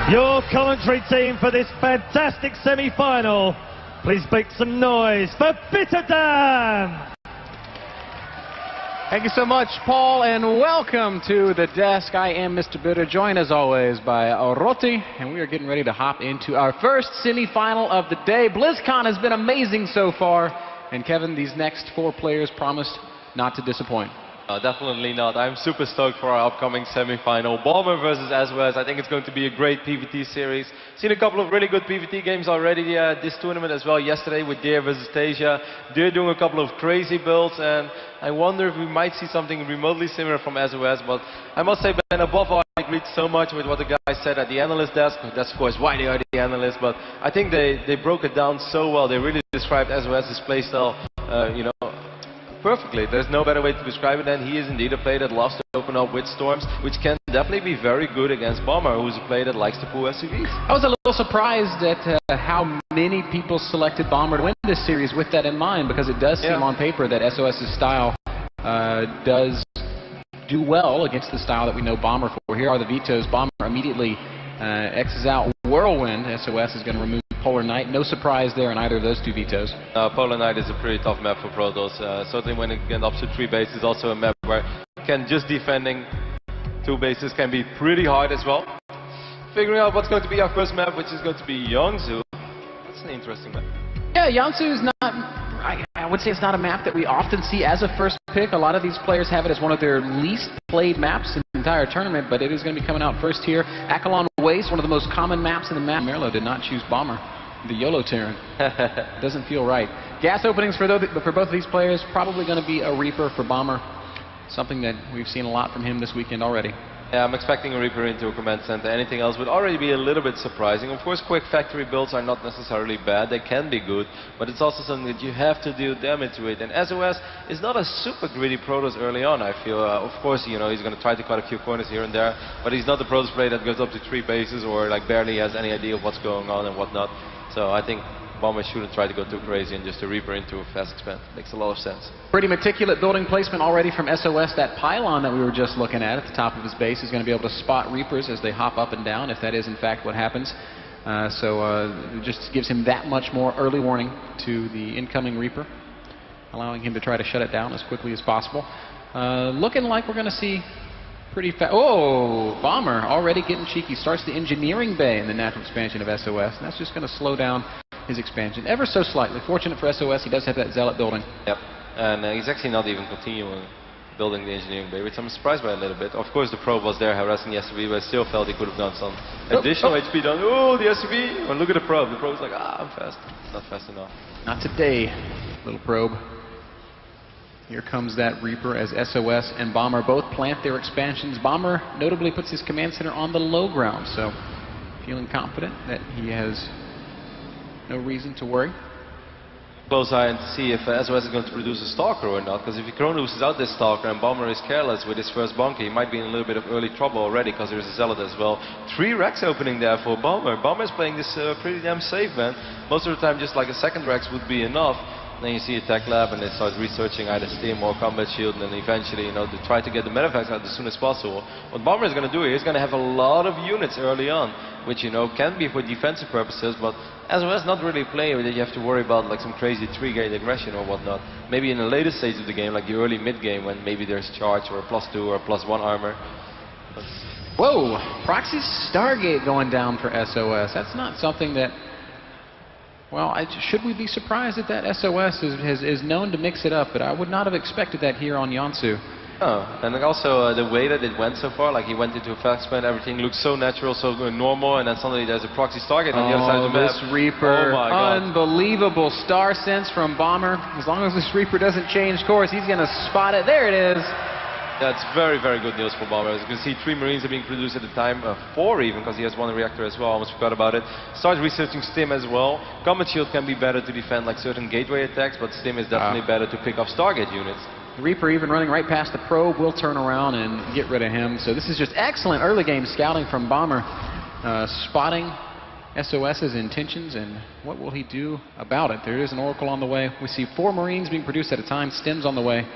S3: Your commentary team for this fantastic semi-final, please make some noise for Bitterdam!
S9: Thank you so much, Paul, and welcome to the desk. I am Mr. Bitter, joined as always by Roti, and we are getting ready to hop into our first semi-final of the day. BlizzCon has been amazing so far, and Kevin, these next 4 players promised not to disappoint.
S8: Definitely not. I'm super stoked for our upcoming semi-final. Bomber versus SOS. I think it's going to be a great PvT series. Seen a couple of really good PvT games already this tournament as well. Yesterday with Deer versus Tasia. Deer doing a couple of crazy builds, and I wonder if we might see something remotely similar from SOS. But I must say, Ben, above all, I agreed so much with what the guys said at the analyst desk. That's of course why they are the analysts, but I think they broke it down so well. They really described SOS's playstyle, perfectly. There's no better way to describe it than he is indeed a player that loves to open up with storms, which can definitely be very good against Bomber, who's a player that likes to pull SCVs.
S9: I was a little surprised at how many people selected Bomber to win this series with that in mind, because it does seem on paper that SOS's style does do well against the style that we know Bomber for. Here are the vetoes. Bomber immediately X's out Whirlwind. SOS is going to remove Polar Knight. No surprise there in either of those 2 vetoes.
S8: Polar Knight is a pretty tough map for Protoss. Certainly when it gets up to 3 bases, also a map where just defending 2 bases can be pretty hard as well. Figuring out what's going to be our first map, which is going to be Yangzhou. That's an interesting map.
S9: Yeah, Yangzhou is not, I would say it's not a map that we often see as a first pick. A lot of these players have it as one of their least played maps in the entire tournament, but it is going to be coming out first here. Akalon Waste, one of the most common maps in the map. Merlo did not choose Bomber. The YOLO Terran. Doesn't feel right. Gas openings for both of these players, probably going to be a Reaper for Bomber. Something that we've seen a lot from him this weekend already.
S8: Yeah, I'm expecting a Reaper into a command center. Anything else would already be a little bit surprising. Of course, quick factory builds are not necessarily bad. They can be good, but it's also something that you have to deal damage with. And SOS is not a super greedy Protoss early on, I feel. Of course, he's going to try to cut a few corners here and there, but he's not the Protoss player that goes up to 3 bases or barely has any idea of what's going on and whatnot. So I think Bomber shouldn't try to go too crazy and just a Reaper into a fast expand. Makes a lot of sense. Pretty
S9: meticulous building placement already from SOS. That pylon that we were just looking at the top of his base is going to be able to spot Reapers as they hop up and down, if that is in fact what happens. It just gives him that much more early warning to the incoming Reaper, allowing him to try to shut it down as quickly as possible. Looking like we're going to see pretty fast. Oh, Bomber already getting cheeky. Starts the engineering bay in the natural expansion of SOS, and that's just going to slow down his expansion ever so slightly. Fortunate for SOS, he does have that Zealot building.
S8: Yep, and he's actually not even continuing building the engineering bay, which I'm surprised by a little bit. Of course, the probe was there harassing the SUV, but I still felt he could have done some additional HP down. Oh, the SUV! Well, look at the probe. The probe's like, I'm fast. Not fast enough.
S9: Not today, little probe. Here comes that Reaper as SOS and Bomber both plant their expansions. Bomber notably puts his command center on the low ground, so feeling confident that he has no reason to worry.
S8: Close eye and see if SOS is going to produce a Stalker or not, because if he loses out this Stalker and Bomber is careless with his first bunker, he might be in a little bit of early trouble already, because there's a Zealot as well. 3 Rex opening there for Bomber. Bomber is playing this pretty damn safe, man. Most of the time just like a second Rex would be enough. Then you see Attack Lab and they start researching either Stim or Combat Shield, and then eventually, they try to get the medevacts out as soon as possible. What Bomber is going to do here, he's going to have a lot of units early on, which, can be for defensive purposes, but SOS not really a player that you have to worry about like some crazy 3-gate aggression or whatnot. Maybe in the later stage of the game, like the early mid-game, when maybe there's charge or a +2 or a +1 armor.
S9: Whoa, Proxy Stargate going down for SOS. That's not something that, well, should we be surprised that SOS is known to mix it up, but I would not have expected that here on Yonsu.
S8: Oh, and also the way that it went so far, like he went into a fast spin, everything looks so natural, so normal, and then suddenly there's a Proxy Stargate on the other side of the map.
S9: This Reaper,
S8: oh my God.
S9: Unbelievable star sense from Bomber. As long as this Reaper doesn't change course, he's going to spot it. There it is.
S8: That's very, very good news for Bomber. As you can see, 3 Marines are being produced at the time, 4 even, because he has 1 reactor as well. Almost forgot about it. Starts researching Stim as well. Combat Shield can be better to defend like certain gateway attacks, but Stim is definitely better to pick off Stargate units.
S9: The Reaper even running right past the probe will turn around and get rid of him. So this is just excellent early game scouting from Bomber, spotting SOS's intentions, and what will he do about it? There is an Oracle on the way. We see 4 Marines being produced at a time. Stim's on the way.